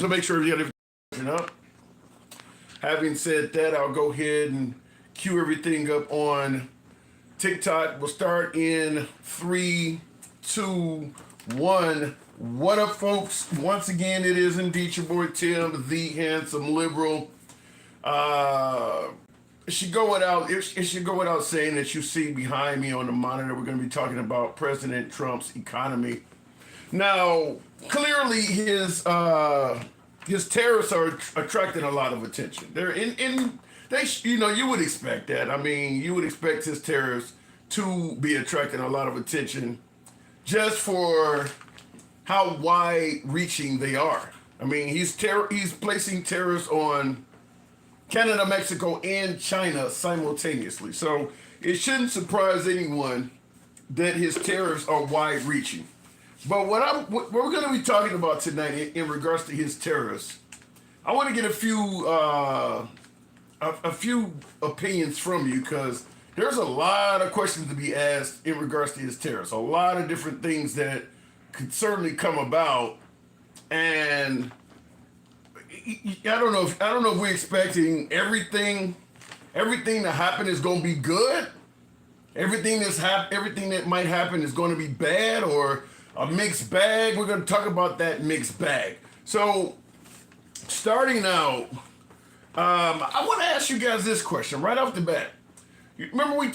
So make sure you got everything up. Having said that, I'll go ahead and cue everything up on TikTok. We'll start in 3, 2, 1. What up, folks? Once again, it is indeed your boy Tim, the handsome liberal. It should go without saying that you see behind me on the monitor, we're going to be talking about President Trump's economy. Now, clearly his tariffs are attracting a lot of attention. You would expect that. I mean, you would expect his tariffs to be attracting a lot of attention just for how wide-reaching they are. I mean, he's placing tariffs on Canada, Mexico, and China simultaneously. So it shouldn't surprise anyone that his tariffs are wide-reaching. But what we're going to be talking about tonight in regards to his tariffs, I want to get a few opinions from you, because there's a lot of questions to be asked in regards to his tariffs. A lot of different things that could certainly come about, and I don't know if we're expecting everything to happen is going to be good. Everything that might happen is going to be bad, or a mixed bag. We're going to talk about that mixed bag. So, starting out, I want to ask you guys this question right off the bat. Remember we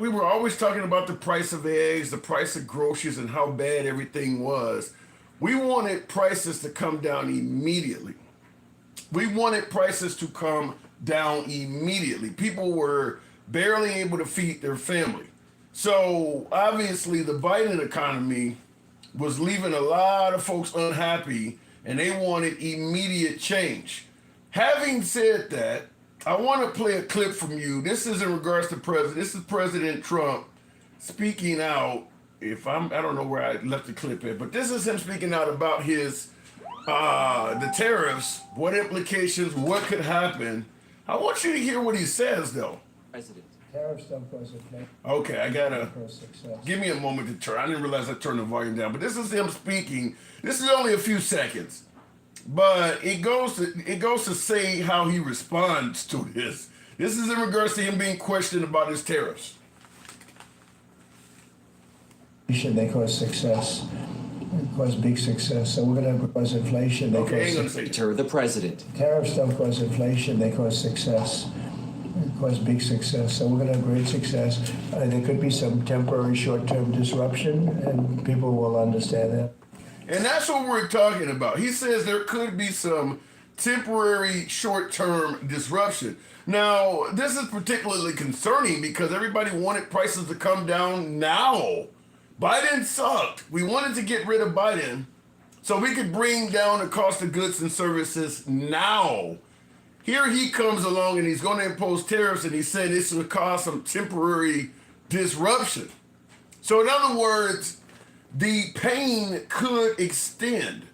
were always talking about the price of eggs, the price of groceries, and how bad everything was. We wanted prices to come down immediately. People were barely able to feed their family. So obviously the Biden economy was leaving a lot of folks unhappy, and they wanted immediate change. Having said that, I want to play a clip from you. This is in regards to This is President Trump speaking out. I don't know where I left the clip at, but this is him speaking out about his the tariffs, what implications, what could happen. I want you to hear what he says, though. President. Tariffs don't cause inflation. Okay, I gotta give me a moment to turn. I didn't realize I turned the volume down, but this is him speaking. This is only a few seconds, but it goes to say how he responds to this. This is in regards to him being questioned about his tariffs. They cause success. They cause big success. So we're going to cause inflation. The president. Tariffs don't cause inflation. They cause success. They cause big success. So we're going to have great success. There could be some temporary short-term disruption, and people will understand that. And that's what we're talking about. He says there could be some temporary short-term disruption. Now, this is particularly concerning because everybody wanted prices to come down now. Biden sucked. We wanted to get rid of Biden so we could bring down the cost of goods and services now. Here he comes along and he's going to impose tariffs, and he said this will cause some temporary disruption. So in other words, the pain could extend.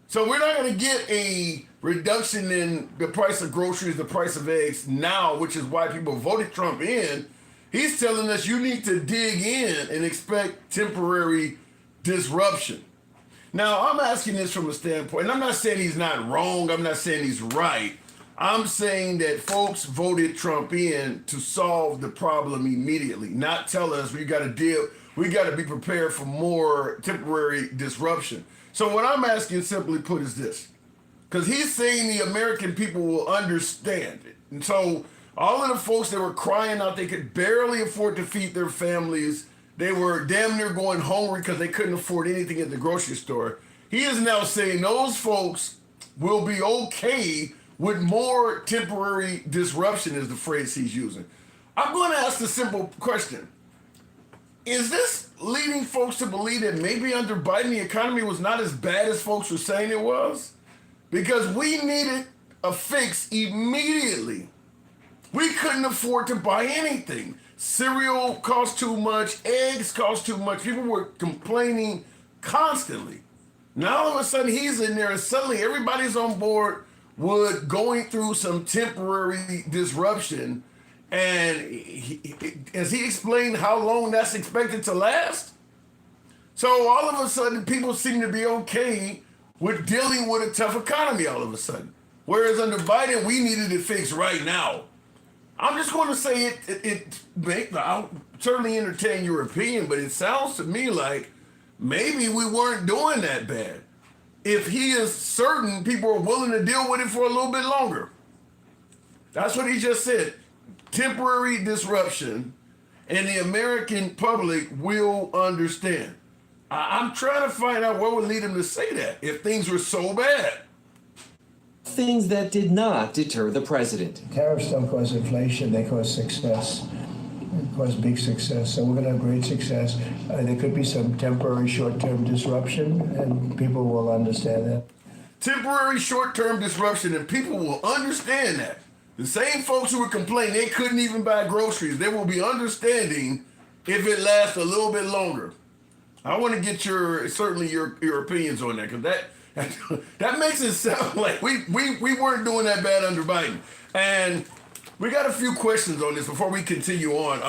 So we're not going to get a reduction in the price of groceries, the price of eggs now, which is why people voted Trump in. He's telling us you need to dig in and expect temporary disruption. Now, I'm asking this from a standpoint, and I'm not saying he's not wrong. I'm not saying he's right. I'm saying that folks voted Trump in to solve the problem immediately, not tell us we got to be prepared for more temporary disruption. So what I'm asking, simply put, is this. Because he's saying the American people will understand it. And so all of the folks that were crying out they could barely afford to feed their families, they were damn near going hungry because they couldn't afford anything at the grocery store. He is now saying those folks will be okay with more temporary disruption, is the phrase he's using. I'm going to ask the simple question. Is this leading folks to believe that maybe under Biden the economy was not as bad as folks were saying it was? Because we needed a fix immediately. We couldn't afford to buy anything. Cereal cost too much, eggs cost too much. People were complaining constantly. Now all of a sudden he's in there and suddenly everybody's on board with going through some temporary disruption. And as he explained how long that's expected to last. So all of a sudden people seem to be okay We're dealing with a tough economy all of a sudden. Whereas under Biden, we needed it fixed right now. I'm just going to say I'll certainly entertain your opinion, but it sounds to me like maybe we weren't doing that bad. If he is certain people are willing to deal with it for a little bit longer. That's what he just said. Temporary disruption, and the American public will understand. I'm trying to find out what would lead him to say that if things were so bad. Things that did not deter the president. Tariffs don't cause inflation, they cause success. They cause big success. So we're going to have great success. There could be some temporary short-term disruption, and people will understand that. Temporary short-term disruption, and people will understand that. The same folks who were complaining they couldn't even buy groceries, they will be if it lasts a little bit longer. I want to get your opinions on that, because that makes it sound like we weren't doing that bad under Biden. And we got a few questions on this before we continue on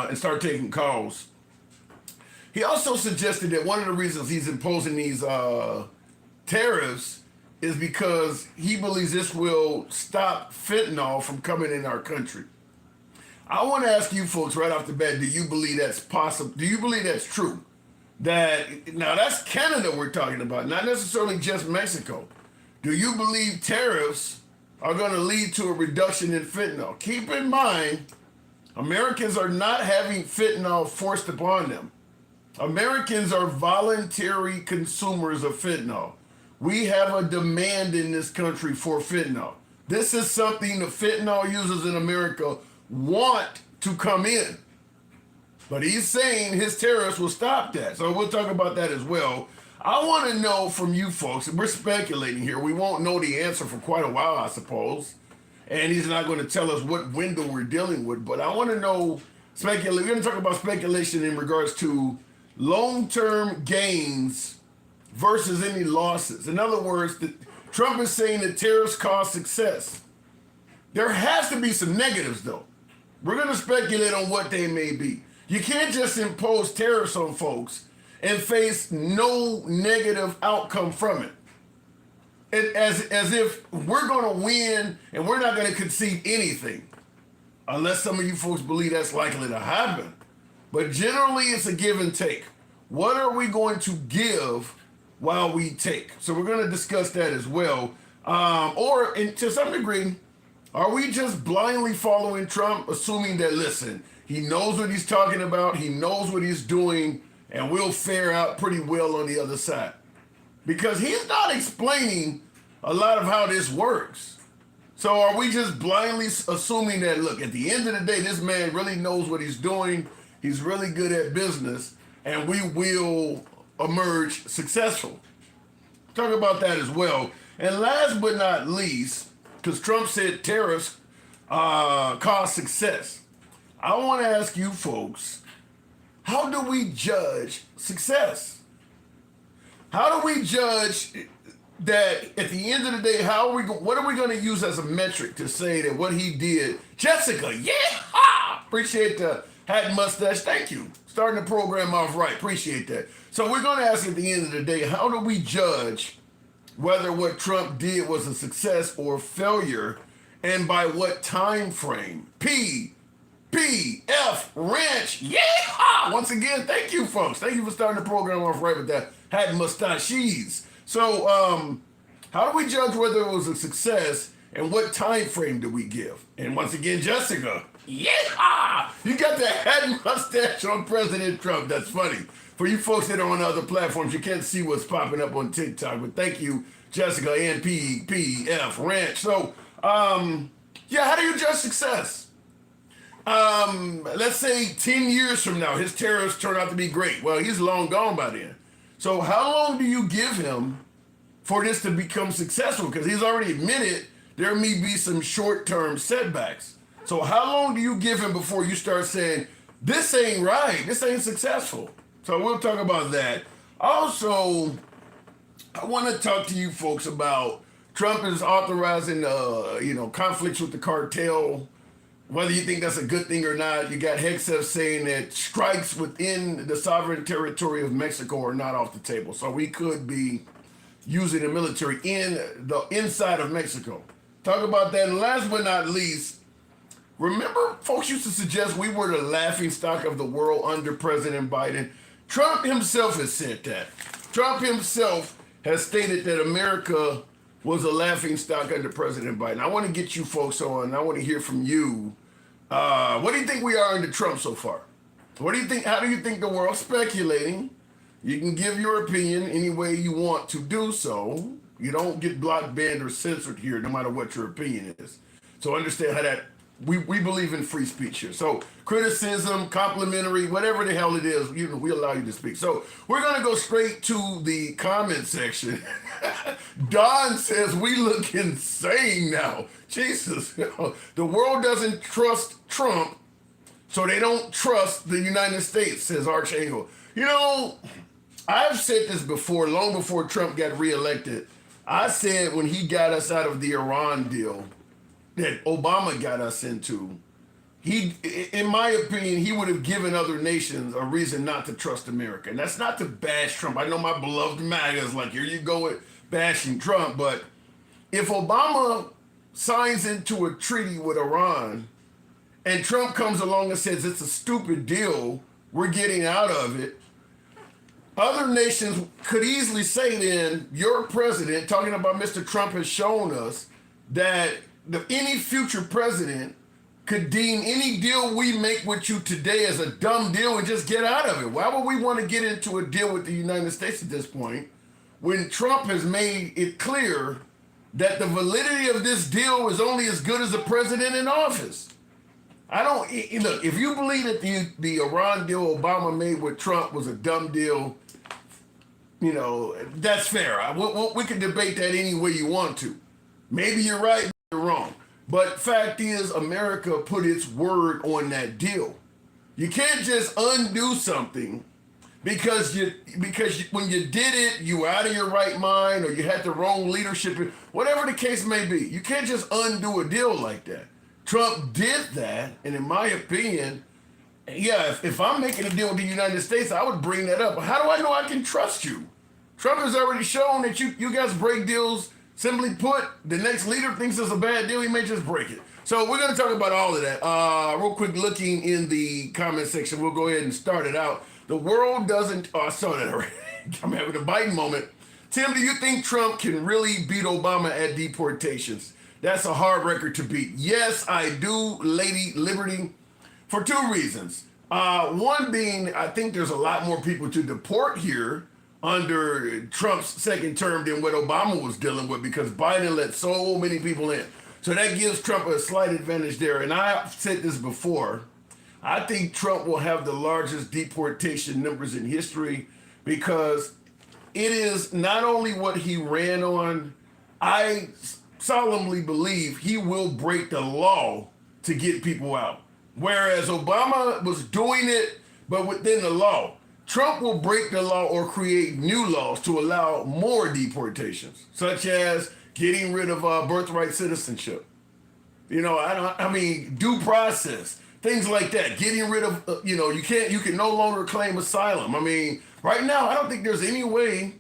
and start taking calls. He also suggested that one of the reasons he's imposing these tariffs is because he believes this will stop fentanyl from coming in our country. I want to ask you folks right off the bat, do you believe that's possible? Do you believe that's true? Now that's Canada we're talking about, not necessarily just Mexico. Do you believe tariffs are going to lead to a reduction in fentanyl? Keep in mind, Americans are not having fentanyl forced upon them. Americans are voluntary consumers of fentanyl. We have a demand in this country for fentanyl. This is something the fentanyl users in America want to come in. But he's saying his tariffs will stop that. So we'll talk about that as well. I want to know from you folks, and we're speculating here. We won't know the answer for quite a while, I suppose. And he's not going to tell us what window we're dealing with. But I want to know, we're going to talk about speculation in regards to long-term gains versus any losses. In other words, Trump is saying that tariffs cause success. There has to be some negatives, though. We're going to speculate on what they may be. You can't just impose tariffs on folks and face no negative outcome from it. As if we're going to win and we're not going to concede anything. Unless some of you folks believe that's likely to happen. But generally, it's a give and take. What are we going to give while we take? So we're going to discuss that as well. To some degree, are we just blindly following Trump, assuming that, listen, he knows what he's talking about, he knows what he's doing, and we'll fare out pretty well on the other side? Because he's not explaining a lot of how this works. So are we just blindly assuming that, look, at the end of the day, this man really knows what he's doing, he's really good at business, and we will emerge successful? Talk about that as well. And last but not least, because Trump said tariffs cause success, I want to ask you folks, how do we judge success? How do we judge that at the end of the day, what are we going to use as a metric to say that what he did? Jessica, yeah, appreciate the hat and mustache, thank you. Starting the program off right, appreciate that. So we're going to ask at the end of the day, how do we judge whether what Trump did was a success or failure, and by what time frame? F Ranch, yeah! Once again, thank you, folks. Thank you for starting the program off right with that hat and mustaches. So, how do we judge whether it was a success, and what time frame do we give? And once again, Jessica, yeah! You got the hat and mustache on President Trump. That's funny. For you folks that are on other platforms, you can't see what's popping up on TikTok, but thank you, Jessica and F Ranch. So, how do you judge success? Let's say 10 years from now, his tariffs turn out to be great. Well, he's long gone by then. So how long do you give him for this to become successful? Because he's already admitted there may be some short-term setbacks. So how long do you give him before you start saying, this ain't right, this ain't successful? So we'll talk about that. Also, I want to talk to you folks about Trump is authorizing, conflicts with the cartel. Whether you think that's a good thing or not, you got Hexef saying that strikes within the sovereign territory of Mexico are not off the table. So we could be using the military in the inside of Mexico. Talk about that. And last but not least, remember folks used to suggest we were the laughing stock of the world under President Biden. Trump himself has said that. Trump himself has stated that America was a laughing stock under President Biden. I want to get you folks on. I want to hear from you. What do you think we are under Trump so far? What do you think? How do you think the world's speculating? You can give your opinion any way you want to do so. You don't get blocked, banned, or censored here, no matter what your opinion is. So understand how that we believe in free speech here. So criticism, complimentary, whatever the hell it is, we allow you to speak. So we're gonna go straight to the comment section. Don says we look insane now. Jesus, the world doesn't trust Trump, so they don't trust the United States, says Archangel. I've said this before, long before Trump got reelected. I said when he got us out of the Iran deal that Obama got us into, in my opinion, he would have given other nations a reason not to trust America. And that's not to bash Trump. I know my beloved MAGA is like, here you go with bashing Trump. But if Obama signs into a treaty with Iran and Trump comes along and says it's a stupid deal, we're getting out of it, other nations could easily say then, your president, talking about Mr. Trump, has shown us that any future president could deem any deal we make with you today as a dumb deal and just get out of it. Why would we want to get into a deal with the United States at this point when Trump has made it clear that the validity of this deal is only as good as the president in office? Look, if you believe that the Iran deal Obama made with Trump was a dumb deal, that's fair. We can debate that any way you want to. Maybe you're right, maybe you're wrong. But fact is, America put its word on that deal. You can't just undo something because when you did it, you were out of your right mind or you had the wrong leadership, whatever the case may be. You can't just undo a deal like that. Trump did that, and in my opinion, if I'm making a deal with the United States, I would bring that up. How do I know I can trust you? Trump has already shown that you guys break deals. Simply put, the next leader thinks it's a bad deal, he may just break it. So we're going to talk about all of that. Real quick, looking in the comment section, we'll go ahead and start it out. The world doesn't, I saw that already. I'm having a Biden moment. Tim, do you think Trump can really beat Obama at deportations? That's a hard record to beat. Yes, I do, Lady Liberty, for two reasons. One being, I think there's a lot more people to deport here under Trump's second term than what Obama was dealing with because Biden let so many people in. So that gives Trump a slight advantage there. And I've said this before. I think Trump will have the largest deportation numbers in history because it is not only what he ran on, I solemnly believe he will break the law to get people out. Whereas Obama was doing it, but within the law. Trump will break the law or create new laws to allow more deportations, such as getting rid of birthright citizenship. Due process, things like that. Getting rid of, you can no longer claim asylum. Right now, I don't think there's any way,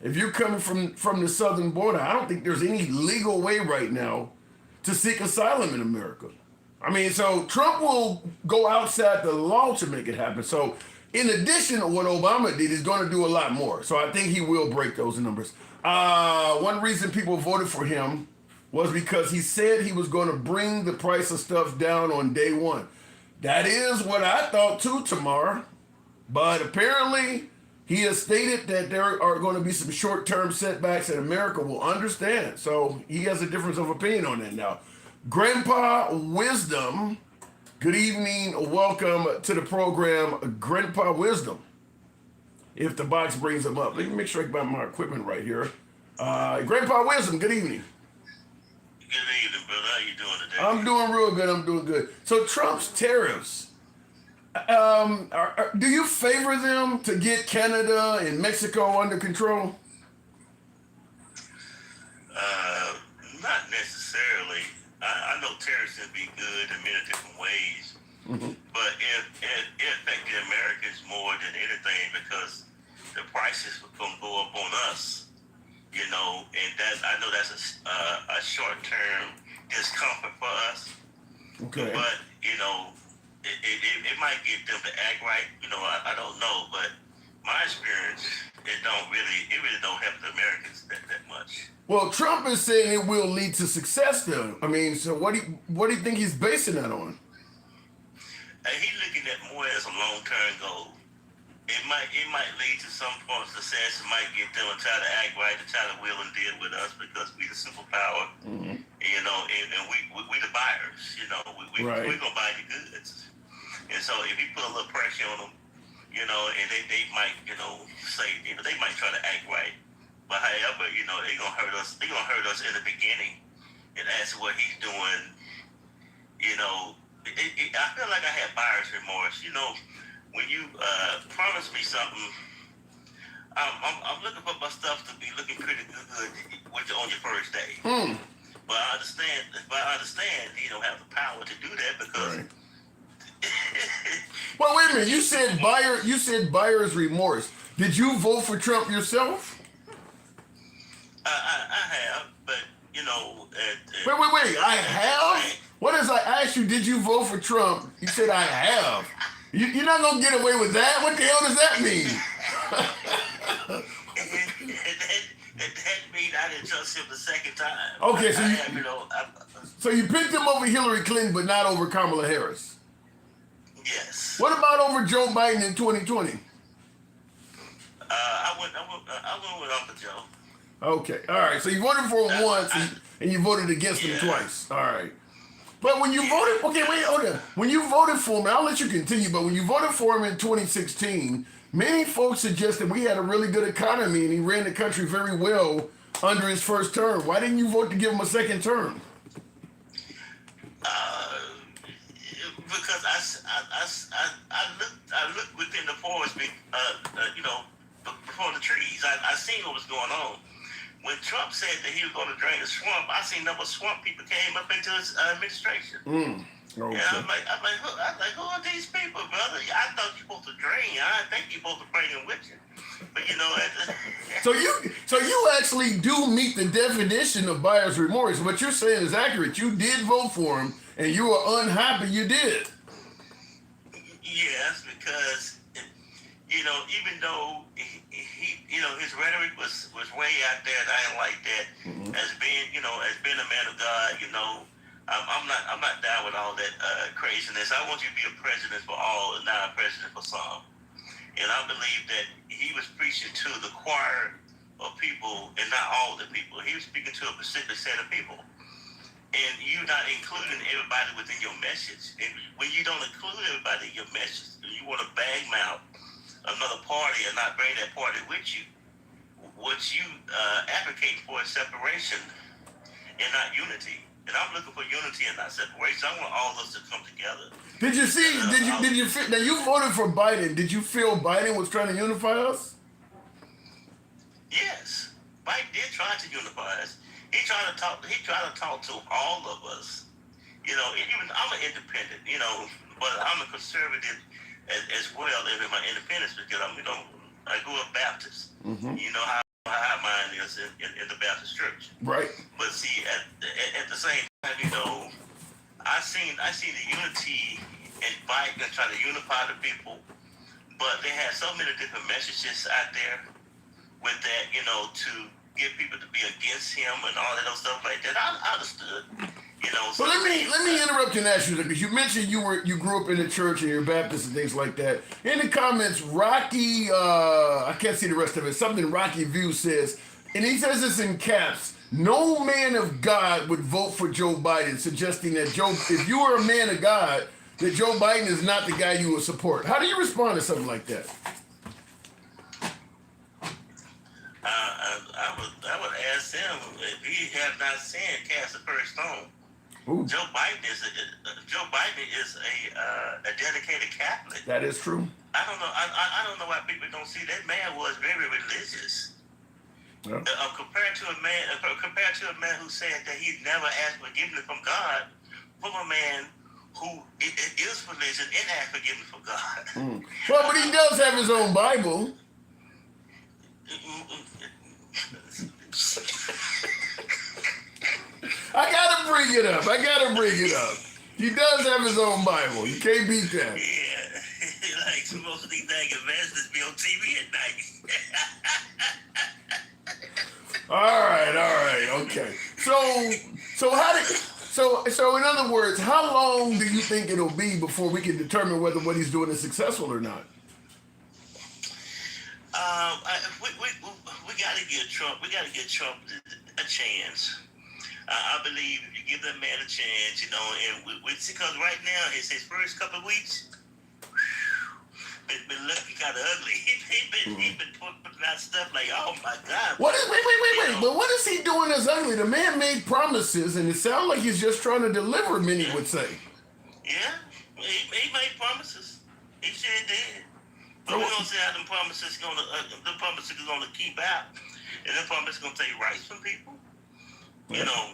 if you're coming from the southern border, I don't think there's any legal way right now to seek asylum in America. So Trump will go outside the law to make it happen. So in addition to what Obama did, he's going to do a lot more. So I think he will break those numbers. One reason people voted for him was because he said he was going to bring the price of stuff down on day one. That is what I thought too, Tamar. But apparently he has stated that there are going to be some short-term setbacks that America will understand. So he has a difference of opinion on that now. Grandpa Wisdom, good evening. Welcome to the program, Grandpa Wisdom. If the box brings him up. Let me make sure I got my equipment right here. Grandpa Wisdom, good evening. Good evening, brother. How you doing today? I'm doing real good. I'm doing good. So Trump's tariffs, do you favor them to get Canada and Mexico under control? Not necessarily. I know tariffs can be good in many different ways, but it affected Americans more than anything because the prices are going to go up on us. And I know that's a short-term discomfort for us. Okay. But it might get them to act right. I don't know, but my experience, it really don't help the Americans that much. Well, Trump is saying it will lead to success, though. I mean, so what do you think he's basing that on? He's looking at more as a long-term goal. It might lead to some form of success. It might get them to try to act right, to try to will and deal with us because we the superpower, and we the buyers. Right. We're gonna buy the goods, and so if you put a little pressure on them, and they might say they might try to act right, but however they're gonna hurt us. They're gonna hurt us in the beginning, and that's what he's doing. I feel like I had buyer's remorse. When you promise me something, I'm looking for my stuff to be looking pretty good on your first day. But I understand you don't have the power to do that because. Right. Well, wait a minute. You said buyer's remorse. Did you vote for Trump yourself? I have, but Wait. I have? What is I asked you, did you vote for Trump? You said I have. You're not going to get away with that? What the hell does that mean? that means I didn't trust him the second time. Okay, so you picked him over Hillary Clinton, but not over Kamala Harris. Yes. What about over Joe Biden in 2020? I went with Uncle Joe. Okay, all right. So you voted for him once, and you voted against him twice. All right. But when you voted, hold on. When you voted for him, I'll let you continue, but when you voted for him in 2016, many folks suggested we had a really good economy and he ran the country very well under his first term. Why didn't you vote to give him a second term? Because I looked within the forest, before the trees. I seen what was going on. When Trump said that he was going to drain the swamp, I seen number of swamp people came up into his administration. Okay. And I'm like, who are these people, brother? I thought you were supposed to drain. I didn't think you were supposed to bring them with you. But So you actually do meet the definition of buyer's remorse. What you're saying is accurate. You did vote for him, and you were unhappy you did. Yes, because even though he his rhetoric was way out there, and I didn't like that. As being a man of God, I'm not down with all that craziness. I want you to be a president for all and not a president for some. And I believe that he was preaching to the choir of people and not all the people. He was speaking to a specific set of people. And you're not including everybody within your message. And when you don't include everybody in your message, you want to badmouth another party and not bring that party with you. What you advocate for is separation and not unity. And I'm looking for unity and not separation. I want all of us to come together. Did you see? Did you feel? Now you voted for Biden. Did you feel Biden was trying to unify us? Yes, Biden did try to unify us. He tried to talk to all of us. Even I'm an independent. But I'm a conservative as well in my independence because I grew up Baptist. You know how mine is in the Baptist church. Right. But see, at the same time, I seen the unity and Biden try to unify the people, but they had so many different messages out there with that, to get people to be against him and all that other stuff like that. I understood. So let me interrupt you and ask you because you mentioned you grew up in the church and you're Baptist and things like that. In the comments, Rocky, I can't see the rest of it. Something Rocky View says, and he says this in caps. No man of God would vote for Joe Biden, suggesting that if you were a man of God, that Joe Biden is not the guy you would support. How do you respond to something like that? I would ask him if he have not sinned, cast the first stone. Ooh. Joe Biden is a dedicated Catholic. That is true. I don't know. I don't know why people don't see that man was very religious. Yeah. Compared to a man who said that he never asked forgiveness from God, from a man who is religious and asked forgiveness from God. Well, but he does have his own Bible. Tariffs. I gotta bring it up. He does have his own Bible. You can't beat that. Yeah. Like most of these dang investors be on TV at night. All right, okay. So in other words, how long do you think it'll be before we can determine whether what he's doing is successful or not? We gotta give Trump. We gotta give Trump a chance. I believe if you give that man a chance, you know, and because right now it's his first couple of weeks. Been looking kind of ugly. He been putting out stuff like, oh my God. Wait. But what is he doing that's ugly? The man made promises, and it sounds like he's just trying to deliver, many would say. Yeah, he made promises. He sure did. But we don't see how them promises gonna keep out, and them promises gonna take rights from people. You know,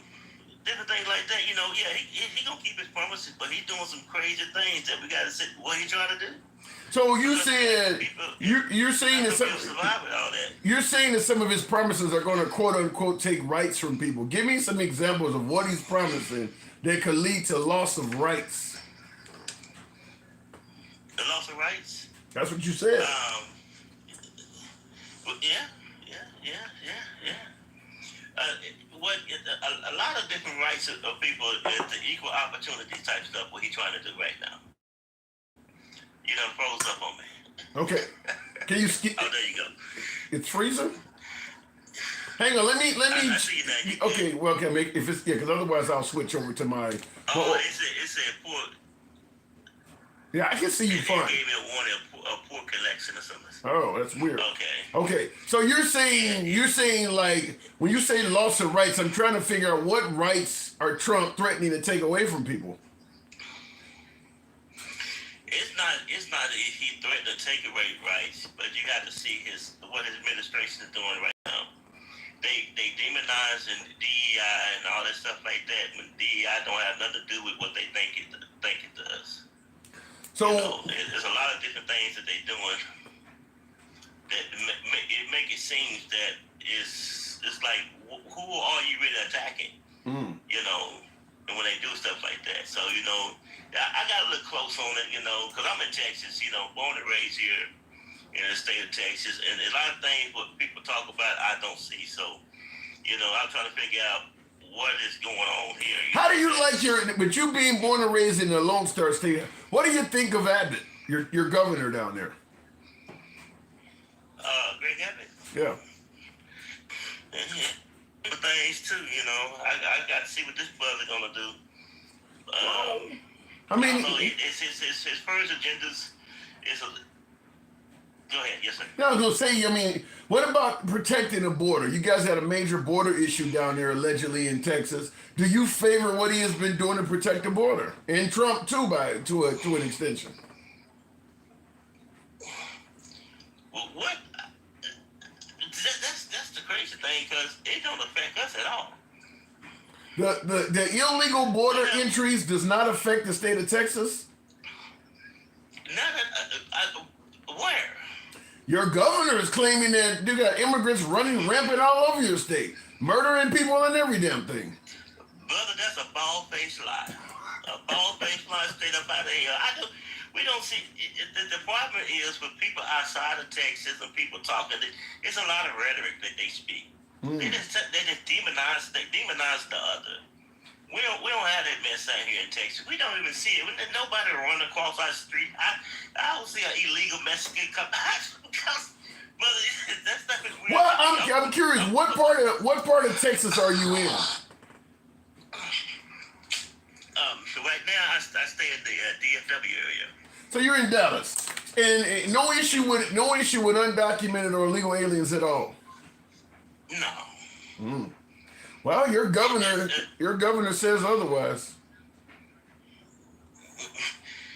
different things like that. You know, yeah, he gonna keep his promises, but he's doing some crazy things that we gotta say. What he trying to do? So you said you're saying that you're saying that some of his promises are going to quote unquote take rights from people. Give me some examples of what he's promising that could lead to loss of rights. The loss of rights. That's what you said. Yeah. A lot of different rights of people is the equal opportunity type stuff. What he's trying to do right now. You done froze up on me. Okay. Can you skip? Oh, there you go. It's freezing? Hang on, let me. I see you now. Okay, well, can I make if it's because otherwise I'll switch over to my. Oh, it's a poor. Yeah, I can see you fine. Gave me a warning, a poor collection or something. Oh, that's weird. Okay. So you're saying like when you say loss of rights, I'm trying to figure out what rights are Trump threatening to take away from people. It's not that he threatened to take away rights, but you got to see what his administration is doing right now. They demonizing DEI and all that stuff like that when DEI don't have nothing to do with what they think it does. So you know, there's a lot of different things that they're doing that it make it seem that it's like who are you really attacking? You know, and when they do stuff like that. So you know. I got to look close on it, you know, because I'm in Texas, you know, born and raised here in the state of Texas, and a lot of things what people talk about, I don't see. So, you know, I'm trying to figure out what is going on here. How do you like but you being born and raised in the Lone Star State, what do you think of Abbott, your governor down there? Greg Abbott? Yeah. Things too, you know, I got to see what this brother gonna do. I mean, it's his first agendas is go ahead, yes sir. No, I was gonna say, I mean, what about protecting the border? You guys had a major border issue down there allegedly in Texas. Do you favor what he has been doing to protect the border? And Trump too, to an extension. Well, what? That's the crazy thing because it don't affect us at all. The illegal border entries does not affect the state of Texas? Where? Your governor is claiming that you got immigrants running rampant all over your state, murdering people and every damn thing. Brother, that's a bald-faced lie. A bald-faced lie straight up out of here. We don't see, the problem is with people outside of Texas and people talking, it's a lot of rhetoric that they speak. They just demonize the other. We don't have that mess out here in Texas. We don't even see it. Nobody run across our street. I don't see an illegal Mexican come out. Brother, that stuff is weird. Well, I'm curious. What part of Texas are you in? So right now I stay in the DFW area. So you're in Dallas, and no issue with undocumented or illegal aliens at all. No. Well, your governor says otherwise.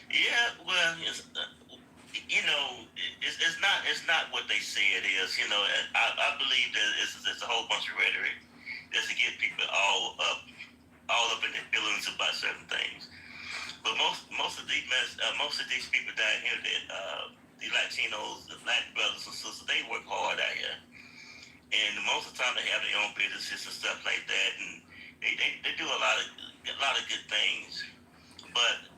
Yeah, well, you know, it's not what they say it is. You know, I believe that it's a whole bunch of rhetoric just to get people all up in their feelings about certain things. But most of these people down here, that the Latinos, the Black brothers and sisters, they work hard out here. and most of the time they have their own businesses and stuff like that, and they do a lot of good things. But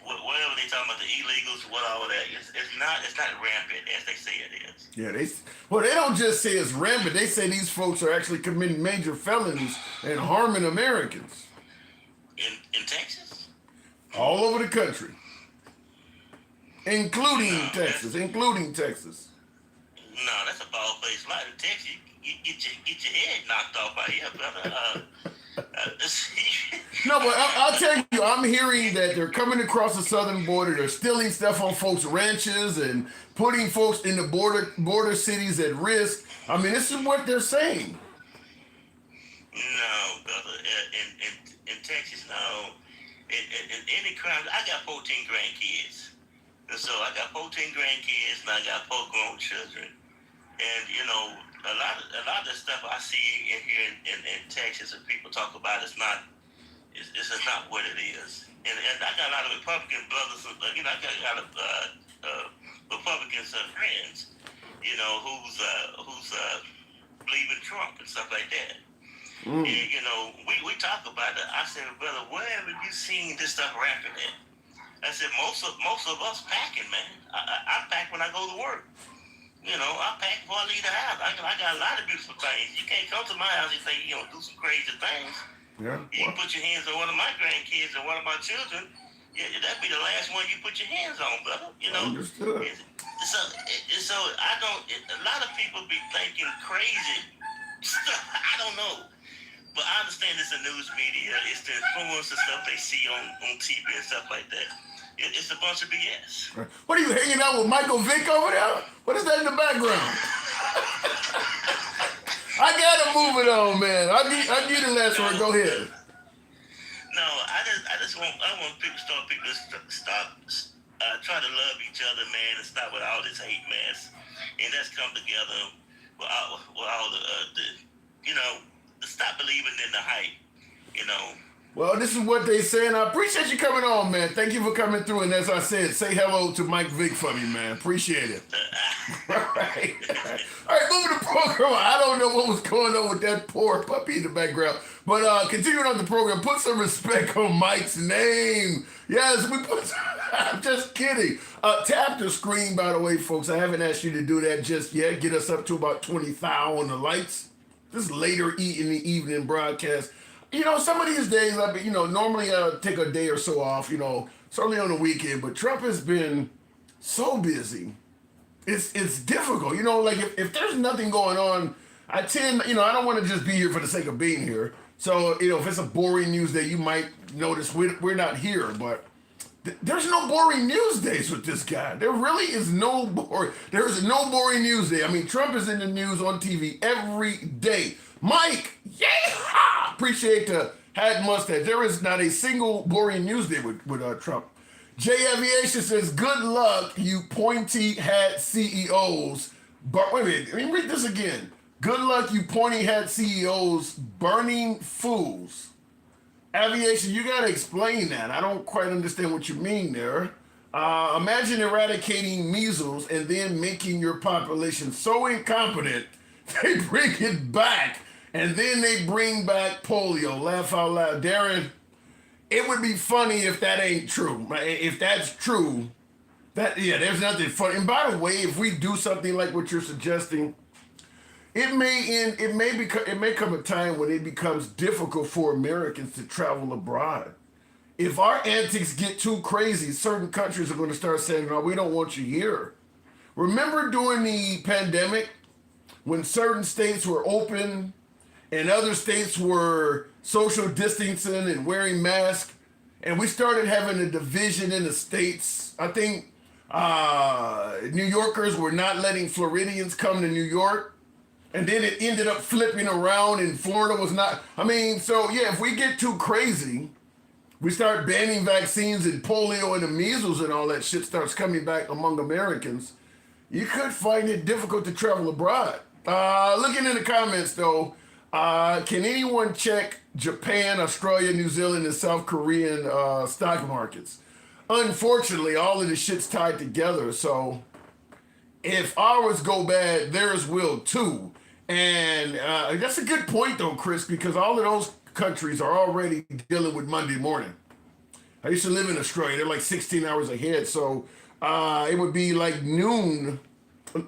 whatever they talking about, the illegals, what all of that, it's not rampant as they say it is. Yeah, they don't just say it's rampant. They say these folks are actually committing major felonies and harming Americans In Texas, all over the country, including Texas. No, that's a bald faced lie. In Texas, you get your head knocked off by here, brother. No, but I'll tell you, I'm hearing that they're coming across the southern border. They're stealing stuff on folks' ranches and putting folks in the border cities at risk. I mean, this is what they're saying. No, brother. In Texas, no. In any crime, I got 14 grandkids. And so I got 14 grandkids and I got 4 grown children. And, you know, a lot of the stuff I see in here in Texas and people talk about it's just not what it is. And I got a lot of Republican brothers, you know, I got a lot of Republicans friends, you know, who's believe in Trump and stuff like that. And, you know, we talk about it. I said, brother, where have you seen this stuff rampant at? I said, most of us packing, man. I pack when I go to work. You know, I pack before I leave the house. I got a lot of beautiful things. You can't come to my house and say, you know, do some crazy things. Yeah. You can put your hands on one of my grandkids or one of my children. Yeah, that'd be the last one you put your hands on, brother. You know. Understood. So I don't. A lot of people be thinking crazy stuff. I don't know. But I understand it's the news media. It's the influence and stuff they see on TV and stuff like that. It's a bunch of BS. What are you hanging out with Michael Vick over there? What is that in the background? I gotta move it on, man. I'll give you the last word. Go ahead. No, I want people to stop try to love each other, man, and stop with all this hate, man. And let's come together with all the you know, stop believing in the hype, you know. Well, this is what they say, and I appreciate you coming on, man. Thank you for coming through, and as I said, say hello to Mike Vick for me, man. Appreciate it. All right. All right, moving the program. I don't know what was going on with that poor puppy in the background, but continuing on the program, put some respect on Mike's name. Yes, I'm just kidding. Tap the screen, by the way, folks. I haven't asked you to do that just yet. Get us up to about 20,000 on the lights. This is later in the evening broadcast. You know, some of these days, normally I take a day or so off, you know, certainly on the weekend, but Trump has been so busy. It's difficult. You know, like if there's nothing going on, I don't want to just be here for the sake of being here. So, you know, if it's a boring news day, you might notice we're not here, but there's no boring news days with this guy. There really is there's no boring news day. I mean, Trump is in the news on TV every day. Mike, yeah, appreciate the hat mustache. There is not a single boring news day with Trump. J Aviation says, good luck, you pointy hat CEOs. Wait a minute, let me read this again. Good luck, you pointy hat CEOs, burning fools. Aviation, you got to explain that. I don't quite understand what you mean there. Imagine eradicating measles and then making your population so incompetent they bring it back. And then they bring back polio. Laugh out loud. Darren, it would be funny if that ain't true. If that's true, there's nothing funny. And by the way, if we do something like what you're suggesting, it may come a time when it becomes difficult for Americans to travel abroad. If our antics get too crazy, certain countries are going to start saying, no, we don't want you here. Remember during the pandemic, when certain states were open and other states were social distancing and wearing masks, and we started having a division in the states. I think New Yorkers were not letting Floridians come to New York, and then it ended up flipping around and Florida was not. I mean, so yeah, if we get too crazy, we start banning vaccines and polio and the measles and all that shit starts coming back among Americans, you could find it difficult to travel abroad. Looking in the comments though, can anyone check Japan, Australia, New Zealand, and South Korean stock markets? Unfortunately, all of this shit's tied together. So if ours go bad, theirs will too. And that's a good point, though, Chris, because all of those countries are already dealing with Monday morning. I used to live in Australia. They're like 16 hours ahead. So it would be like noon,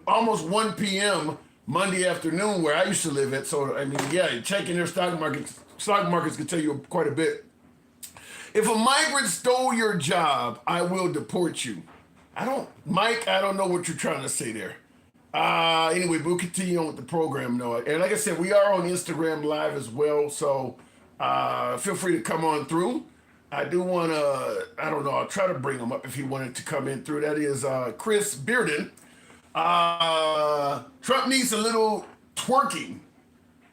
almost 1 p.m. Monday afternoon where I used to live at. So, I mean, yeah, checking their stock markets can tell you quite a bit. If a migrant stole your job, I will deport you. Mike, I don't know what you're trying to say there. Anyway, we'll continue on with the program, Noah. And like I said, we are on Instagram Live as well, so feel free to come on through. I do want to, I don't know, I'll try to bring him up if he wanted to come in through. That is Chris Bearden. Trump needs a little twerking.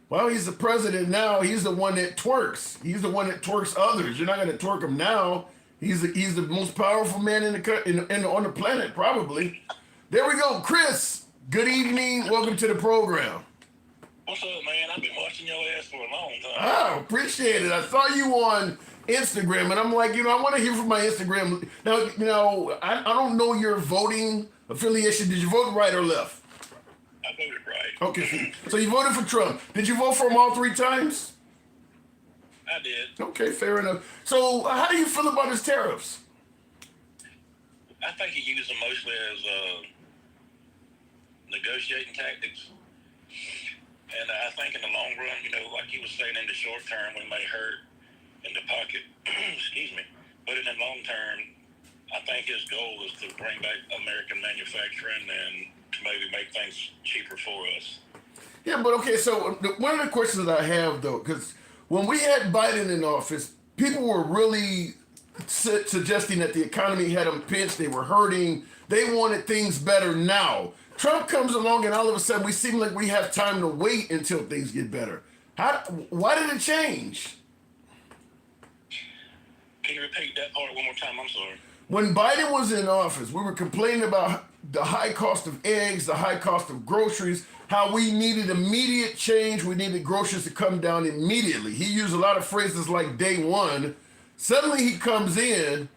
Well, he's the president now. He's the one that twerks. He's the one that twerks others. You're not going to twerk him now. He's the most powerful man on the planet, probably. There we go, Chris. Good evening. Welcome to the program. What's up, man? I've been watching your ass for a long time. Oh, appreciate it. I saw you on Instagram, and I'm like, I want to hear from my Instagram. Now, I don't know your voting affiliation. Did you vote right or left? I voted right. Okay, so you voted for Trump. Did you vote for him all 3 times? I did. Okay, fair enough. So how do you feel about his tariffs? I think he used them mostly as negotiating tactics. And I think in the long run, like he was saying, in the short term, we may hurt in the pocket. Excuse me. But in the long term, I think his goal is to bring back American manufacturing and to maybe make things cheaper for us. Yeah, but okay, so one of the questions that I have, though, because when we had Biden in office, people were really suggesting that the economy had them pinched, they were hurting, they wanted things better now. Trump comes along and all of a sudden we seem like we have time to wait until things get better. Why did it change? Can you repeat that part one more time? I'm sorry. When Biden was in office, we were complaining about the high cost of eggs, the high cost of groceries, how we needed immediate change. We needed groceries to come down immediately. He used a lot of phrases like day one. Suddenly he comes in,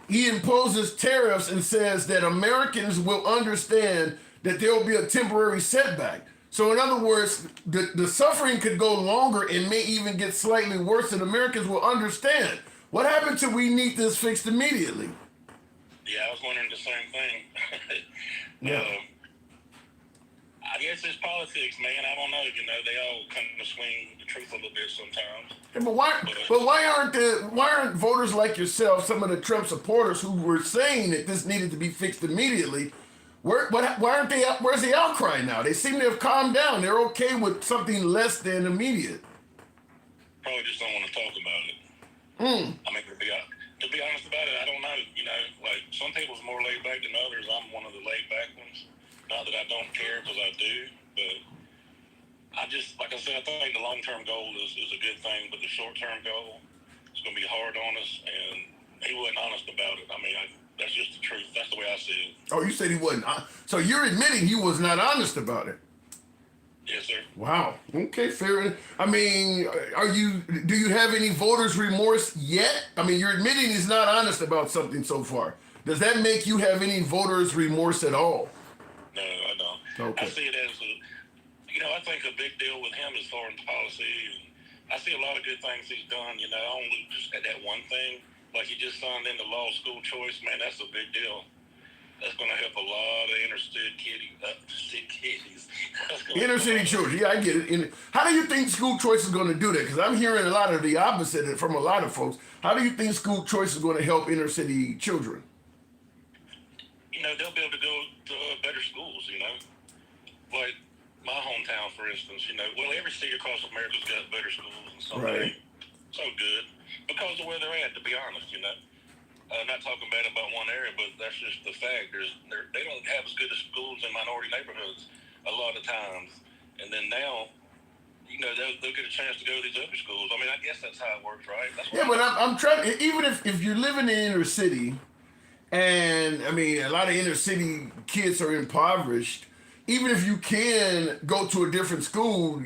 he imposes tariffs and says that Americans will understand that there will be a temporary setback. So in other words, the suffering could go longer and may even get slightly worse, and Americans will understand. What happened to we need this fixed immediately? Yeah, I was wondering the same thing. Yeah. I guess it's politics, man. I don't know. They all kind of swing the truth a little bit sometimes. Yeah, but why aren't voters like yourself, some of the Trump supporters who were saying that this needed to be fixed immediately, why aren't they? Where's the outcry now? They seem to have calmed down. They're okay with something less than immediate. Probably just don't want to talk about it. I mean, to be honest about it, I don't know. Like some people's more laid back than others. I'm one of the laid back ones. Not that I don't care, because I do, but I just, like I said, I think the long term goal is a good thing, but the short term goal is going to be hard on us, and he wasn't honest about it. I mean, that's just the truth. That's the way I see it. Oh, you said he wasn't. So you're admitting he was not honest about it? Yes, sir. Wow. Okay, fair enough. I mean, do you have any voters' remorse yet? I mean, you're admitting he's not honest about something so far. Does that make you have any voters' remorse at all? No, I don't. Okay. I see it as I think a big deal with him is foreign policy. And I see a lot of good things he's done, only just at that one thing. Like he just signed into law school choice, man, that's a big deal. That's going to help a lot of inner city kiddies. Inner city children, yeah, I get it. How do you think school choice is going to do that? Because I'm hearing a lot of the opposite from a lot of folks. How do you think school choice is going to help inner city children? They'll be able to go to better schools, Like my hometown, for instance, well, every city across America's got better schools and some right. So good because of where they're at, to be honest, not talking bad about one area, but that's just the fact. They don't have as good as schools in minority neighborhoods a lot of times. And then now, they'll get a chance to go to these other schools. I mean, I guess that's how it works, right? But I'm trying, even if you're living in the inner city, and I mean, a lot of inner city kids are impoverished, even if you can go to a different school,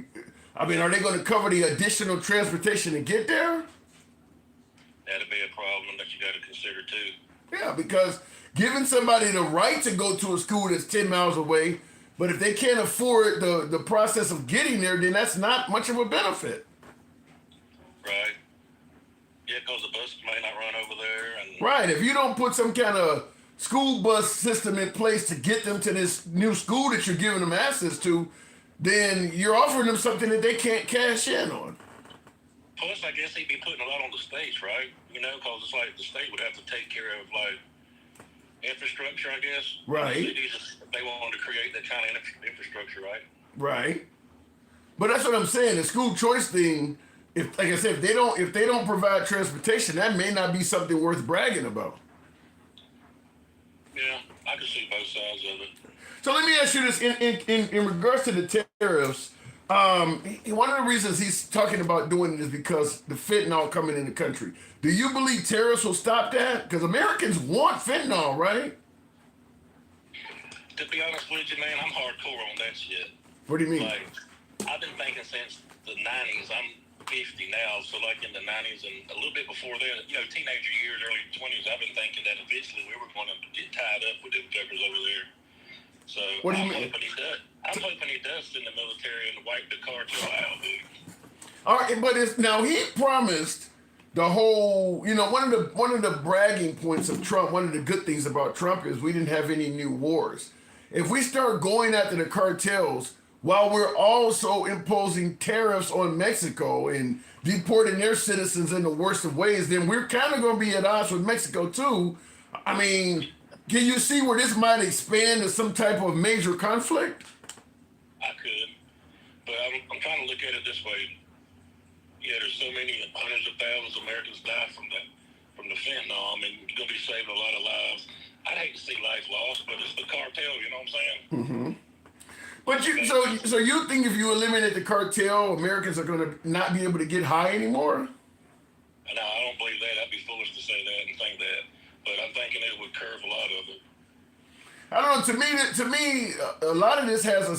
I mean, are they going to cover the additional transportation to get there? That'd be a problem that you got to consider too. Yeah, because giving somebody the right to go to a school that's 10 miles away, But if they can't afford the process of getting there, then that's not much of a benefit. Right. Yeah, because the bus may not run over there. And Right. If you don't put some kind of school bus system in place to get them to this new school that you're giving them access to, then you're offering them something that they can't cash in on. plus, I guess he'd be putting a lot on the states, right? You know, because it's like the state would have to take care of, like, infrastructure, I guess. Right. They wanted to create that kind of infrastructure, right? Right. But that's what I'm saying. The school choice thing, if like I said, if they don't provide transportation, that may not be something worth bragging about. Yeah, I can see both sides of it. So let me ask you this: in regards to the tariffs, one of the reasons he's talking about doing it is because the fentanyl coming in the country. Do you believe tariffs will stop that? Because Americans want fentanyl, right? To be honest with you, man, I'm hardcore on that shit. What do you mean? Like, I've been thinking since the 90s. I'm 50 now, so like in the 90s and a little bit before then, you know, teenager years, early 20s, I've been thinking that eventually we were going to get tied up with them jokers over there. So What do you I'm mean? hoping he does. I'm hoping he does send the military and wipe the cartel out, dude. All right, but now he promised the whole. You know, one of the bragging points of Trump. One of the good things about Trump is we didn't have any new wars. If we start going after the cartels while we're also imposing tariffs on Mexico and deporting their citizens in the worst of ways, then we're kind of going to be at odds with Mexico too. I mean, can you see where this might expand to some type of major conflict? I could, but I'm trying to look at it this way. Yeah, there's so many hundreds of thousands of Americans die from the fentanyl. I mean, you're gonna be saving a lot of lives. I'd hate to see life lost, but it's the cartel. You know what I'm saying? Mm-hmm. But so you think if you eliminate the cartel, Americans are going to not be able to get high anymore? No, I don't believe that. I'd be foolish to say that and think that. But I'm thinking it would curve a lot of it. I don't know. To me, a lot of this has the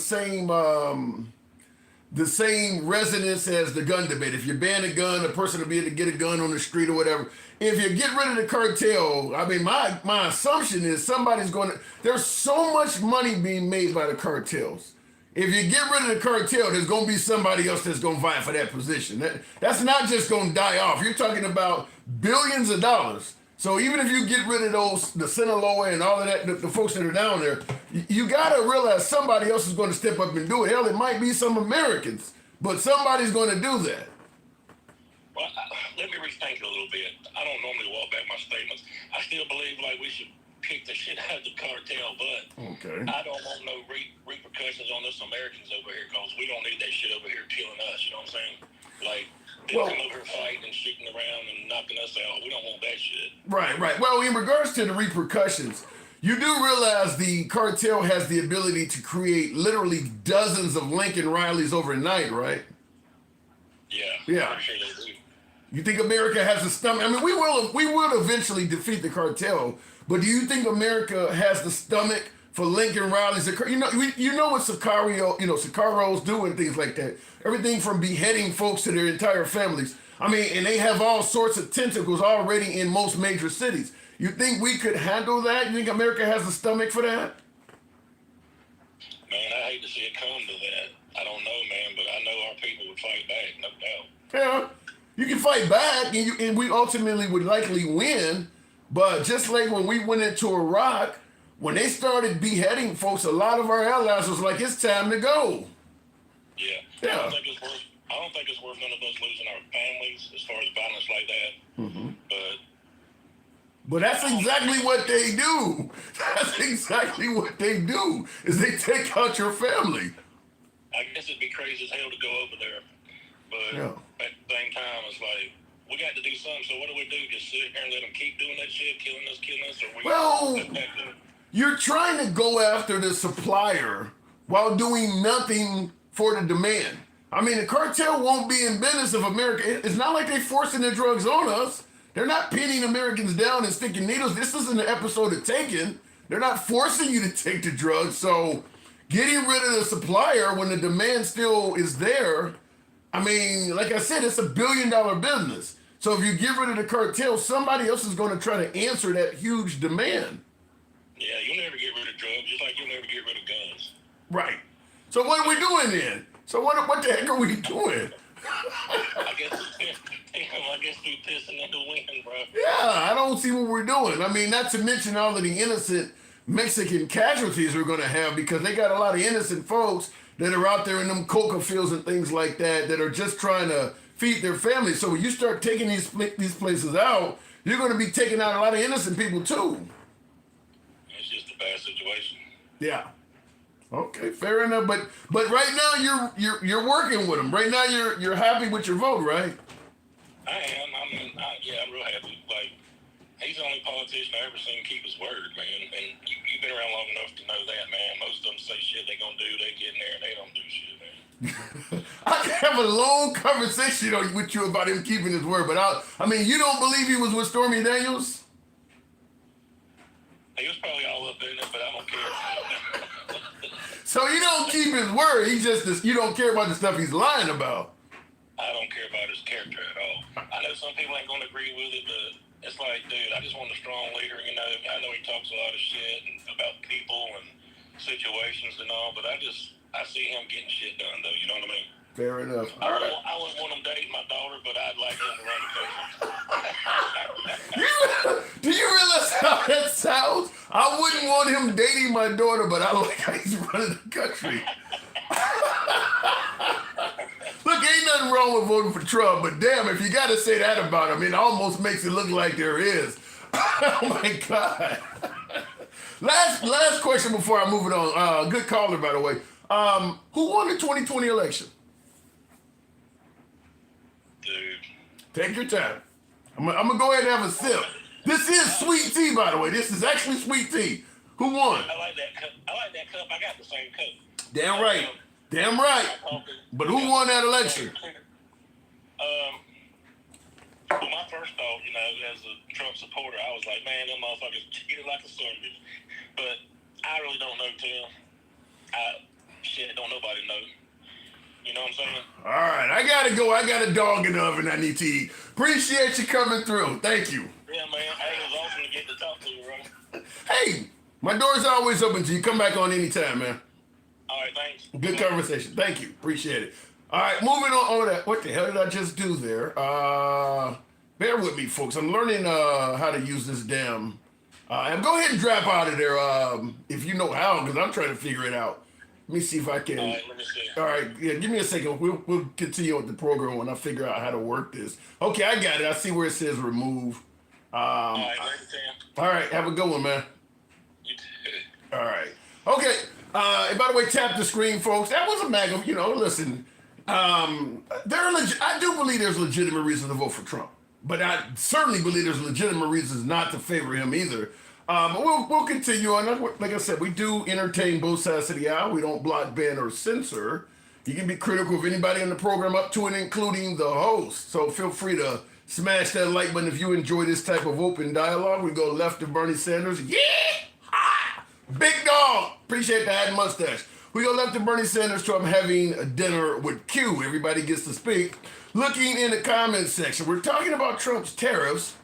same resonance as the gun debate. If you ban a gun, a person will be able to get a gun on the street or whatever. If you get rid of the cartel, I mean, my assumption is somebody's going to. There's so much money being made by the cartels. If you get rid of the cartel, there's going to be somebody else that's going to vie for that position. That's not just going to die off. You're talking about billions of dollars. So even if you get rid of the Sinaloa and all of that, the folks that are down there, you got to realize somebody else is going to step up and do it. Hell, it might be some Americans, but somebody's going to do that. Well, let me rethink it a little bit. I don't normally walk back my statements. I still believe like we should kick the shit out of the cartel, but Okay. I don't want no repercussions on us Americans over here because we don't need that shit over here killing us. You know what I'm saying? Like, they come over here fighting and shooting around and knocking us out. We don't want that shit. Right. Well, in regards to the repercussions, you do realize the cartel has the ability to create literally dozens of Lincoln Rileys overnight, right? Yeah. I'm sure they do. You think America has the stomach? I mean, we will eventually defeat the cartel, but do you think America has the stomach for Lincoln Rileys? You know what Sicarios do and things like that. Everything from beheading folks to their entire families. I mean, and they have all sorts of tentacles already in most major cities. You think we could handle that? You think America has the stomach for that? Man, I hate to see it come to that. I don't know, man, but I know our people would fight back, no doubt. Yeah, you can fight back, and we ultimately would likely win. But just like when we went into Iraq, when they started beheading folks, a lot of our allies was like, "It's time to go." Yeah. I don't think it's worth none of us losing our families as far as violence like that. Mm-hmm. But that's exactly what they do. That's exactly what they do. Is they take out your family. I guess it'd be crazy as hell to go over there. But at the same time, it's like, we got to do something. So what do we do? Just sit here and let them keep doing that shit, killing us, or you're trying to go after the supplier while doing nothing for the demand. I mean, the cartel won't be in business if America. It's not like they're forcing the drugs on us. They're not pinning Americans down and sticking needles. This isn't an episode of Taken. They're not forcing you to take the drugs. So getting rid of the supplier when the demand still is there, I mean, like I said, it's $1 billion business. So if you get rid of the cartel, somebody else is going to try to answer that huge demand. Yeah, you'll never get rid of drugs, just like you'll never get rid of guns. Right. So what are we doing then? So what the heck are we doing? I guess we pissing in the wind, bro. Yeah, I don't see what we're doing. I mean, not to mention all of the innocent Mexican casualties we're going to have, because they got a lot of innocent folks that are out there in them coca fields and things like that are just trying to feed their families. So when you start taking these places out, you're going to be taking out a lot of innocent people too. It's just a bad situation. Yeah. Okay, fair enough. But right now you're working with them. Right now you're happy with your vote, right? I am. I'm real happy. Like, he's the only politician I ever seen keep his word, man. And you've been around long enough to know that, man. Most of them say shit they gonna do, they get in there and they don't do shit, man. I can have a long conversation with you about him keeping his word, but I mean, you don't believe he was with Stormy Daniels? He was probably all up in it, but I don't care. So you don't keep his word. You don't care about the stuff he's lying about. I don't care about his character at all. I know some people ain't gonna agree with it, but it's like, dude, I just want a strong leader. You know, I know he talks a lot of shit about people and situations and all, but I see him getting shit done, though. You know what I mean? Fair enough. I wouldn't want him dating my daughter, but I'd like him to run the country. Do you realize how that sounds? I wouldn't want him dating my daughter, but I like how he's running the country. Look, ain't nothing wrong with voting for Trump, but damn, if you got to say that about him, it almost makes it look like there is. Oh my God. Last question before I move it on. Good caller, by the way. Who won the 2020 election? Dude. Take your time. I'm gonna go ahead and have a sip. This is sweet tea, by the way. This is actually sweet tea. Who won? I like that cup. I got the same cup. Damn right. Damn right. But who won that election? Well, my first thought, you know, as a Trump supporter, I was like, man, them motherfuckers cheated like a son bitch. But I really don't know, Tim. Don't nobody know. You know what I'm saying? All right, I gotta go. I got a dog in the oven I need to eat. Appreciate you coming through. Thank you. Yeah, man. Hey, it was awesome to get to talk to you, bro. Hey, my door's always open to you. Come back on anytime, man. All right, thanks. Good conversation. Thank you. Appreciate it. All right, moving on. Oh, that. What the hell did I just do there? Bear with me, folks. I'm learning how to use this damn. And go ahead and drop out of there if you know how, because I'm trying to figure it out. Let me see if I can. All right, let me see. All right, yeah, give me a second. We'll continue with the program when I figure out how to work this. Okay, I got it. I see where it says remove. All right, later, Tim. All right, have a good one, man. You too. All right. Okay. And by the way, tap the screen, folks. That was a MAGA. You know, listen. I do believe there's legitimate reason to vote for Trump, but I certainly believe there's legitimate reasons not to favor him either. But we'll continue on. Like I said, we do entertain both sides of the aisle. We don't block, ban, or censor. You can be critical of anybody in the program up to and including the host. So feel free to smash that like button if you enjoy this type of open dialogue. We go left of Bernie Sanders. Yeah! Ah! Big dog! Appreciate the hat mustache. We go left of Bernie Sanders to I'm having a dinner with Q. Everybody gets to speak. Looking in the comments section, we're talking about Trump's tariffs.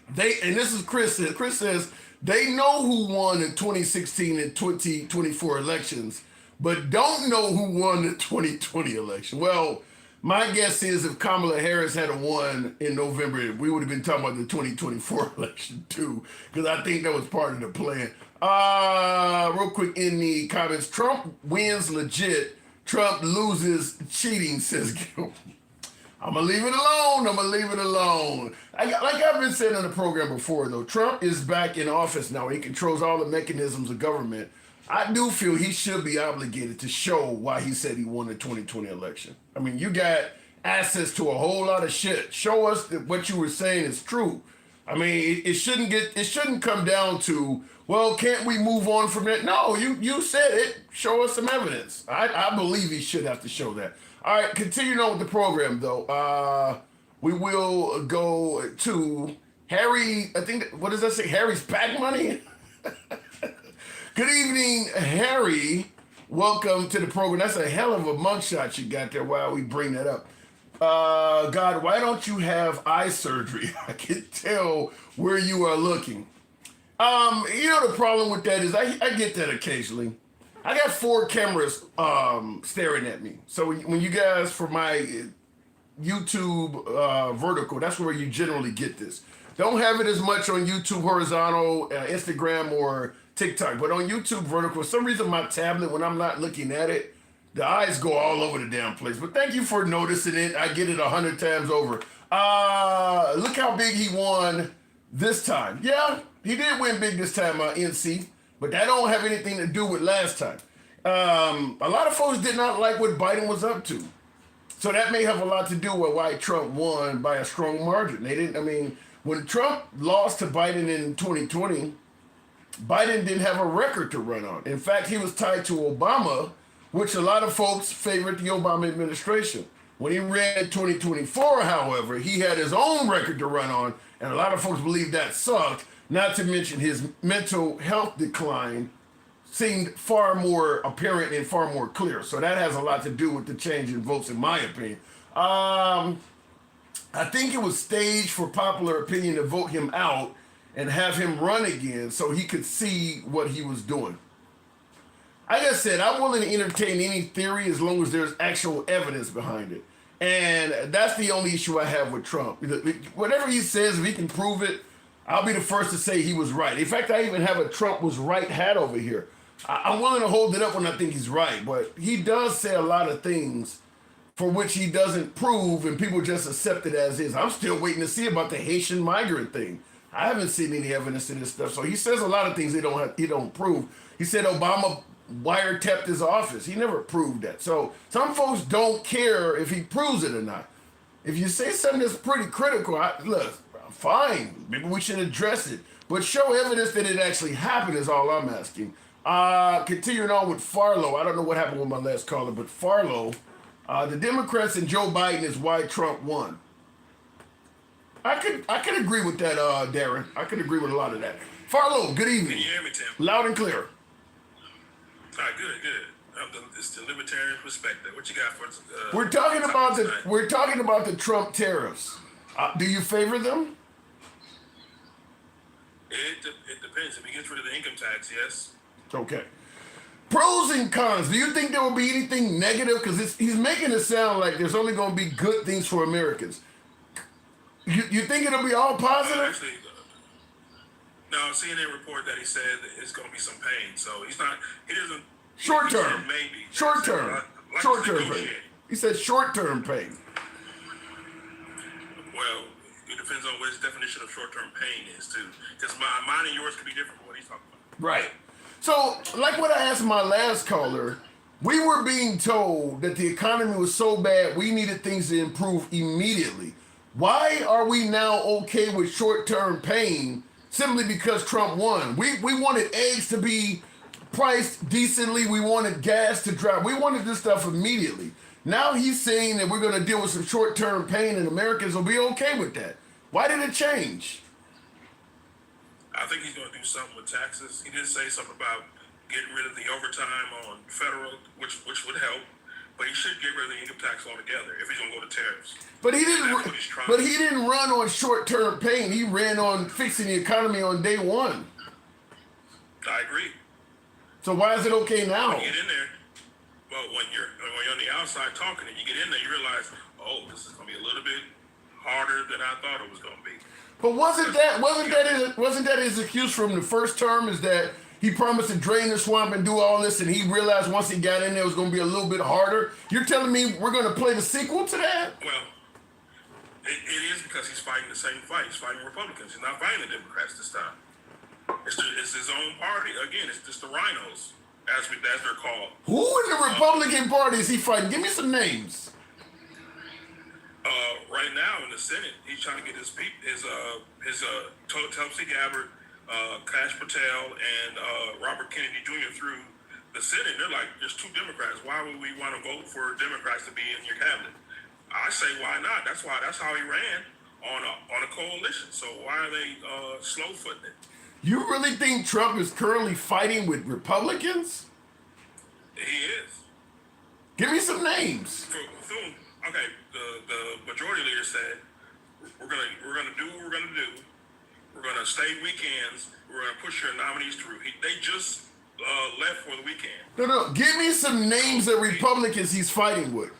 And this is Chris says. Chris says they know who won the 2016 and 2024 elections, but don't know who won the 2020 election. Well, my guess is if Kamala Harris had won in November, we would have been talking about the 2024 election too, because I think that was part of the plan. Real quick in the comments, Trump wins legit. Trump loses cheating, says Gil. I'm going to leave it alone. Like I've been saying on the program before, though, Trump is back in office now. He controls all the mechanisms of government. I do feel he should be obligated to show why he said he won the 2020 election. I mean, you got access to a whole lot of shit. Show us that what you were saying is true. I mean, it shouldn't come down to, well, can't we move on from it? No, you said it. Show us some evidence. I believe he should have to show that. All right, continuing on with the program, though. We will go to Harry, I think, what does that say? Harry's PAC money? Good evening, Harry. Welcome to the program. That's a hell of a mugshot you got there while we bring that up. God, why don't you have eye surgery? I can tell where you are looking. You know, the problem with that is I get that occasionally. I got 4 cameras staring at me. So when you guys, for my YouTube vertical, that's where you generally get this. Don't have it as much on YouTube horizontal, Instagram, or TikTok, but on YouTube vertical, for some reason my tablet, when I'm not looking at it, the eyes go all over the damn place. But thank you for noticing it. I get it 100 times over. Look how big he won this time. Yeah, he did win big this time, NC, but that don't have anything to do with last time. A lot of folks did not like what Biden was up to. So that may have a lot to do with why Trump won by a strong margin. They didn't, I mean, when Trump lost to Biden in 2020, Biden didn't have a record to run on. In fact, he was tied to Obama, which a lot of folks favored the Obama administration. When he ran in 2024, however, he had his own record to run on, and a lot of folks believe that sucked, not to mention his mental health decline seemed far more apparent and far more clear. So that has a lot to do with the change in votes, in my opinion. I think it was staged for popular opinion to vote him out and have him run again so he could see what he was doing. Like I said, I'm willing to entertain any theory as long as there's actual evidence behind it. And that's the only issue I have with Trump. Whatever he says, if he can prove it, I'll be the first to say he was right. In fact, I even have a Trump was right hat over here. I'm willing to hold it up when I think he's right, but he does say a lot of things for which he doesn't prove, and people just accept it as is. I'm still waiting to see about the Haitian migrant thing. I haven't seen any evidence in this stuff. So he says a lot of things he don't prove. He said Obama wiretapped his office. He never proved that. So some folks don't care if he proves it or not. If you say something that's pretty critical, look, fine. Maybe we should address it. But show evidence that it actually happened is all I'm asking. Continuing on with Farlow. I don't know what happened with my last caller, but Farlow, the Democrats and Joe Biden is why Trump won. I could agree with that, Darren. I could agree with a lot of that. Farlow, good evening. Can you hear me, Tim? Loud and clear. All right, good. It's the libertarian perspective. What you got for us? We're talking about the Trump tariffs. Do you favor them? It depends. If he gets rid of the income tax, yes. Okay. Pros and cons. Do you think there will be anything negative? Because he's making it sound like there's only going to be good things for Americans. You think it'll be all positive? Actually, no, CNN report that he said that it's going to be some pain. So he doesn't. Short term. Maybe. Short term. Short term pain. He said short term pain. Well, it depends on what his definition of short term pain is, too. Because mine and yours could be different from what he's talking about. Right. So, like what I asked my last caller, we were being told that the economy was so bad we needed things to improve immediately. Why are we now okay with short-term pain simply because Trump won? We wanted eggs to be priced decently. We wanted gas to drop. We wanted this stuff immediately. Now he's saying that we're going to deal with some short-term pain and Americans will be okay with that. Why did it change? I think he's going to do something with taxes. He did say something about getting rid of the overtime on federal, which would help. But he should get rid of the income tax altogether if he's going to go to tariffs. But he didn't run on short-term pain. He ran on fixing the economy on day one. I agree. So why is it okay now? When you get in there, well, when you're on the outside talking and you get in there, you realize, oh, this is going to be a little bit harder than I thought it was going to be. But wasn't that his excuse from the first term? Is that he promised to drain the swamp and do all this, and he realized once he got in there it was going to be a little bit harder? You're telling me we're going to play the sequel to that? Well, it is because he's fighting the same fight. He's fighting Republicans. He's not fighting the Democrats this time. It's his own party. Again, it's just the rhinos, as they're called. Who in the Republican Party is he fighting? Give me some names. Right now in the Senate, he's trying to get his Tulsi Gabbard, Kash Patel, and Robert Kennedy Jr. through the Senate. They're like, there's 2 Democrats. Why would we want to vote for Democrats to be in your cabinet? I say, why not? That's how he ran on a coalition. So why are they slow-footing it? You really think Trump is currently fighting with Republicans? He is. Give me some names. Okay, the majority leader said we're gonna do what we're gonna do. We're gonna stay weekends. We're gonna push your nominees through. They just left for the weekend. No. Give me some names of Republicans he's fighting with.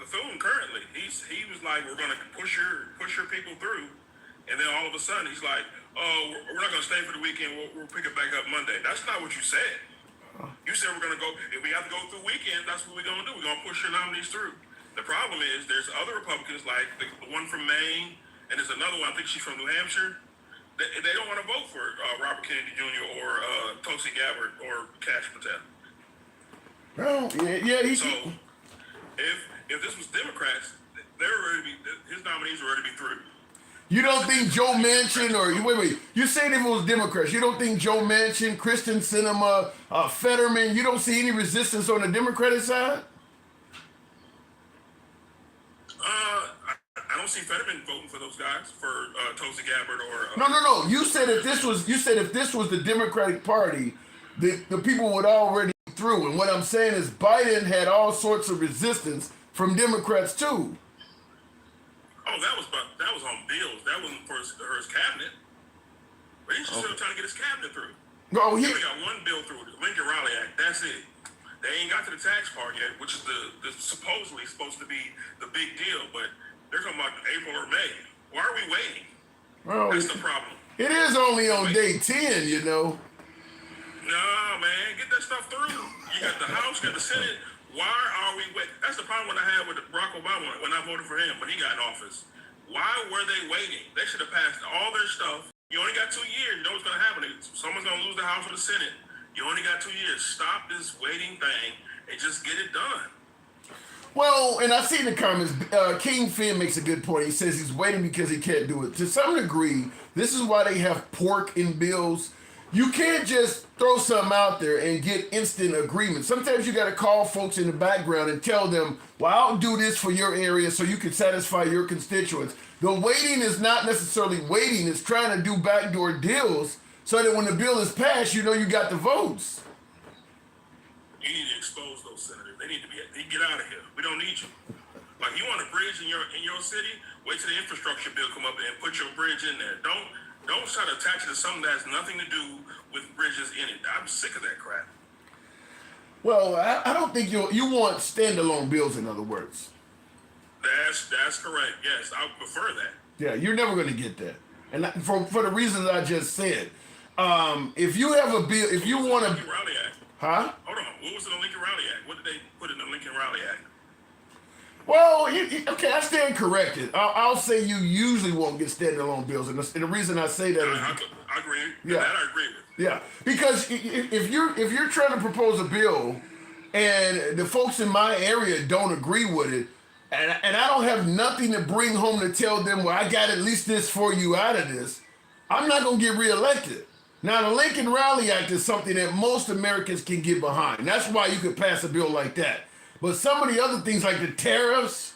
Thune currently, he was like, we're gonna push your people through, and then all of a sudden he's like, oh, we're not gonna stay for the weekend. We'll pick it back up Monday. That's not what you said. You said we're gonna go. If we have to go through weekend, that's what we're gonna do. We're gonna push your nominees through. The problem is there's other Republicans like the one from Maine, and there's another one. I think she's from New Hampshire. They don't want to vote for Robert Kennedy Jr. or Tulsi Gabbard or Kash Patel. Well, yeah. So if this was Democrats, his nominees are already be through. You don't think Joe Manchin wait? You're saying if it was Democrats, you don't think Joe Manchin, Kristen Sinema, Fetterman, you don't see any resistance on the Democratic side? I don't see Fetterman voting for those guys for Tulsi Gabbard or. No. You said if this was the Democratic Party, the people would already be through. And what I'm saying is Biden had all sorts of resistance from Democrats too. Oh, that was on bills. That wasn't for his cabinet. But he's still trying to get his cabinet through. No, he only got one bill through, the Lincoln Raleigh Act. That's it. They ain't got to the tax part yet, which is the supposedly supposed to be the big deal. But they're talking about April or May. Why are we waiting? Well, that's the problem. It is only on day 10, you know. No, man, get that stuff through. You got the House, you got the Senate. Why are we waiting? That's the problem I had with Barack Obama when I voted for him when he got in office. Why were they waiting? They should have passed all their stuff. You only got 2 years. You know what's going to happen. Someone's going to lose the House or the Senate. You only got 2 years. Stop this waiting thing and just get it done. Well, and I see in the comments, King Finn makes a good point. He says he's waiting because he can't do it. To some degree, this is why they have pork in bills. You can't just throw something out there and get instant agreement. Sometimes you got to call folks in the background and tell them, well, I'll do this for your area so you can satisfy your constituents. The waiting is not necessarily waiting. It's trying to do backdoor deals so that when the bill is passed, you know you got the votes. You need to expose those senators. They need to get out of here. We don't need you. Like, you want a bridge in your city? Wait till the infrastructure bill come up and put your bridge in there. Don't try to attach it to something that has nothing to do with bridges in it. I'm sick of that crap. Well, I don't think you want standalone bills, in other words. That's correct. Yes, I would prefer that. Yeah, you're never going to get that. And for the reasons I just said, if you have a bill, if you want to... Lincoln Raleigh Act. Huh? Hold on. What was in the Lincoln Raleigh Act? What did they put in the Lincoln Raleigh Act? Well, okay, I stand corrected. I'll say you usually won't get standalone bills, and the reason I say that is I agree. Yeah, that I agree with. Yeah, because if you're trying to propose a bill, and the folks in my area don't agree with it, and I don't have nothing to bring home to tell them, well, I got at least this for you out of this, I'm not gonna get reelected. Now, the Lincoln Raleigh Act is something that most Americans can get behind. That's why you could pass a bill like that. But some of the other things like the tariffs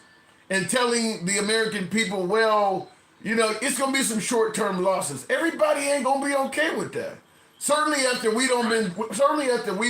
and telling the American people, well, you know, it's going to be some short-term losses. Everybody ain't going to be okay with that. Certainly after we've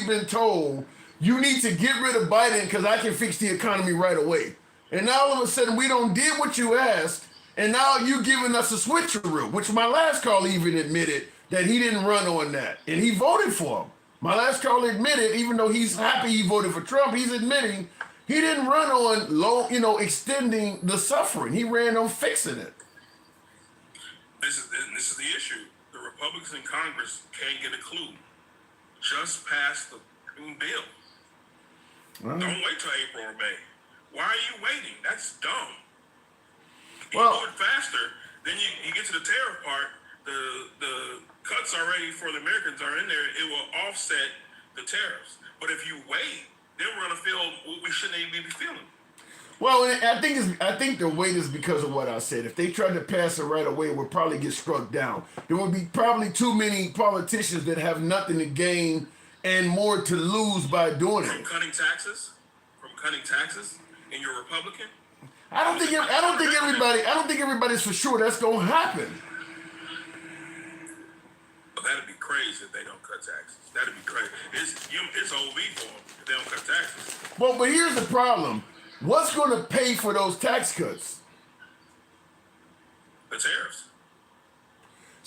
been told you need to get rid of Biden because I can fix the economy right away. And now all of a sudden we don't did what you asked, and now you giving us a switcheroo, which my last call even admitted that he didn't run on that, and he voted for him. My last caller admitted, even though he's happy he voted for Trump, he's admitting he didn't run on extending the suffering. He ran on fixing it. This is the issue. The Republicans in Congress can't get a clue. Just pass the bill. Well, don't wait till April or May. Why are you waiting? That's dumb. If you do it faster, then you get to the tariff part. The cuts already for the Americans are in there. It will offset the tariffs. But if you wait, then we're going to feel what we shouldn't even be feeling. Well, I think the wait is because of what I said. If they tried to pass it right away, it would probably get struck down. There would be probably too many politicians that have nothing to gain and more to lose by doing it. From cutting taxes, and you're a Republican. I don't think everybody's for sure that's going to happen. That'd be crazy if they don't cut taxes. That'd be crazy. It's OV for them if they don't cut taxes. Well, but here's the problem. What's going to pay for those tax cuts? The tariffs.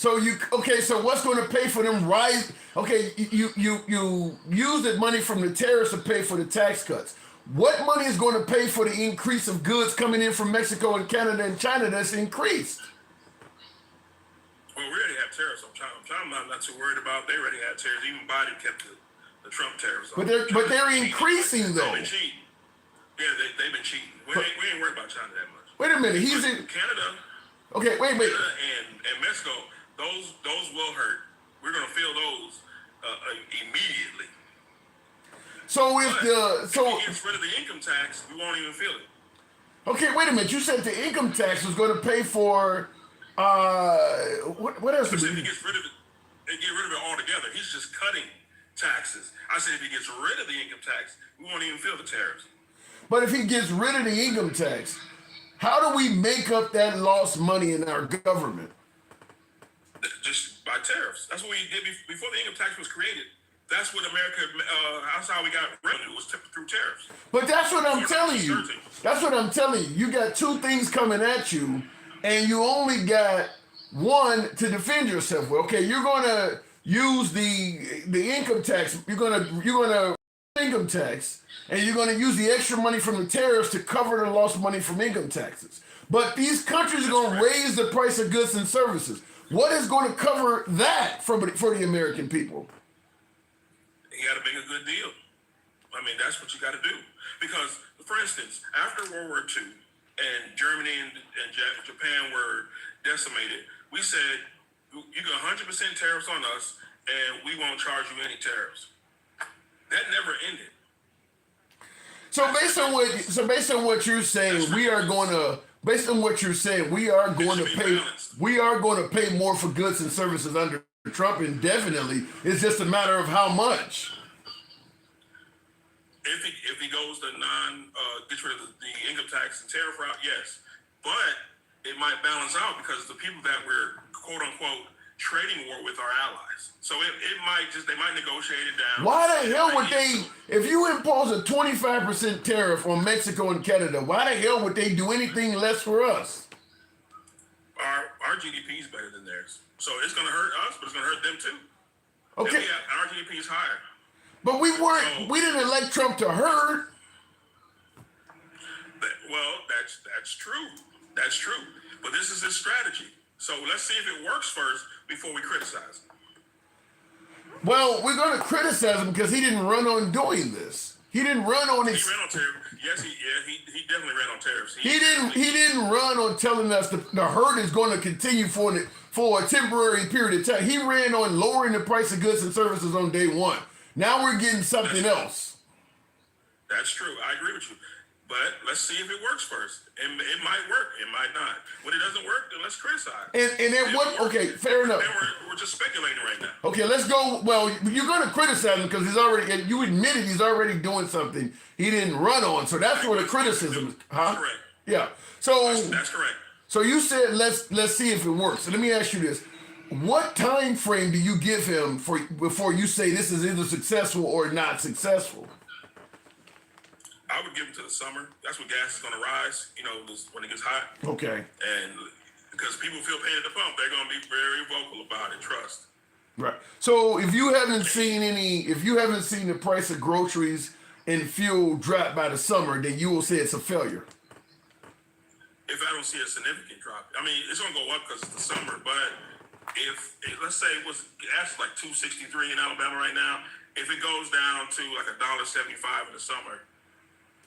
So so what's going to pay for them rise? Okay, you use that money from the tariffs to pay for the tax cuts. What money is going to pay for the increase of goods coming in from Mexico and Canada and China that's increased? Well, we already have tariffs on China. China I'm not too worried about. They already had tariffs. Even Biden kept the Trump tariffs on. But they're increasing though. They've been cheating. Yeah, they've been cheating. We ain't worried about China that much. Wait a minute, he's in Canada. Okay, wait. Canada and Mexico, those will hurt. We're gonna feel those immediately. So if if he gets rid of the income tax, we won't even feel it. Okay, wait a minute. You said the income tax was going to pay for what else? I said if he gets rid of it, and get rid of it altogether. He's just cutting taxes. I said if he gets rid of the income tax, we won't even feel the tariffs. But if he gets rid of the income tax, how do we make up that lost money in our government? Just by tariffs. That's what we did before the income tax was created. That's what America. That's how we got revenue, was through tariffs. But that's what I'm telling you. That's what I'm telling you. You got two things coming at you, and you only got one to defend yourself with. Okay, you're gonna use the income tax. You're gonna income tax, and you're gonna use the extra money from the tariffs to cover the lost money from income taxes. But these countries are gonna raise the price of goods and services. What is going to cover that for the American people? You got to make a good deal. I mean, that's what you got to do. Because, for instance, after World War II and Germany and Japan were decimated, we said, you got 100% tariffs on us and we won't charge you any tariffs. That never ended. So based on what you're saying, we are going to pay more for goods and services under Trump indefinitely. It's just a matter of how much. If he goes to gets rid of the income tax and tariff route, yes. But it might balance out because the people that we're quote unquote trading war with are allies. So they might negotiate it down. Why the hell would they, if you impose a 25% tariff on Mexico and Canada, why the hell would they do anything less for us? Our GDP is better than theirs. So it's going to hurt us, but it's going to hurt them too. Okay. Our GDP is higher. But we didn't elect Trump to hurt. Well, that's true. That's true. But this is his strategy. So let's see if it works first before we criticize him. Well, we're going to criticize him because he didn't run on doing this. He didn't run on his. He ran on tariffs. Yes, he definitely ran on tariffs. He didn't run on telling us the hurt is going to continue for a temporary period of time. He ran on lowering the price of goods and services on day one. Now we're getting something else. That's true. I agree with you. But let's see if it works first. And it might work. It might not. When it doesn't work, then let's criticize. And then what? Okay, fair enough. Then we're just speculating right now. Okay, let's go. Well, you're going to criticize him because you admitted he's already doing something he didn't run on. So that's where the criticism is. Huh? That's correct. Yeah. So that's correct. So you said let's see if it works. So let me ask you this. What time frame do you give him before you say this is either successful or not successful? I would give him to the summer. That's when gas is going to rise, when it gets hot. Okay. And because people feel pain at the pump, they're going to be very vocal about it, trust. Right. So if you haven't seen the price of groceries and fuel drop by the summer, then you will say it's a failure. If I don't see a significant drop. I mean, it's going to go up because it's the summer, but if let's say gas is like $2.63 in Alabama right now, if it goes down to like $1.75 in the summer,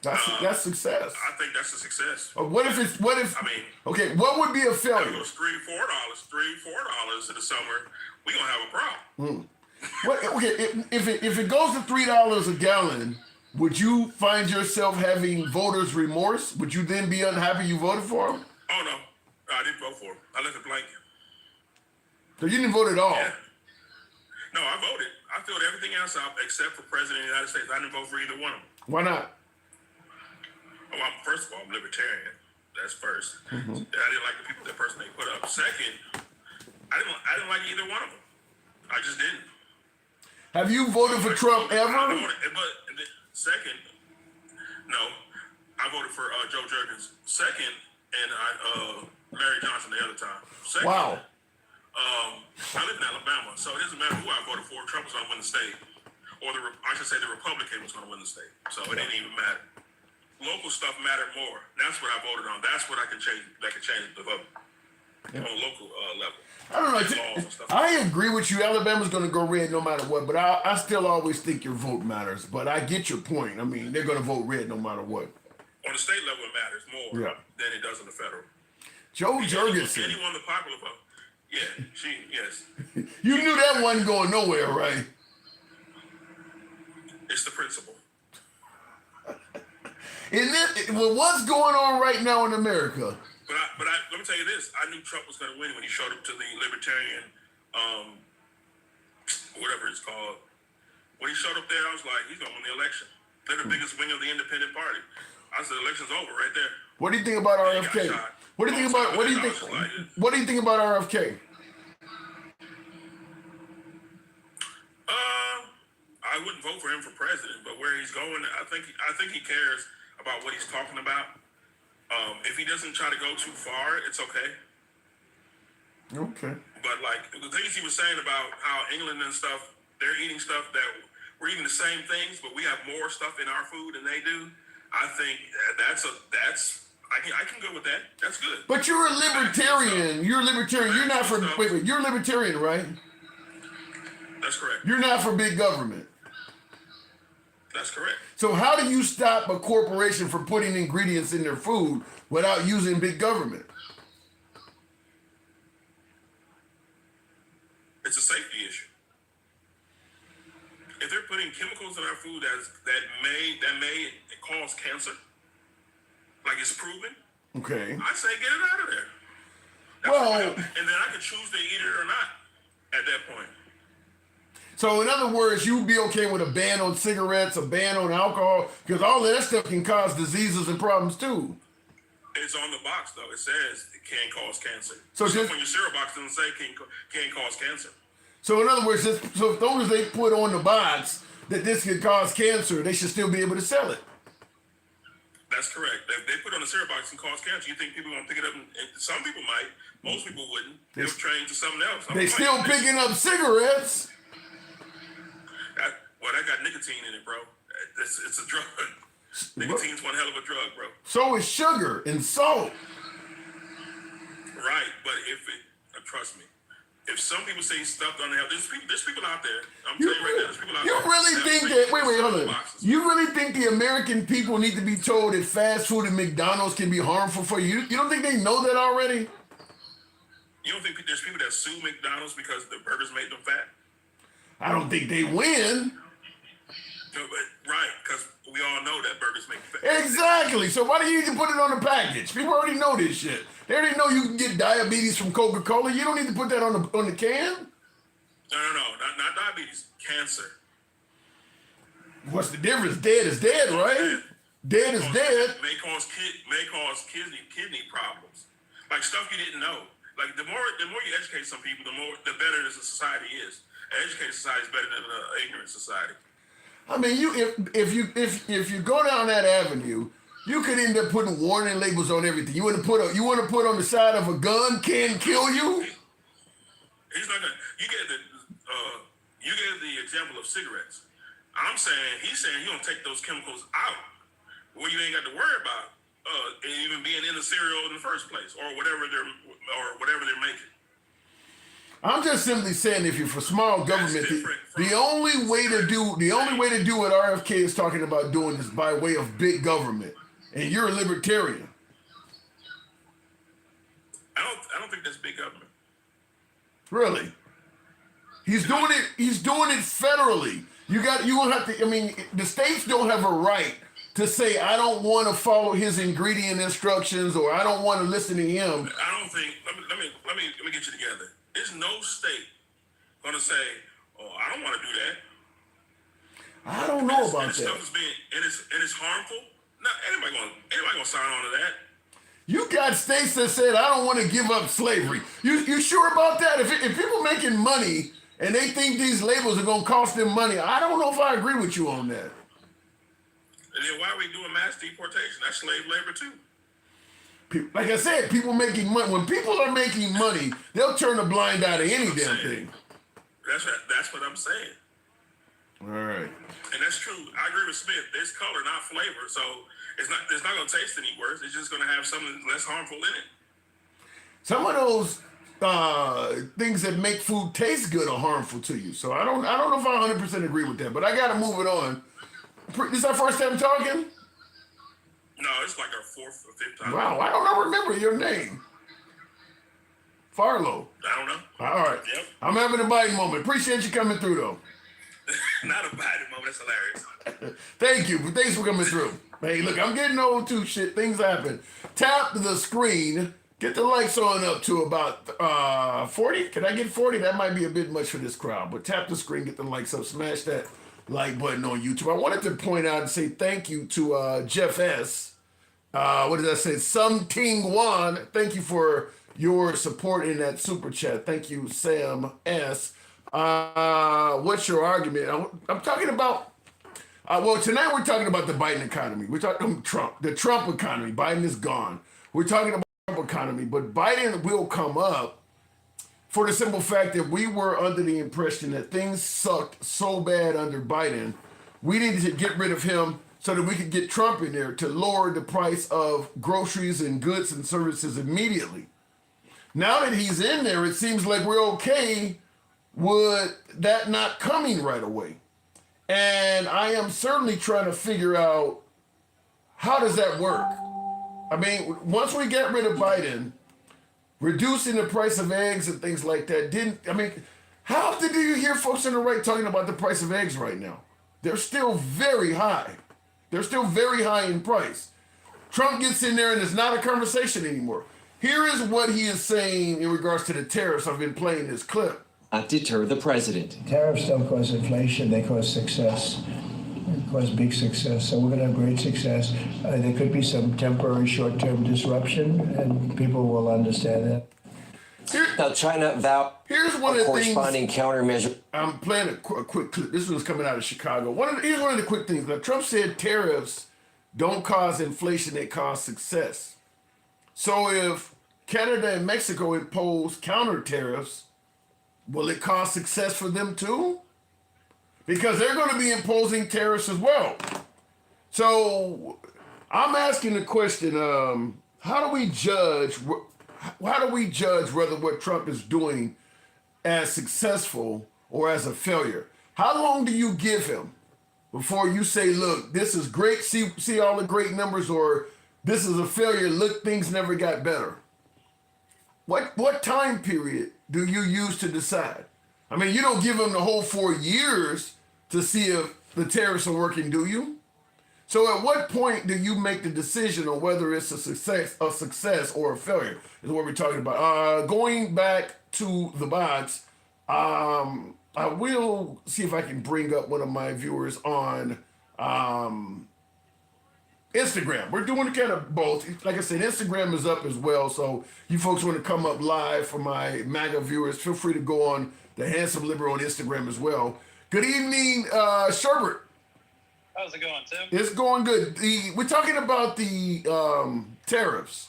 that's success. I think that's a success. What if okay, what would be a failure? If it goes $3-4 in the summer, we're gonna have a problem. If it goes to $3 a gallon, would you find yourself having voters' remorse? Would you then be unhappy you voted for him? Oh no, I didn't vote for him. I left it blank. So you didn't vote at all? Yeah. No, I voted. I filled everything else out except for President of the United States. I didn't vote for either one of them. Why not? Oh, first of all, I'm libertarian. That's first. Mm-hmm. I didn't like the people that person they put up. Second, I didn't like either one of them. I just didn't. Have you voted for Trump ever? But second, no, I voted for Joe Jergens. Second, and Larry Johnson the other time. Second, wow. I live in Alabama, so it doesn't matter who I voted for. Trump was going to win the state, or I should say the Republican was going to win the state. So it didn't even matter. Local stuff mattered more. That's what I voted on. That's what I can change. That can change the vote on a local level. I don't know. I agree with you. Alabama's going to go red no matter what, but I still always think your vote matters. But I get your point. I mean, they're going to vote red no matter what. On the state level, it matters more than it does on the federal. Joe Jurgensen. Anyone the popular vote. Yeah, yes. You knew that wasn't going nowhere, right? It's the principle. What's going on right now in America? But let me tell you this. I knew Trump was going to win when he showed up to the Libertarian, whatever it's called. When he showed up there, I was like, he's going to win the election. They're the biggest wing of the independent party. I said, the election's over right there. What do you think about RFK? What do you think about RFK? I wouldn't vote for him for president, but where he's going, I think he cares about what he's talking about. If he doesn't try to go too far, it's okay. Okay. But like the things he was saying about how England and stuff, they're eating stuff that we're eating the same things, but we have more stuff in our food than they do. I think I can go with that. That's good. But you're a libertarian. You're a libertarian. You're not for wait. You're a libertarian, right? That's correct. You're not for big government. That's correct. So how do you stop a corporation from putting ingredients in their food without using big government? It's a safety issue. If they're putting chemicals in our food that may cause cancer, like it's proven, okay, I say get it out of there. And then I can choose to eat it or not at that point. So in other words, you'd be okay with a ban on cigarettes, a ban on alcohol, because all of that stuff can cause diseases and problems too. It's on the box though. It says it can cause cancer. So on your cereal box doesn't say can cause cancer. So in other words, so as long as they put on the box that this could cause cancer, they should still be able to sell it. That's correct. If they put on a cereal box and cause cancer, you think people are going to pick it up? And some people might. Most people wouldn't. They're trained to something else. They still picking up cigarettes. That got nicotine in it, bro. It's a drug. Nicotine's one hell of a drug, bro. So is sugar and salt. Right, but trust me, if some people say stuff doesn't help, there's people out there. I'm telling you right now, there's people out there. You really think that? Wait, hold on. You really think the American people need to be told that fast food and McDonald's can be harmful for you? You don't think they know that already? You don't think there's people that sue McDonald's because the burgers made them fat? I don't think they win. No, but right, because we all know that burgers make you fat. Exactly. So why do you need to put it on the package? People already know this shit. They already know you can get diabetes from Coca-Cola. You don't need to put that on the can. No, not diabetes. Cancer. What's the difference? Dead is dead, right? Dead is dead. May cause kidney problems. Like stuff you didn't know. Like the more you educate some people, the better the society is. An educated society is better than an ignorant society. I mean, if you go down that avenue, you could end up putting warning labels on everything. You want to put on the side of a gun can kill you. He's not gonna. You gave the example of cigarettes. He's saying he gonna take those chemicals out, where you ain't got to worry about even being in the cereal in the first place, or whatever they're making. I'm just simply saying, if you're for small government, the only way to do what RFK is talking about doing is by way of big government, and you're a libertarian. I don't think that's big government. Really? He's doing it federally. You won't have to. I mean, the states don't have a right to say, I don't want to follow his ingredient instructions, or I don't want to listen to him. I don't think. Let me get you together. There's no state gonna say, "Oh, I don't want to do that." I don't know about that. Stuff is it's harmful. Not anybody gonna sign on to that. You got states that said, I don't want to give up slavery. You sure about that? If people making money and they think these labels are gonna cost them money, I don't know if I agree with you on that. And then why are we doing mass deportation? That's slave labor too. Like I said, people making money. When people are making money, they'll turn a blind eye to any damn thing. That's what I'm saying. All right. And that's true. I agree with Smith. There's color, not flavor. So it's not going to taste any worse. It's just going to have something less harmful in it. Some of those things that make food taste good are harmful to you. So I don't know if I 100% agree with that. But I got to move it on. This is our first time talking? No, it's like our fourth or fifth time. Wow, I don't remember your name. Farlow. I don't know. All right. Yep. I'm having a Biden moment. Appreciate you coming through, though. Not a Biden moment. That's hilarious. Thank you. Thanks for coming through. Hey, look, I'm getting old too. Shit, things happen. Tap the screen. Get the likes on up to about 40. Can I get 40? That might be a bit much for this crowd. But tap the screen, get the likes up, smash that like button on YouTube. I wanted to point out and say thank you to Jeff S. What did I say? Something Wan. Thank you for your support in that super chat. Thank you, Sam S. What's your argument? I'm talking about, well, tonight we're talking about the Biden economy. We're talking about Trump, the Trump economy. Biden is gone. We're talking about the Trump economy, but Biden will come up for the simple fact that we were under the impression that things sucked so bad under Biden, we needed to get rid of him so that we could get Trump in there to lower the price of groceries and goods and services immediately. Now that he's in there, it seems like we're okay with that not coming right away. And I am certainly trying to figure out, how does that work? I mean, once we get rid of Biden, reducing the price of eggs and things like that how often do you hear folks on the right talking about the price of eggs right now? They're still very high. They're still very high in price. Trump gets in there and it's not a conversation anymore. Here is what he is saying in regards to the tariffs. I've been playing this clip. Not deter the president. Tariffs don't cause inflation, they cause success. They cause big success. So we're going to have great success. There could be some temporary short-term disruption, and people will understand that. Now, China vowed Here's one of the corresponding things. countermeasure. I'm playing a quick clip. This one's coming out of Chicago. Here's one of the quick things. Now, Trump said tariffs don't cause inflation, they cause success. So if Canada and Mexico impose counter tariffs, will it cause success for them too? Because they're going to be imposing tariffs as well. So I'm asking the question, how do we judge whether what Trump is doing as successful or as a failure? How long do you give him before you say, look, this is great, see all the great numbers, or this is a failure, look, things never got better? What time period do you use to decide? I mean, you don't give them the whole 4 years to see if the tariffs are working, do you? So at what point do you make the decision on whether it's a success or a failure? Is what we're talking about. Going back to the bots, I will see if I can bring up one of my viewers on Instagram. We're doing kind of both. Like I said, Instagram is up as well. So you folks want to come up live for my MAGA viewers, feel free to go on the Handsome Liberal on Instagram as well. Good evening, Sherbert. How's it going, Tim? It's going good. We're talking about the tariffs.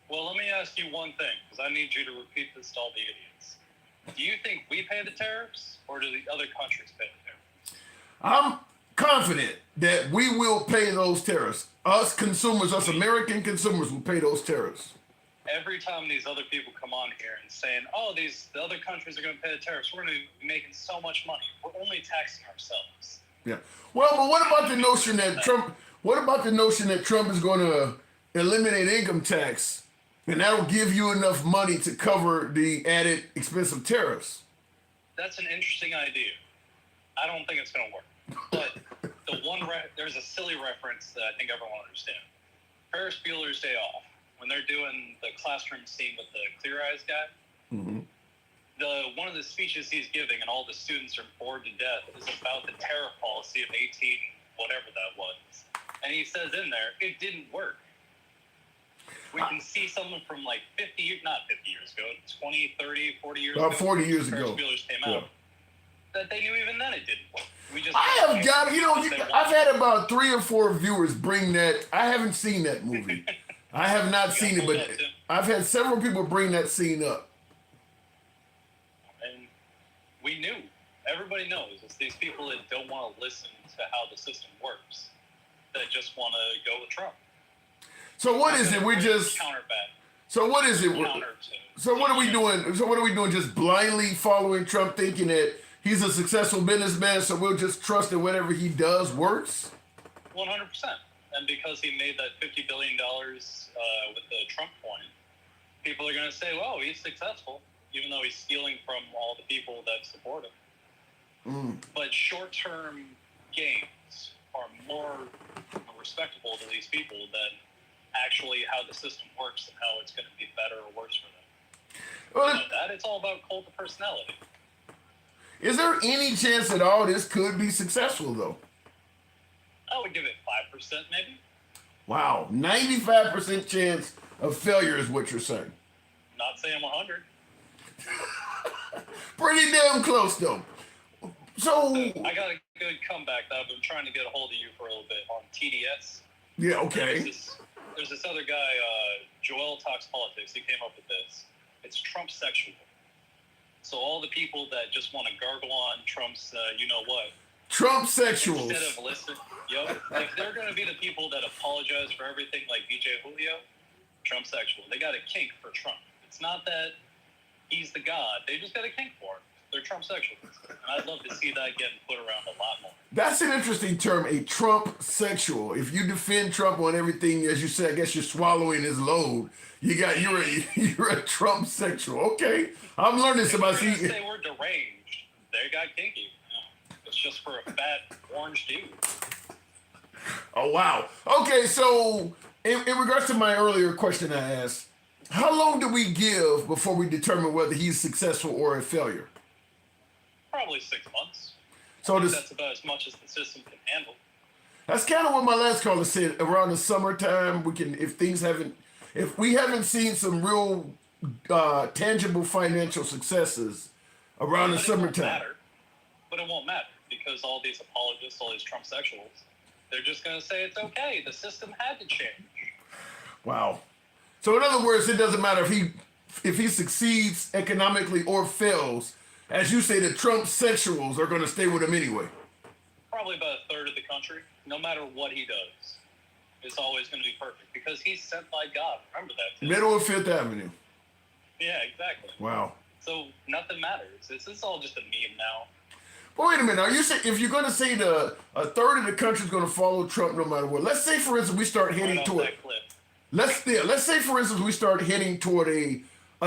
Well, let me ask you one thing, because I need you to repeat this to all the idiots. Do you think we pay the tariffs, or do the other countries pay the tariffs? I'm confident that we will pay those tariffs. Us consumers, us American consumers will pay those tariffs. Every time these other people come on here and saying, oh, the other countries are going to pay the tariffs, we're going to be making so much money. We're only taxing ourselves. Yeah. Well, but what about the notion that Trump? What about the notion that Trump is going to eliminate income tax, and that'll give you enough money to cover the added expensive tariffs? That's an interesting idea. I don't think it's going to work. But there's a silly reference that I think everyone will understand. Ferris Bueller's Day Off, when they're doing the classroom scene with the Clear Eyes guy. Mm-hmm. One of the speeches he's giving, and all the students are bored to death, is about the tariff policy of 18, whatever that was. And he says in there, it didn't work. We can see someone from like 50 years, not 50 years ago, 20, 30, 40 years ago. About 40 years ago. Ferris Bueller's came out. That they knew even then it didn't work. I have got, I've had about 3 or 4 viewers bring that. I haven't seen that movie. I have not seen it, pulled but up, Tim? I've had several people bring that scene up. And we knew. Everybody knows. It's these people that don't want to listen to how the system works, that just want to go with Trump. So what is it? We're just counterback. so what is it? Counter to. So what are we doing? So what are we doing? Just blindly following Trump, thinking that he's a successful businessman, so we'll just trust that whatever he does works? 100%. And because he made that $50 billion with the Trump coin, people are going to say, well, he's successful, even though he's stealing from all the people that support him. But short-term gains are more respectable to these people than actually how the system works and how it's going to be better or worse for them. Well, That it's all about cult of personality. is there any chance at all this could be successful, though? I would give it 5%, maybe. Wow, 95% chance of failure is what you're saying. Not saying 100. Pretty damn close, though. So, I got a good comeback that I've been trying to get a hold of you for a little bit on TDS. yeah, okay. There's this other guy, Joel Talks Politics. He came up with this. It's Trump sexual. So all the people that just want to gargle on Trump's, you know what, Trump sexuals. instead of listening, if they're going to be the people that apologize for everything like DJ Julio, Trump sexual. They got a kink for Trump. It's not that he's the god. They just got a kink for him. They're Trump sexuals. And I'd love to see that getting put around a lot more. That's an interesting term, a Trump sexual. If you defend Trump on everything, as you said, I guess you're swallowing his load. You're a Trump sexual. Okay, I'm learning If about. we're going to say we're deranged, they got kinky. It's just for a fat orange dude. Oh wow. Okay, so in regards to my earlier question I asked, how long do we give before we determine whether he's successful or a failure? Probably 6 months. So That's about as much as the system can handle. that's kind of what my last caller said. Around the summertime, we can, if we haven't seen some real tangible financial successes around the But it won't summertime. matter. But it won't matter because all these apologists, all these Trump sexuals, they're just going to say it's okay. The system had to change. Wow. So in other words, it doesn't matter if he succeeds economically or fails. As you say, the Trump sexuals are going to stay with him anyway. Probably about a third of the country, no matter what he does, it's always going to be perfect because he's sent by God. Remember that. Tim. Middle of Fifth Avenue. Yeah, exactly. Wow. So nothing matters. This is all just a meme now. But wait a minute. Are you saying if you're going to say a third of the country is going to follow Trump no matter what? Let's say, for instance, we start heading Right off toward. that cliff. Let's say, for instance, we start heading toward a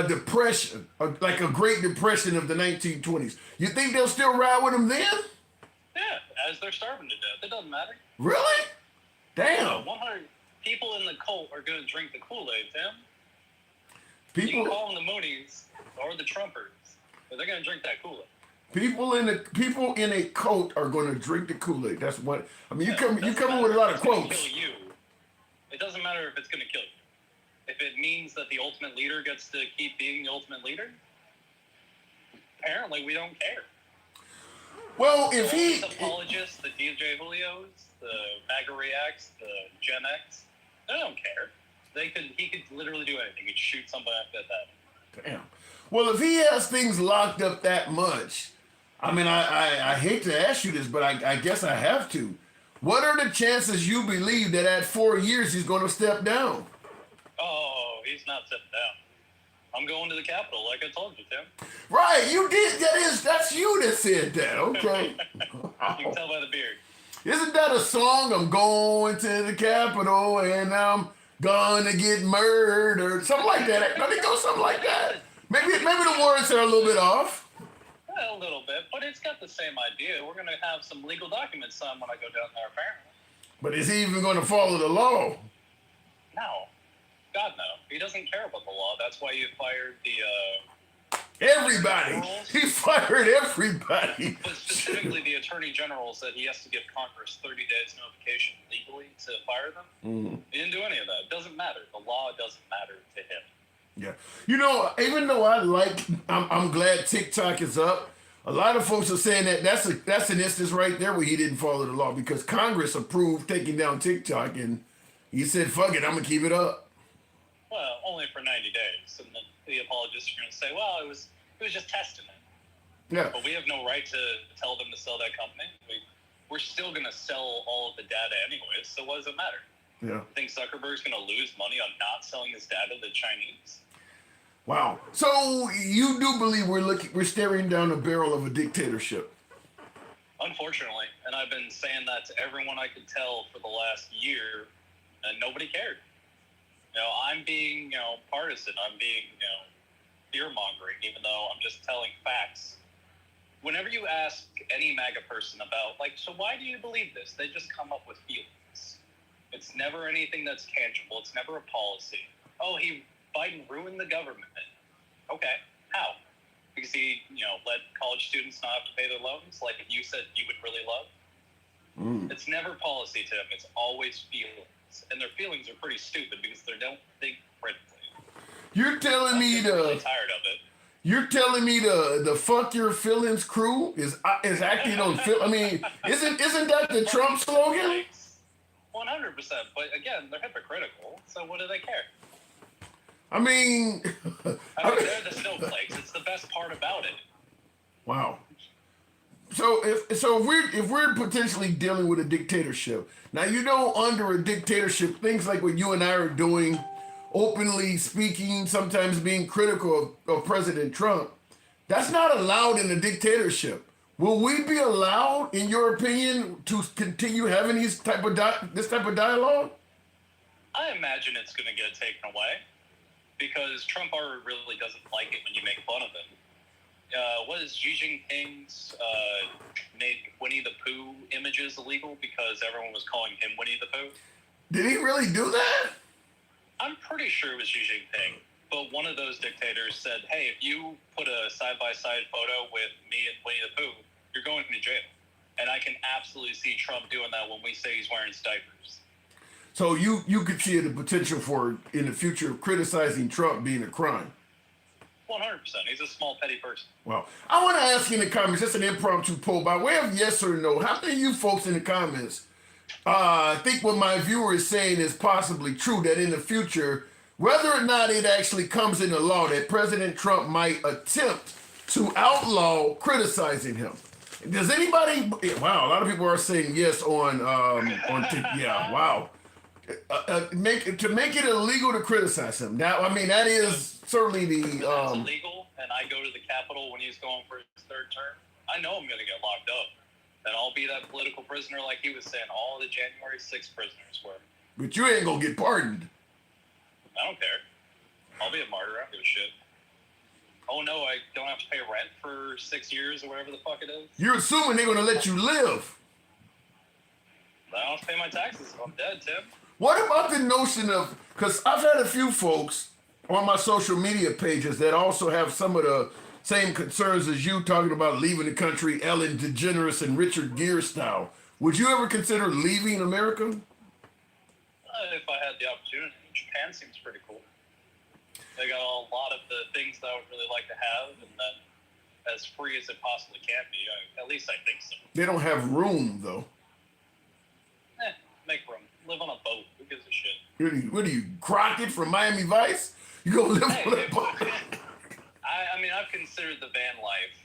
depression, like a Great Depression of the 1920s. You think they'll still ride with him then? Yeah, as they're starving to death. It doesn't matter. Really? Damn. 100 people in the cult are going to drink the Kool-Aid, Tim. You can People, call them the Moonies or the Trumpers, but they're going to drink that Kool-Aid. people in a cult are going to drink the Kool-Aid. That's what I mean. You Yeah, come doesn't with a matter lot if of it's gonna quotes. kill you. It doesn't matter if it's going to kill you. If it means that the ultimate leader gets to keep being the ultimate leader, apparently we don't care. Well, if All he, these apologists, the DJ Julios, the MAGA Reacts, the Gen X, they don't care. He could literally do anything. He'd shoot somebody like that. damn. Well, if he has things locked up that much, I mean, I hate to ask you this, but I guess I have to. What are the chances you believe that at 4 years he's going to step down? Oh, he's not stepping down. I'm going to the Capitol, like I told you, Tim. Right, you did. That's you that said that. Okay. You can tell by the beard. Isn't that a song? I'm going to the Capitol and I'm gonna get murdered. Something like that. Let me go something like that. Maybe the words are a little bit off. A little bit, but it's got the same idea. We're going to have some legal documents signed when I go down there, apparently. But is he even going to follow the law? No. God, no. He doesn't care about the law. That's why you fired the, Everybody. He fired everybody. but specifically the attorney general said he has to give Congress 30 days notification legally to fire them. He didn't do any of that. It doesn't matter. The law doesn't matter to him. Yeah. You know, even though I'm glad TikTok is up. A lot of folks are saying that that's an instance right there where he didn't follow the law because Congress approved taking down TikTok and he said, "Fuck it, I'm gonna keep it up." well, only for 90 days. And the apologists are going to say, well, it was just testing it. Yeah. But we have no right to tell them to sell that company. We're still going to sell all of the data anyways, so what does it matter? Yeah. Think Zuckerberg's going to lose money on not selling his data to the Chinese? Wow. So you do believe we're staring down the barrel of a dictatorship? Unfortunately, and I've been saying that to everyone I could tell for the last year, and nobody cared. I'm being, partisan. I'm being, fear-mongering, even though I'm just telling facts. Whenever you ask any MAGA person about, so why do you believe this? They just come up with feelings. It's never anything that's tangible. It's never a policy. Oh, Biden ruined the government. Okay, how? Because he, let college students not have to pay their loans, like you said you would really love. It's never policy to them. It's always feelings. And their feelings are pretty stupid because they don't think critically. You're telling me really tired of it. You're telling me the fuck your feelings crew is acting on I mean, isn't that the Trump slogan? 100%. But again, they're hypocritical. So what do they care? I mean, they're the snowflakes. It's the best part about it. Wow. So if we're potentially dealing with a dictatorship, now under a dictatorship, things like what you and I are doing, openly speaking, sometimes being critical of President Trump, that's not allowed in a dictatorship. Will we be allowed, in your opinion, to continue having this type of dialogue? I imagine it's going to get taken away because Trump really doesn't like it when you make fun of him. What is Xi Jinping's made Winnie the Pooh images illegal because everyone was calling him Winnie the Pooh? Did he really do that? I'm pretty sure it was Xi Jinping, but one of those dictators said, hey, if you put a side-by-side photo with me and Winnie the Pooh, you're going to jail. And I can absolutely see Trump doing that when we say he's wearing diapers. So you could see the potential for, in the future, criticizing Trump being a crime? 100%. He's a small, petty person. Well, I want to ask you in the comments, just an impromptu poll, by way of yes or no, how many of you folks in the comments think what my viewer is saying is possibly true, that in the future, whether or not it actually comes into law, that President Trump might attempt to outlaw criticizing him? Does anybody? Wow, a lot of people are saying yes on yeah. Wow, make it illegal to criticize him. Now, I mean, that is certainly the. If it's illegal, and I go to the Capitol when he's going for his third term, I know I'm going to get locked up, and I'll be that political prisoner like he was saying all the January 6th prisoners were. But you ain't gonna get pardoned. I don't care. I'll be a martyr. I don't give a shit. Oh no, I don't have to pay rent for 6 years or whatever the fuck it is. You're assuming they're gonna let you live. I don't have to pay my taxes if I'm dead, Tim. What about the notion of, because I've had a few folks on my social media pages that also have some of the same concerns as you, talking about leaving the country, Ellen DeGeneres and Richard Gere style. Would you ever consider leaving America? If I had the opportunity. Japan seems pretty cool. They got a lot of the things that I would really like to have, and then as free as it possibly can be. At least I think so. They don't have room, though. Make room. Live on a boat. Who gives a shit? What are you, Crockett from Miami Vice? You gonna live on a boat? I mean, I've considered the van life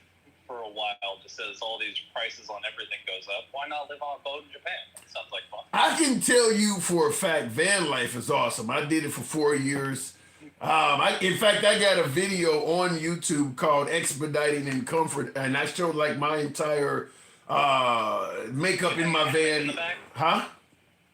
for a while, just as all these prices on everything goes up. Why not live on a boat in Japan? That sounds like fun. I can tell you for a fact, van life is awesome. I did it for 4 years. In fact, I got a video on YouTube called Expediting in Comfort, and I showed like my entire makeup in my van. In the back? Huh?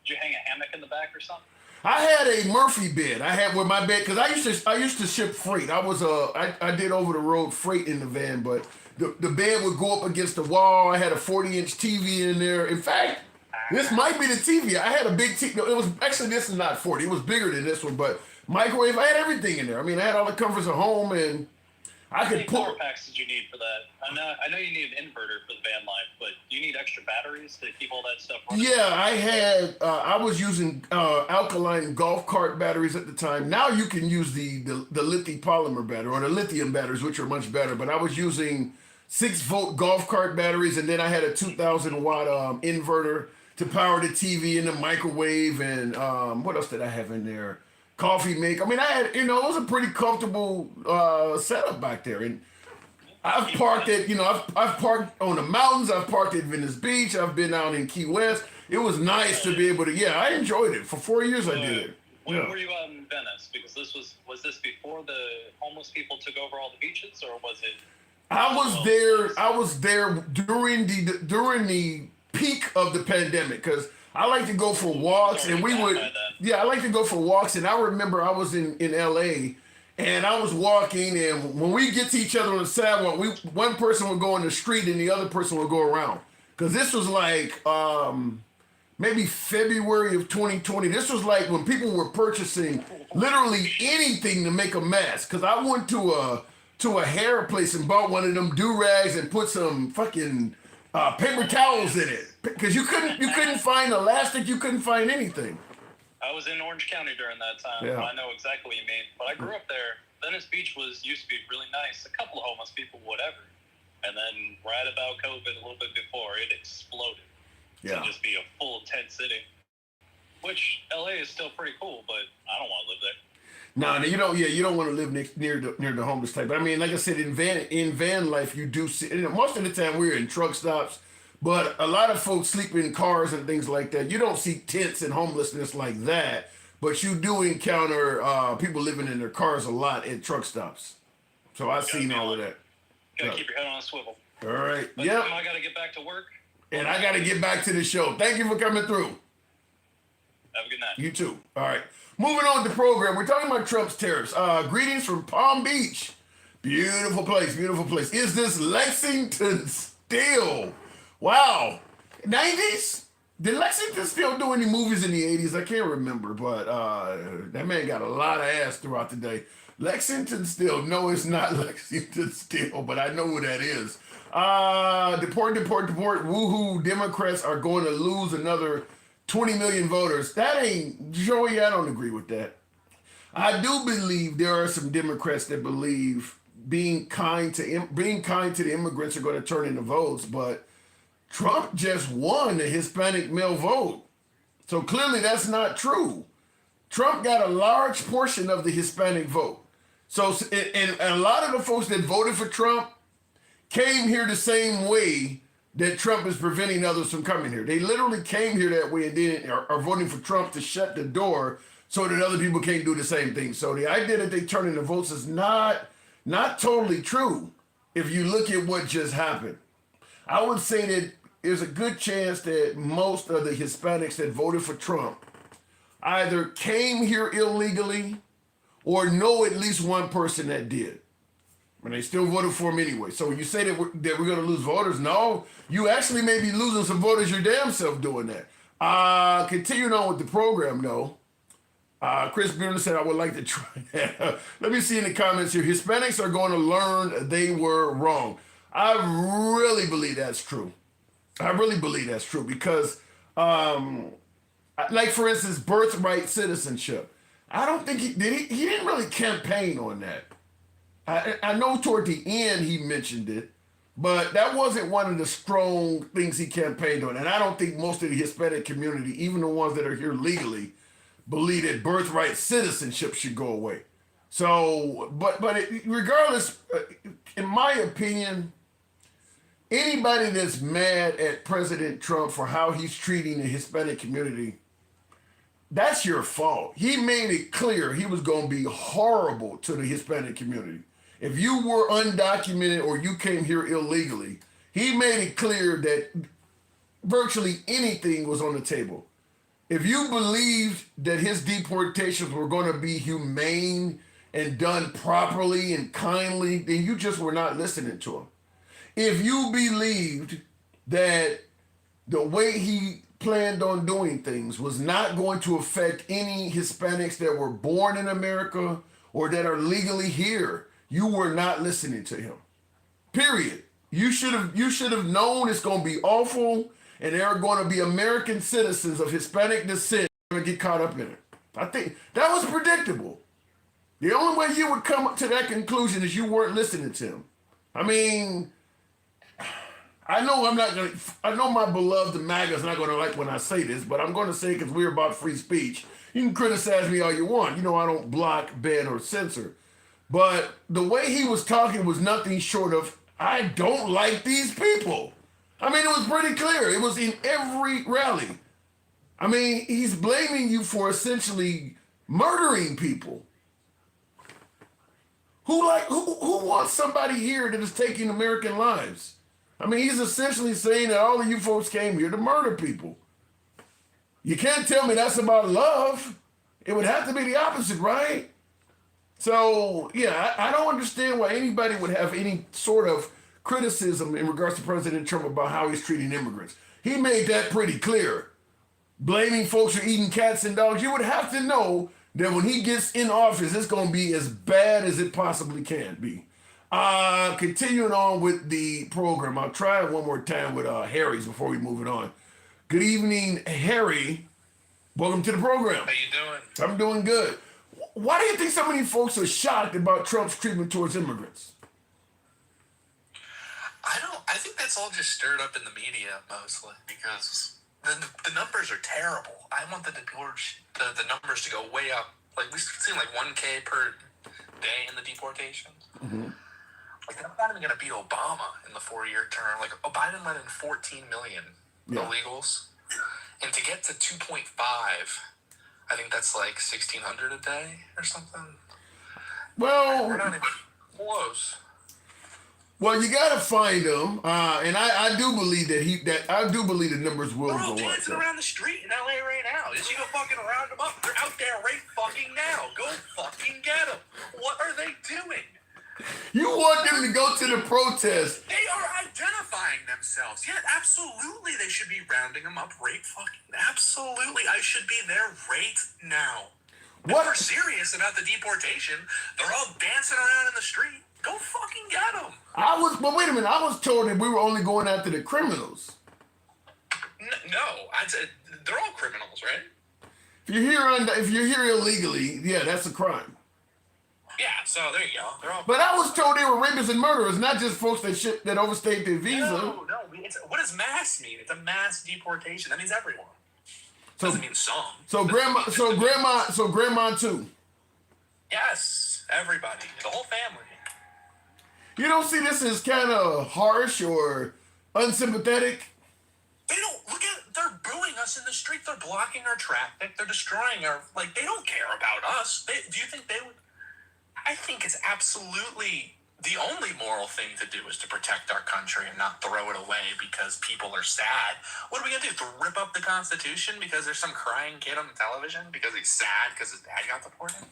Did you hang a hammock in the back or something? I had a Murphy bed. I had with my bed because I used to ship freight. I did over the road freight in the van, but the bed would go up against the wall. I had a 40-inch TV in there. In fact, this might be the TV. I had a big TV. No, it was actually, this is not 40. It was bigger than this one, but microwave. I had everything in there. I mean, I had all the comforts of home, and I could How many power packs did you need for that? I know you need an inverter for the van life, but do you need extra batteries to keep all that stuff running? Yeah, I was using alkaline golf cart batteries at the time. Now you can use the lithium polymer battery or the lithium batteries, which are much better. But I was using 6-volt golf cart batteries, and then I had a 2,000 watt inverter to power the TV and the microwave. And what else did I have in there? coffee make. I mean, I had, it was a pretty comfortable setup back there. And I've parked at, I've parked on the mountains. I've parked at Venice Beach. I've been out in Key West. It was nice to be able to, I enjoyed it. For 4 years I did it. When were you out in Venice? Because this was this before the homeless people took over all the beaches, or was it? I was there during the peak of the pandemic, because I like to go for walks, and I like to go for walks. And I remember I was in LA, and I was walking, and when we get to each other on the sidewalk, one person would go in the street and the other person would go around. Because this was like maybe February of 2020. This was like when people were purchasing literally anything to make a mask. Because I went to a hair place and bought one of them do-rags and put some fucking paper towels in it. Because you couldn't find elastic, you couldn't find anything. I was in Orange County during that time. Yeah. I know exactly what you mean. But I grew up there. Venice Beach used to be really nice. A couple of homeless people, whatever. And then right about COVID, a little bit before, it exploded to just be a full tent city. Which LA is still pretty cool, but I don't want to live there. No, you don't. Yeah, you don't want to live near the homeless type. But I mean, like I said, in van life, you do see. Most of the time, we're in truck stops, but a lot of folks sleep in cars and things like that. You don't see tents and homelessness like that, but you do encounter people living in their cars a lot at truck stops. So I've seen all of that. Gotta keep your head on a swivel. All right. But Yep. I gotta get back to work. And I got to get back to the show. Thank you for coming through. Have a good night. You too. All right. Moving on to the program. We're talking about Trump's tariffs. Greetings from Palm Beach. Beautiful place. Beautiful place. Is this Lexington still? Wow. 90s? Did Lexington still do any movies in the 80s? I can't remember, but that man got a lot of ass throughout the day. Lexington still. No, it's not Lexington still, but I know who that is. Deport. Woohoo. Democrats are going to lose another 20 million voters. That ain't, Joey, I don't agree with that. I do believe there are some Democrats that believe being kind to the immigrants are going to turn into votes, but Trump just won the Hispanic male vote. So clearly that's not true. Trump got a large portion of the Hispanic vote. So, and a lot of the folks that voted for Trump came here the same way that Trump is preventing others from coming here. They literally came here that way and then are voting for Trump to shut the door so that other people can't do the same thing. So the idea that they turn into votes is not totally true if you look at what just happened. I would say that there's a good chance that most of the Hispanics that voted for Trump either came here illegally or know at least one person that did. And they still voted for him anyway. So when you say that we're going to lose voters, no, you actually may be losing some voters your damn self doing that. Continuing on with the program, though. Chris Bierman said, I would like to try that. Let me see in the comments here. Hispanics are going to learn they were wrong. I really believe that's true. I really believe that's true because, like, for instance, birthright citizenship. I don't think he didn't really campaign on that. I know toward the end he mentioned it, but that wasn't one of the strong things he campaigned on. And I don't think most of the Hispanic community, even the ones that are here legally, believe that birthright citizenship should go away. So, regardless, in my opinion, anybody that's mad at President Trump for how he's treating the Hispanic community, that's your fault. He made it clear he was going to be horrible to the Hispanic community. If you were undocumented or you came here illegally, he made it clear that virtually anything was on the table. If you believed that his deportations were going to be humane and done properly and kindly, then you just were not listening to him. If you believed that the way he planned on doing things was not going to affect any Hispanics that were born in America or that are legally here, you were not listening to him. Period. You should have known it's going to be awful and there are going to be American citizens of Hispanic descent going to get caught up in it. I think that was predictable. The only way you would come up to that conclusion is you weren't listening to him. I mean, I know I'm not gonna. I know my beloved MAGA's not gonna like when I say this, but I'm gonna say because we're about free speech. You can criticize me all you want. You know I don't block, ban, or censor. But the way he was talking was nothing short of I don't like these people. I mean, it was pretty clear. It was in every rally. I mean, he's blaming you for essentially murdering people. Who wants somebody here that is taking American lives? I mean, he's essentially saying that all of you folks came here to murder people. You can't tell me that's about love. It would have to be the opposite, right? So, yeah, I don't understand why anybody would have any sort of criticism in regards to President Trump about how he's treating immigrants. He made that pretty clear. Blaming folks for eating cats and dogs, you would have to know that when he gets in office, it's going to be as bad as it possibly can be. Continuing on with the program, I'll try it one more time with Harry's before we move it on. Good evening, Harry. Welcome to the program. How you doing? I'm doing good. Why do you think so many folks are shocked about Trump's treatment towards immigrants? I think that's all just stirred up in the media mostly because the numbers are terrible. I want the numbers to go way up. Like we've seen like 1K per day in the deportations. Mm-hmm. Like they're not even going to beat Obama in the 4-year term. Like Biden let in 14 million illegals, and to get to 2.5, I think that's like 1,600 a day or something. Well, we're not even close. Well, you gotta find them, and I do believe I do believe the numbers will go up. They're all dancing around the street in LA right now. Just you go fucking round them up. They're out there right fucking now. Go fucking get them. What are they doing? You want them to go to the protest? They are identifying themselves. Yeah, absolutely. They should be rounding them up right fucking. Absolutely, I should be there right now. What? If we're serious about the deportation, they're all dancing around in the street. Go fucking get them. But wait a minute. I was told that we were only going after the criminals. No, I'd say they're all criminals, right? If you're here illegally, yeah, that's a crime. Yeah, so there you go. They're all. But I was told they were rapists and murderers, not just folks that overstayed their visa. No. What does mass mean? It's a mass deportation. That means everyone. Doesn't mean some. So grandma too. Yes, everybody, the whole family. You don't see this as kind of harsh or unsympathetic? They don't look at. They're booing us in the street. They're blocking our traffic. They're destroying our. Like they don't care about us. Do you think they would? I think it's absolutely the only moral thing to do is to protect our country and not throw it away because people are sad. What are we gonna do? To rip up the Constitution because there's some crying kid on the television because he's sad because his dad got deported?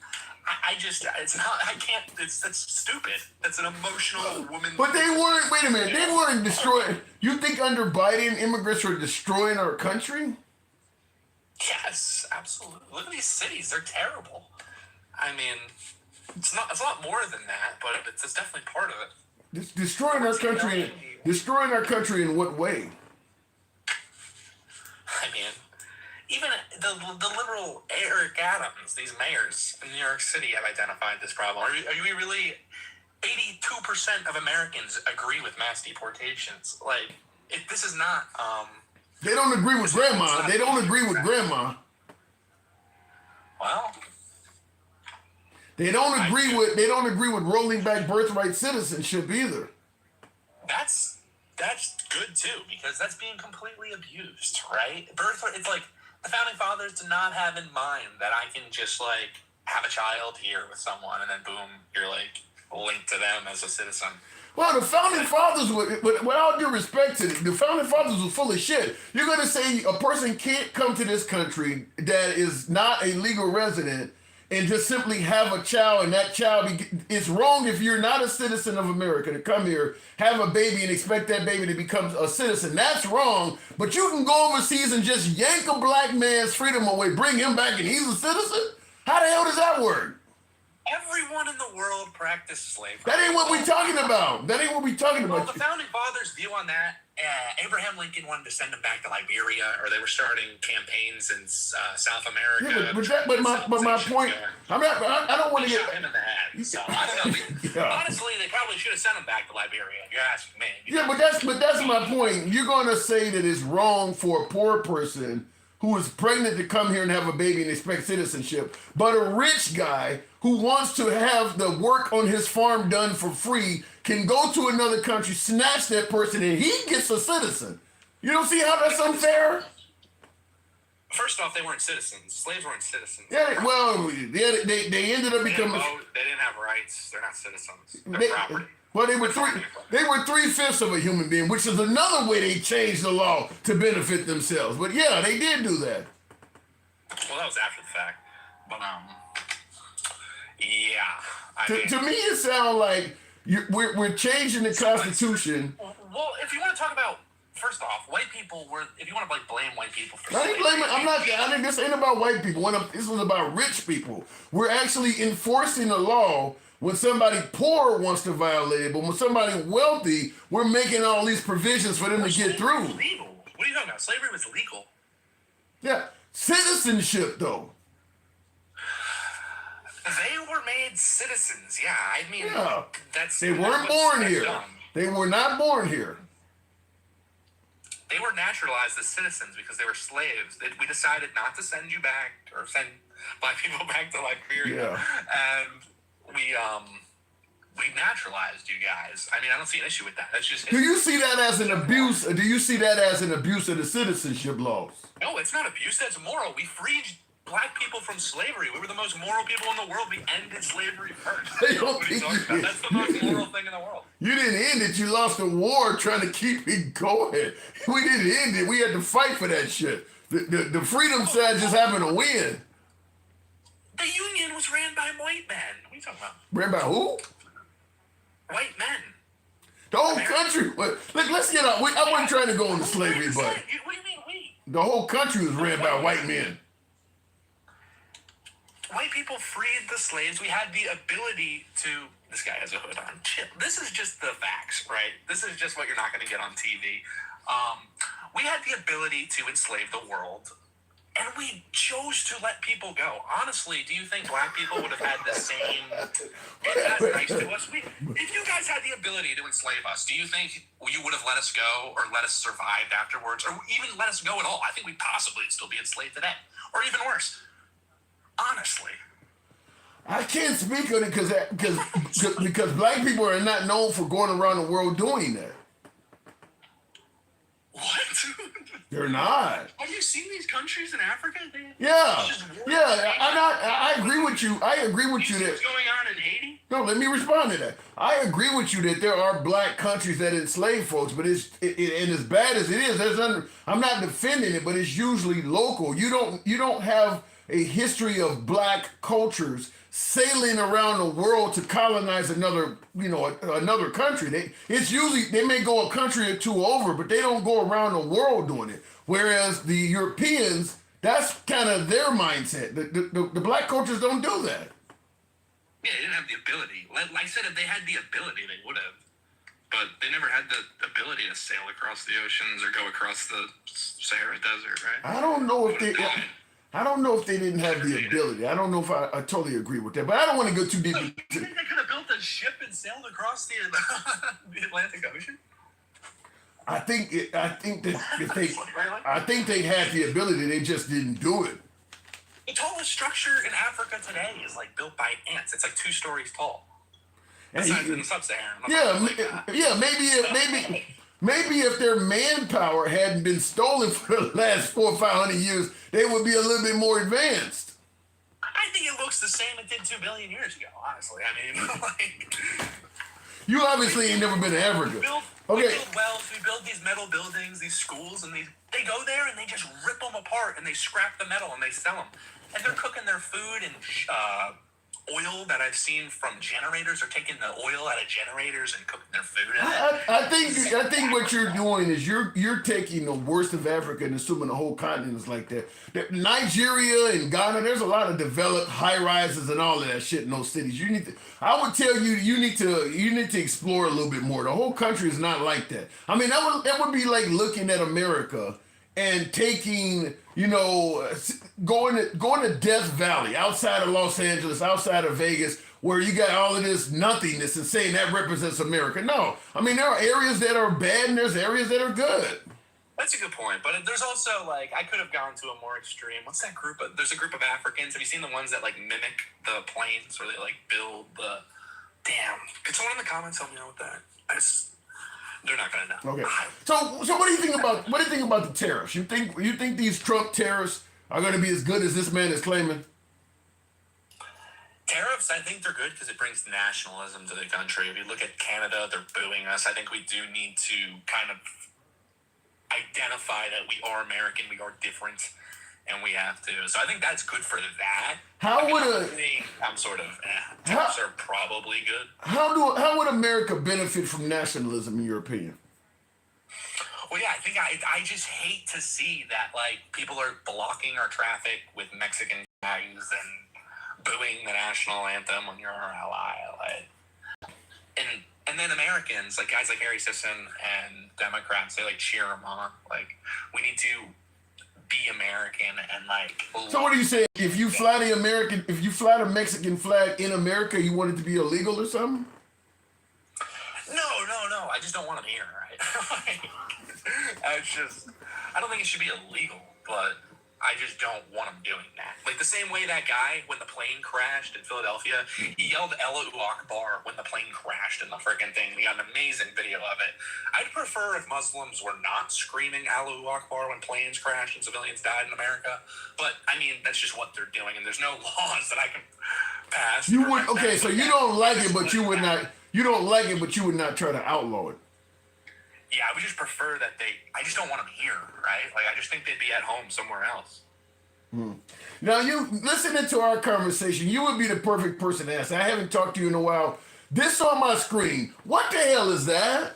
That's stupid. That's an emotional woman. But they weren't, wait a minute, they weren't destroying. You think under Biden, immigrants were destroying our country? Yes, absolutely. Look at these cities. They're terrible. I mean, it's a lot more than that, but it's definitely part of it. Destroying our country in what way? I mean, even the liberal Eric Adams, these mayors in New York City have identified this problem. Are we really? 82% of Americans agree with mass deportations. Like, this is not. They don't agree with grandma. They don't agree with grandma. Well. They don't agree with rolling back birthright citizenship either. That's good too, because that's being completely abused, right? Birthright, it's like the founding fathers did not have in mind that I can just like have a child here with someone and then boom, you're like linked to them as a citizen. Well, the founding fathers, with all due respect to the founding fathers, were full of shit. You're going to say a person can't come to this country that is not a legal resident and just simply have a child, and that child, it's wrong if you're not a citizen of America to come here, have a baby, and expect that baby to become a citizen. That's wrong, but you can go overseas and just yank a black man's freedom away, bring him back, and he's a citizen? How the hell does that work? Everyone in the world practiced slavery. That ain't what we talking about. That ain't what we talking Well, about. the founding fathers' view on that, Abraham Lincoln wanted to send them back to Liberia, or they were starting campaigns in South America. Yeah, but my point, I don't want to shot get. him in the head. So I don't know. Yeah. Honestly, they probably should have sent him back to Liberia. If you're asking me. Yeah, but that's my point. You're gonna say that it's wrong for a poor person who is pregnant to come here and have a baby and expect citizenship, but a rich guy who wants to have the work on his farm done for free can go to another country, snatch that person, and he gets a citizen. You don't see how that's unfair? First off, they weren't citizens. Slaves weren't citizens. Yeah, well, they ended up They didn't becoming. vote. They didn't have rights. They're not citizens. They're property. Well, they were 3/5 of a human being, which is another way they changed the law to benefit themselves. But yeah, they did do that. Well, that was after the fact. But yeah. To me, it sounds like we're changing the Constitution. Well, if you want to talk about, first off, white people were. If you want to blame white people for. I ain't blaming. I think this ain't about white people. This was about rich people. We're actually enforcing a law when somebody poor wants to violate it, but when somebody wealthy, we're making all these provisions for them to get through. Legal. What are you talking about? Slavery was legal. Yeah, citizenship though. They were made citizens. Yeah, I mean, Yeah. They that's weren't born what's here. done. They were not born here. They were naturalized as citizens because they were slaves. We decided not to send you back or send black people back to Liberia, and we naturalized you guys. I mean, I don't see an issue with that. That's just. Do you see that as an abuse? Or do you see that as an abuse of the citizenship laws? No, it's not abuse. That's moral. We freed black people from slavery. We were the most moral people in the world. We ended slavery first. I don't What are you think talking you about? did. That's the most moral thing in the world. You didn't end it. You lost a war trying to keep it going. We didn't end it. We had to fight for that shit. The freedom side just happened to win. The Union was ran by white men. What are you talking about? Ran by who? White men. The whole country. Look, let's get out. I wasn't trying to go into slavery, but What do you mean we? the whole country was ran by white men. White people freed the slaves. We had the ability to. This guy has a hood on. Chill. This is just the facts, right? This is just what you're not going to get on TV. We had the ability to enslave the world, and we chose to let people go. Honestly, do you think black people would have had the same? As nice to us? If you guys had the ability to enslave us, do you think you would have let us go, or let us survive afterwards, or even let us go at all? I think we'd possibly still be enslaved today, or even worse. Honestly. I can't speak on it because black people are not known for going around the world doing that. What? They're not. Have you seen these countries in Africa? Yeah. I agree with you. I agree with you See that. what's going on in Haiti? No, let me respond to that. I agree with you that there are black countries that enslave folks, but and as bad as it is, I'm not defending it, but it's usually local. You don't have a history of black cultures sailing around the world to colonize another country. They may go a country or two over, but they don't go around the world doing it. Whereas the Europeans, that's kind of their mindset. The black cultures don't do that. Yeah, they didn't have the ability. Like I said, if they had the ability, they would have. But they never had the ability to sail across the oceans or go across the Sahara Desert, right? I don't know if they didn't have the ability. I don't know if I totally agree with that. But I don't want to go too deep You into think they could have built a ship and sailed across the Atlantic Ocean? I think they had the ability. They just didn't do it. The tallest structure in Africa today is like built by ants. It's like 2 stories tall. Besides in Sub-Saharan. Maybe if their manpower hadn't been stolen for the last 400 or 500 years, they would be a little bit more advanced. I think it looks the same it did 2 billion years ago, honestly. I mean, like... You obviously ain't never been to Africa. We build wells, we build these metal buildings, these schools, and they go there and they just rip them apart and they scrap the metal and they sell them. And they're cooking their food in oil that I've seen from generators. They're taking the oil out of generators and cooking their food in it. I think what you're doing is you're taking the worst of Africa and assuming the whole continent is like that. Nigeria and Ghana, there's a lot of developed high rises and all of that shit in those cities. I would tell you you need to explore a little bit more. The whole country is not like that. I mean, that would be like looking at America and taking, going to Death Valley outside of Los Angeles, outside of Vegas, where you got all of this nothingness and saying that represents America. No, I mean, there are areas that are bad and there's areas that are good. That's a good point, but there's also, like, I could have gone to a more extreme. What's that group? There's a group of Africans. Have you seen the ones that, like, mimic the planes, or they, like, build the... Damn. Could someone in the comments help me out with that? They're not gonna know. Okay. So what do you think about the tariffs? You think these Trump tariffs are going to be as good as this man is claiming? Tariffs, I think they're good because it brings nationalism to the country. If you look at Canada, they're booing us. I think we do need to kind of identify that we are American, we are different, and we have to. So I think that's good for that. I'm sort of, tariffs are probably good. How would America benefit from nationalism, in your opinion? Well, yeah, I think I just hate to see that, like, people are blocking our traffic with Mexican flags and booing the national anthem when you're our ally. Like, and then Americans, like guys like Harry Sisson and Democrats, they like cheer him on. Like, we need to be American and like. So what do you say? If you fly the Mexican flag in America, you want it to be illegal or something? No. I just don't want them here, right? I don't think it should be illegal, but I just don't want them doing that. Like the same way that guy, when the plane crashed in Philadelphia, he yelled Allahu Akbar when the plane crashed in the freaking thing. We got an amazing video of it. I'd prefer if Muslims were not screaming Allahu Akbar when planes crashed and civilians died in America. But, I mean, that's just what they're doing, and there's no laws that I can pass. You would, okay, so you don't like it, but you would not, try to outlaw it. Yeah, I would just prefer that I just don't want them here, right? Like, I just think they'd be at home somewhere else. Now, you listening to our conversation, you would be the perfect person to ask. I haven't talked to you in a while. This on my screen, what the hell is that?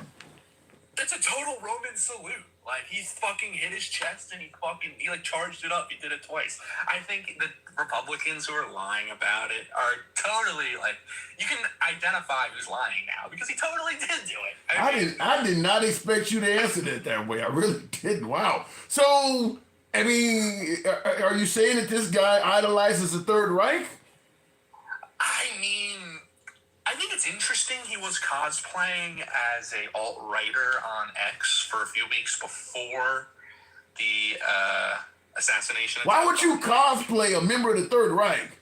That's a total Roman salute. Like, he fucking hit his chest and he like charged it up. He did it twice. I think the Republicans who are lying about it are totally like, you can identify who's lying now because he totally did do it. I did not expect you to answer that way. I really didn't. Wow. So, I mean, are you saying that this guy idolizes the Third Reich? I mean, I think it's interesting he was cosplaying as a alt-righter on X for a few weeks before the assassination. Why would you cosplay a member of the Third Reich?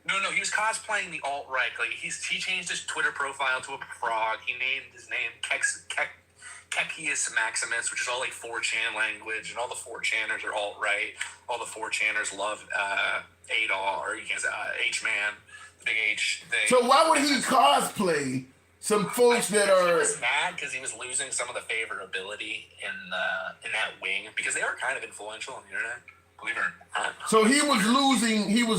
No, he was cosplaying the alt-right. Like, he changed his Twitter profile to a frog. He named his name Kepius Maximus, which is all like 4chan language, and all the 4chaners are alt-right. All the 4chaners love Adol, or you can say H-Man. Big H thing. So why would he cosplay some folks that are? He was mad because he was losing some of the favorability in that wing because they are kind of influential on the internet. Believe it or not. So he was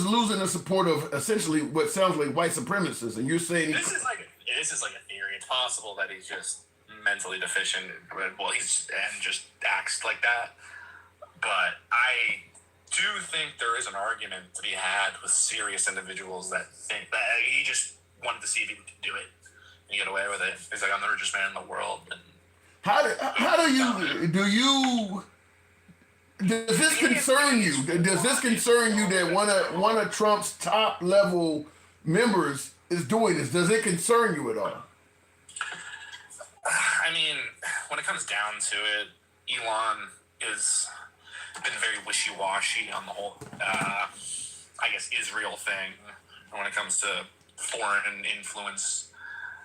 losing the support of essentially what sounds like white supremacists, and you're saying this is like a theory. It's possible that he's just mentally deficient. Well, and just acts like that. But I do think there is an argument to be had with serious individuals that think that he just wanted to see if he could do it and get away with it. He's like, I'm the richest man in the world. And does this concern you? Does this concern you that one of Trump's top level members is doing this? Does it concern you at all? I mean, when it comes down to it, Elon is been very wishy-washy on the whole, I guess, Israel thing. And when it comes to foreign influence,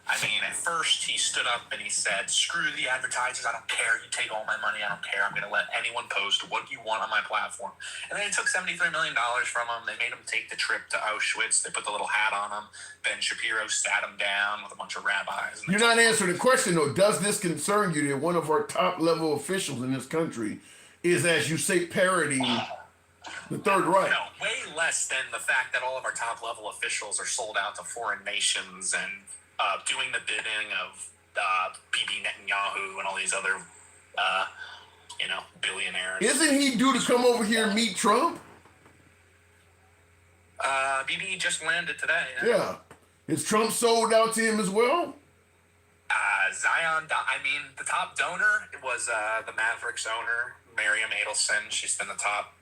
I mean, at first he stood up and he said, screw the advertisers, I don't care, you take all my money, I don't care, I'm going to let anyone post what you want on my platform. And then it took $73 million from him, they made him take the trip to Auschwitz, they put the little hat on him, Ben Shapiro sat him down with a bunch of rabbis. And you're not answering the question, though. Does this concern you that one of our top level officials in this country is, as you say, parodying The Third Reich. No, way less than the fact that all of our top level officials are sold out to foreign nations and doing the bidding of Bibi Netanyahu and all these other, billionaires. Isn't he due to come over here and meet Trump? Bibi just landed today. Yeah. Is Trump sold out to him as well? The top donor was the Mavericks owner, Miriam Adelson. She's been the top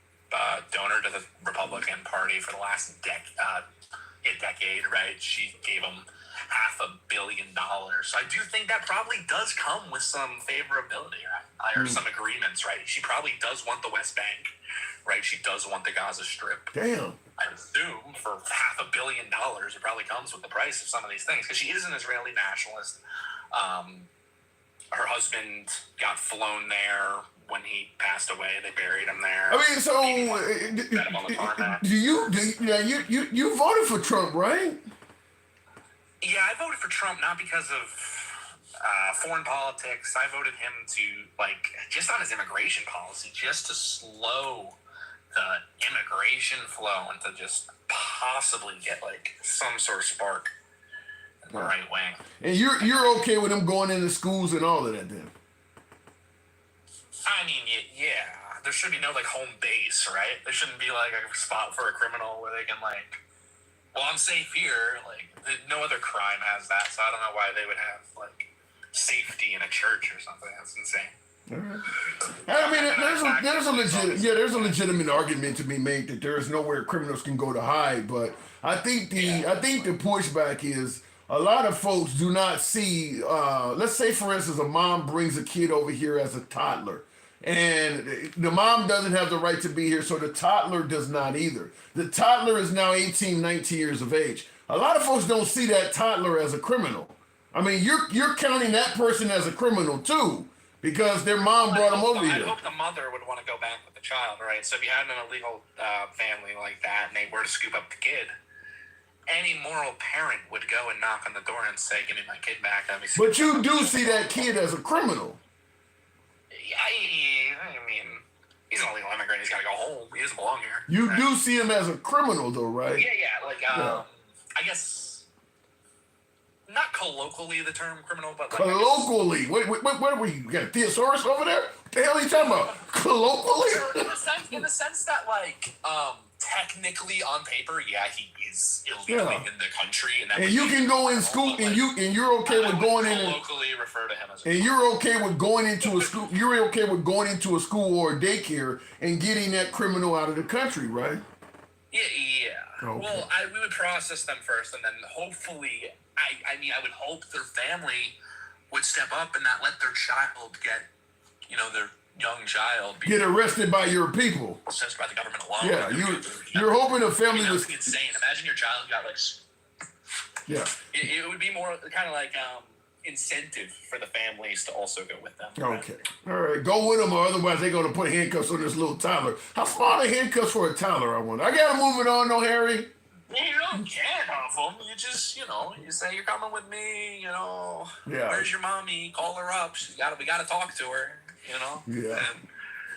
donor to the Republican Party for the last decade, right? She gave him $500 million. So I do think that probably does come with some favorability, right? Or some agreements, right? She probably does want the West Bank, right? She does want the Gaza Strip. Damn. I assume for $500 million, it probably comes with the price of some of these things because she is an Israeli nationalist. Her husband got flown there when he passed away. They buried him there. I mean, so you voted for Trump, right? Yeah, I voted for Trump not because of foreign politics. I voted him to just on his immigration policy, just to slow the immigration flow and to just possibly get some sort of spark in the right way. And you're okay with him going into schools and all of that then? I mean, yeah. There should be no home base, right? There shouldn't be a spot for a criminal where they can I'm safe here. No other crime has that, so I don't know why they would have safety in a church or something. That's insane. I mean, there's a legitimate argument to be made that there is nowhere criminals can go to hide, but I think the pushback is a lot of folks do not see. Let's say, for instance, a mom brings a kid over here as a toddler, and the mom doesn't have the right to be here, so the toddler does not either. The toddler is now 18, 19 years of age. A lot of folks don't see that toddler as a criminal. I mean, you're counting that person as a criminal too. Because their mom brought them over here. I hope the mother would want to go back with the child, right? So if you had an illegal family like that and they were to scoop up the kid, any moral parent would go and knock on the door and say, "Give me my kid back." But you do see that kid as a criminal. I mean, he's an illegal immigrant. He's got to go home. He doesn't belong here. You do see him as a criminal, though, right? Yeah. I guess. Not colloquially the term criminal, but colloquially. What are we? You got a thesaurus over there? What the hell are you talking about? Colloquially? in the sense that technically on paper, yeah, he is illegally in the country, and you can go in school, and you're okay with going in. Colloquially refer to him as. And you're okay with going into a school. You're okay with going into a school or a daycare and getting that criminal out of the country, right? Yeah. Okay. Well, we would process them first, and then hopefully. I would hope their family would step up and not let their child get, their young child get arrested by your people. Assessed by the government alone. Yeah, you're hoping a family was insane. Imagine your child got Yeah. It would be more kind of incentive for the families to also go with them. Okay. All right. Go with them, or otherwise they're gonna put handcuffs on this little toddler. How small are handcuffs for a toddler? I wonder. I gotta move it on, though, Harry. You don't handcuff them. You just, you say you're coming with me. Yeah. Where's your mommy? Call her up. We gotta talk to her. Yeah. And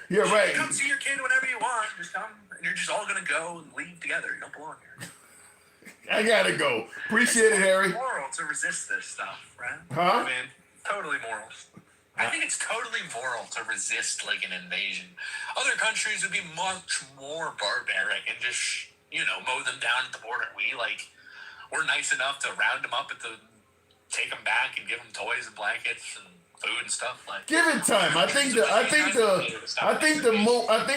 yeah, right. Come see your kid whenever you want. Just come, and you're just all gonna go and leave together. You don't belong here. I gotta go. Appreciate it, Harry. It's moral to resist this stuff, right? Huh? I mean, totally moral. I think it's totally moral to resist an invasion. Other countries would be much more barbaric and just. Mow them down at the border. We're nice enough to round them up take them back and give them toys and blankets and food and stuff. Give it time. I think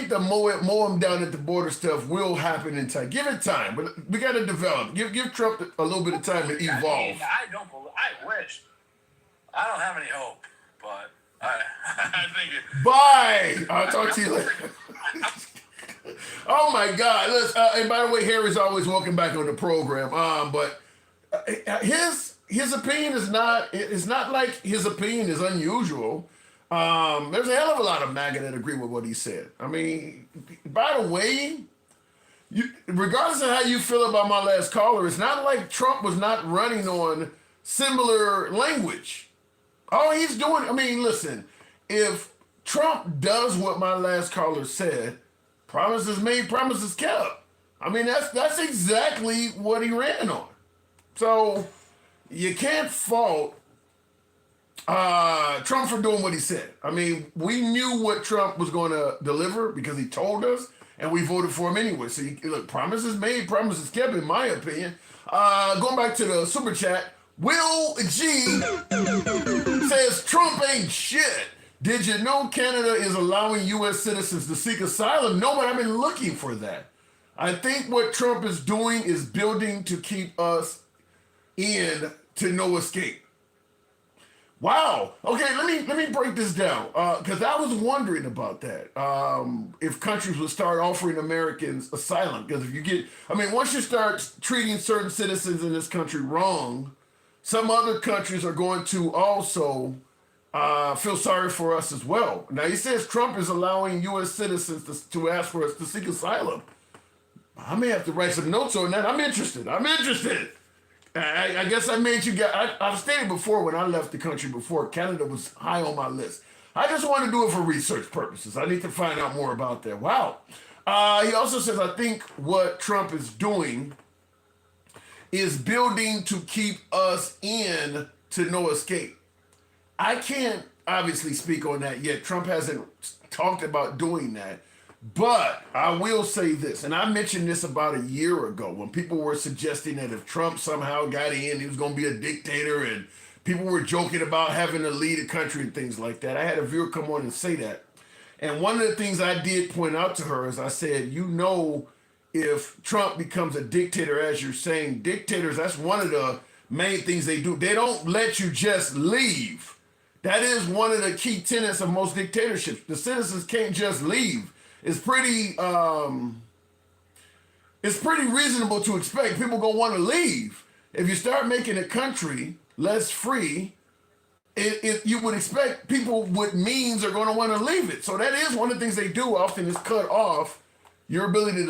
the mow them down at the border stuff will happen in time. Give it time, but we got to develop. Give Trump a little bit of time to evolve. I wish. I don't have any hope, but I think it. Bye. I'll talk to you later. Oh my God! And by the way, Harry's always welcome back on the program. But his opinion is not. It's not like his opinion is unusual. There's a hell of a lot of MAGA that agree with what he said. I mean, by the way, regardless of how you feel about my last caller, it's not like Trump was not running on similar language. All he's doing. I mean, listen, if Trump does what my last caller said. Promises made, promises kept. I mean, that's exactly what he ran on. So you can't fault Trump for doing what he said. I mean, we knew what Trump was going to deliver because he told us, and we voted for him anyway. So look, promises made, promises kept, in my opinion. Going back to the super chat, Will G says Trump ain't shit. Did you know Canada is allowing U.S. citizens to seek asylum? No, but I've been looking for that. I think what Trump is doing is building to keep us in to no escape. Wow. Okay, let me break this down because I was wondering about that. If countries would start offering Americans asylum, because if you get, I mean, once you start treating certain citizens in this country wrong, some other countries are going to also feel sorry for us as well. Now he says Trump is allowing U.S. citizens to ask for us to seek asylum. I may have to write some notes on that. I'm interested. I guess I made you guys. I've stated before when I left the country before, Canada was high on my list. I just want to do it for research purposes. I need to find out more about that. Wow. He also says, I think what Trump is doing is building to keep us in to no escape. I can't obviously speak on that yet. Trump hasn't talked about doing that. But I will say this, and I mentioned this about a year ago when people were suggesting that if Trump somehow got in, he was going to be a dictator, and people were joking about having to lead a country and things like that. I had a viewer come on and say that. And one of the things I did point out to her is I said, you know, if Trump becomes a dictator, as you're saying, dictators, that's one of the main things they do. They don't let you just leave. That is one of the key tenets of most dictatorships. The citizens can't just leave. It's pretty reasonable to expect people gonna want to leave. If you start making a country less free, you would expect people with means are gonna want to leave it. So that is one of the things they do often is cut off your ability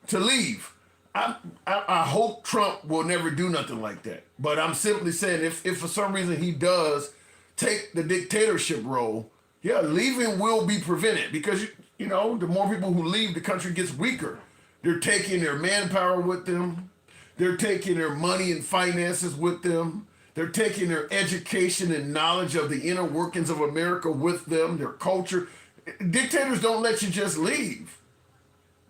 to leave. I hope Trump will never do nothing like that. But I'm simply saying if for some reason he does take the dictatorship role, yeah, leaving will be prevented because you know, the more people who leave, the country gets weaker. They're taking their manpower with them. They're taking their money and finances with them. They're taking their education and knowledge of the inner workings of America with them, their culture. Dictators don't let you just leave.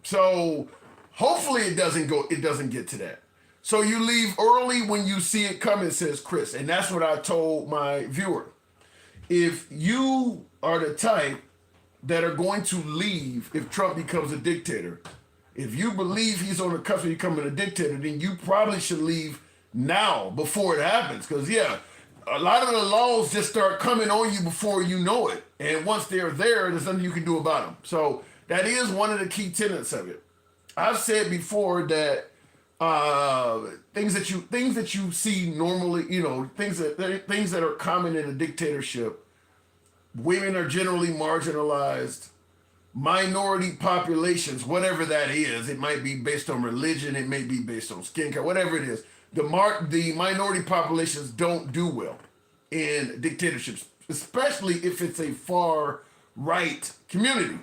So hopefully it doesn't get to that. So you leave early when you see it coming, says Chris. And that's what I told my viewer. If you are the type that are going to leave if Trump becomes a dictator, if you believe he's on the cusp of becoming a dictator, then you probably should leave now before it happens. Because, yeah, a lot of the laws just start coming on you before you know it. And once they're there, there's nothing you can do about them. So that is one of the key tenets of it. I've said before that things that you see normally, you know, things that are common in a dictatorship. Women are generally marginalized. Minority populations, whatever that is, it might be based on religion, it may be based on skin color, whatever it is. The minority populations don't do well in dictatorships, especially if it's a far right community,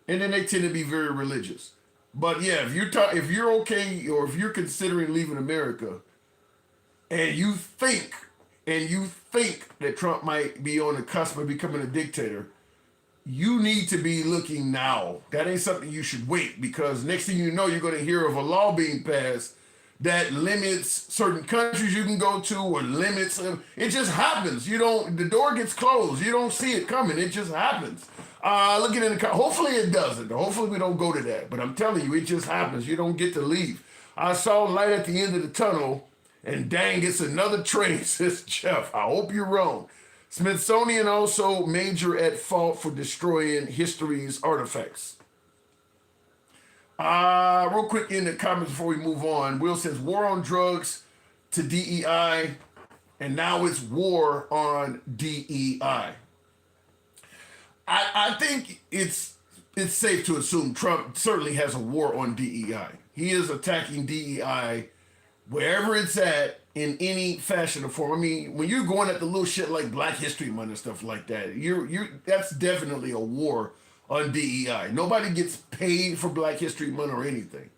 and then they tend to be very religious. But yeah, if you're okay, or if you're considering leaving America, and you think that Trump might be on the cusp of becoming a dictator, you need to be looking now. That ain't something you should wait, because next thing you know, you're going to hear of a law being passed that limits certain countries you can go to, or limits them. It just happens. The door gets closed. You don't see it coming. It just happens. Looking in the hopefully it doesn't. Hopefully we don't go to that. But I'm telling you, it just happens. You don't get to leave. I saw light at the end of the tunnel, and dang, it's another train, says Jeff. I hope you're wrong. Smithsonian also major at fault for destroying history's artifacts. Real quick in the comments before we move on. Will says war on drugs to DEI, and now it's war on DEI. I think it's safe to assume Trump certainly has a war on DEI. He is attacking DEI wherever it's at in any fashion or form. I mean, when you're going at the little shit like Black History Month and stuff like that, that's definitely a war on DEI. Nobody gets paid for Black History Month or anything.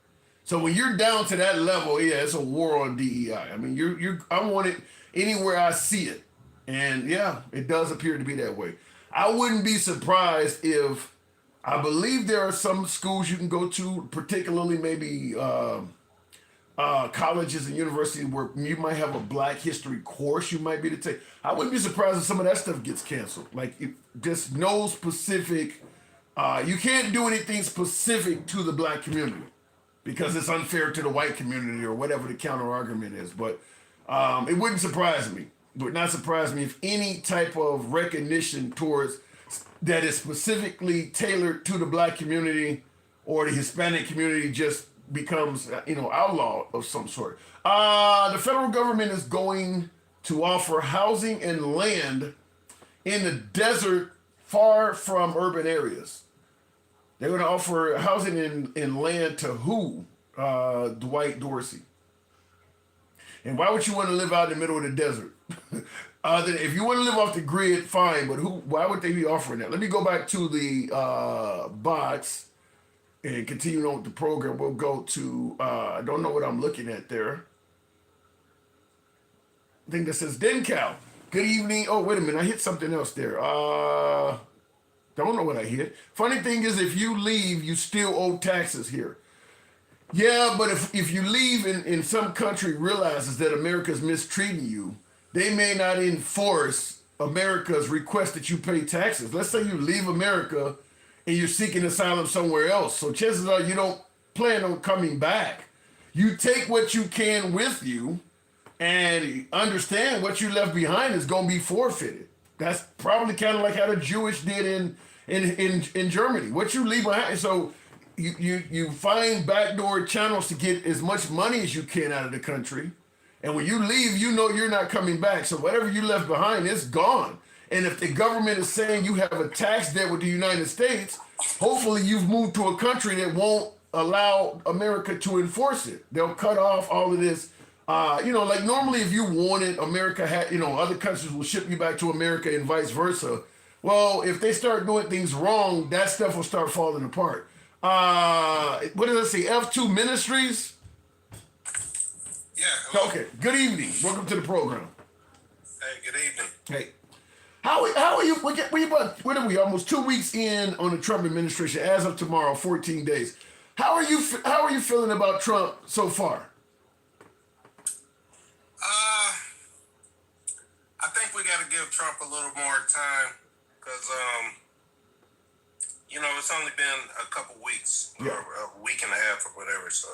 So when you're down to that level, yeah, it's a war on DEI. I mean, I want it anywhere I see it, and yeah, it does appear to be that way. I wouldn't be surprised if I believe there are some schools you can go to, particularly maybe colleges and universities where you might have a Black History course you might be to take. I wouldn't be surprised if some of that stuff gets canceled. Like, just no specific. You can't do anything specific to the Black community because it's unfair to the white community or whatever the counter argument is. But it wouldn't surprise me. It would not surprise me if any type of recognition towards that is specifically tailored to the Black community or the Hispanic community just becomes, outlawed of some sort. The federal government is going to offer housing and land in the desert far from urban areas. They're going to offer housing and land to who? Dwight Dorsey. And why would you want to live out in the middle of the desert? If you want to live off the grid, fine, but why would they be offering that? Let me go back to the bots and continue on with the program. We'll go to, I don't know what I'm looking at there. I think that says Dencal. Good evening. Oh, wait a minute. I hit something else there. Don't know what I hit. Funny thing is, if you leave, you still owe taxes here. Yeah, but if you leave and some country realizes that America's mistreating you, they may not enforce America's request that you pay taxes. Let's say you leave America and you're seeking asylum somewhere else. So chances are you don't plan on coming back. You take what you can with you and understand what you left behind is going to be forfeited. That's probably kind of like how the Jewish did in Germany. What you leave behind, so you find backdoor channels to get as much money as you can out of the country. And when you leave, you know you're not coming back. So whatever you left behind, it's gone. And if the government is saying you have a tax debt with the United States, hopefully you've moved to a country that won't allow America to enforce it. They'll cut off all of this. Like normally if you wanted America, other countries will ship you back to America and vice versa. Well, if they start doing things wrong, that stuff will start falling apart. What did I say? F2 Ministries? Yeah. Hello. Okay. Good evening. Welcome to the program. Hey, good evening. Hey. How are you? What are we? Almost 2 weeks in on the Trump administration. As of tomorrow, 14 days. How are you feeling about Trump so far? I think we got to give Trump a little more time because, it's only been a couple weeks, or a week and a half or whatever. So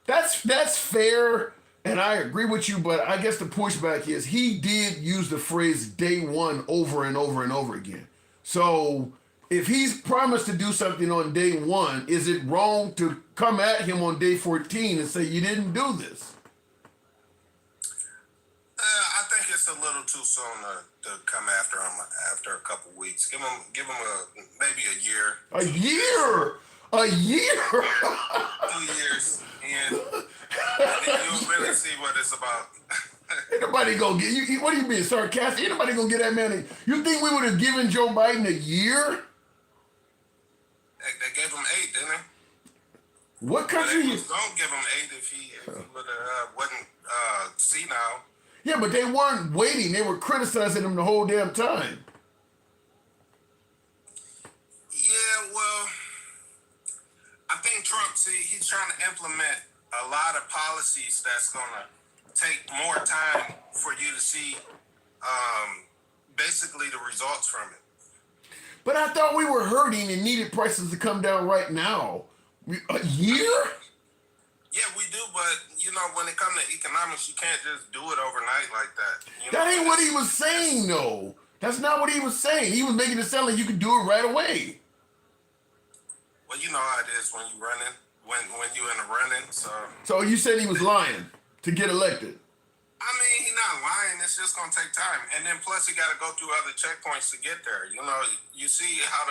that's fair, and I agree with you. But I guess the pushback is he did use the phrase "day one" over and over and over again. So if he's promised to do something on day one, is it wrong to come at him on day 14 and say you didn't do this? I think it's a little too soon to come after him after a couple weeks. Give him maybe a year. A year. 2 years, and then you'll really see what it's about. Ain't nobody gonna get you. What are you being sarcastic? Ain't nobody gonna get that man. You think we would have given Joe Biden a year? They gave him 8, didn't they? What country? They was gonna give him 8 if he would have wasn't senile. Yeah, but they weren't waiting. They were criticizing him the whole damn time. Yeah, well, I think Trump, he's trying to implement a lot of policies that's going to take more time for you to see basically the results from it. But I thought we were hurting and needed prices to come down right now. A year? Yeah, we do, but, when it comes to economics, you can't just do it overnight like that. That ain't what he was saying, though. That's not what he was saying. He was making it sound like you could do it right away. Well, you know how it is when you running, when you in a running, so. So you said he was lying to get elected? I mean, he's not lying. It's just going to take time. And then plus, he got to go through other checkpoints to get there. You see how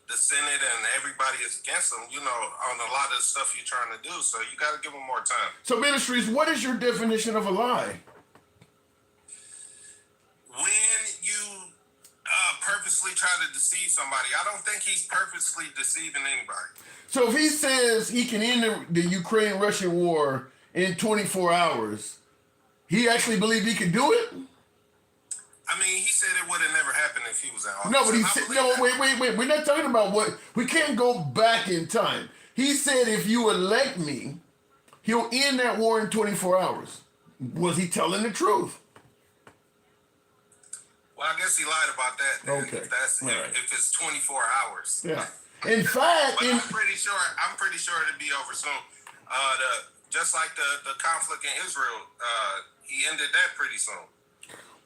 the Senate and everybody is against him, on a lot of the stuff you're trying to do. So you got to give him more time. So, Ministries, what is your definition of a lie? When you purposely try to deceive somebody. I don't think he's purposely deceiving anybody. So if he says he can end the Ukraine-Russian war in 24 hours, he actually believed he could do it? I mean, he said it would have never happened if he was in office. No, but he And I said, believe no, that. wait. We're not talking about what, we can't go back in time. He said if you elect me, he'll end that war in 24 hours. Was he telling the truth? Well, I guess he lied about that. Then, Okay. If that's All right. if it's 24 hours. Yeah. In fact, But I'm pretty sure it'd be over soon. Just like the conflict in Israel, he ended that pretty soon.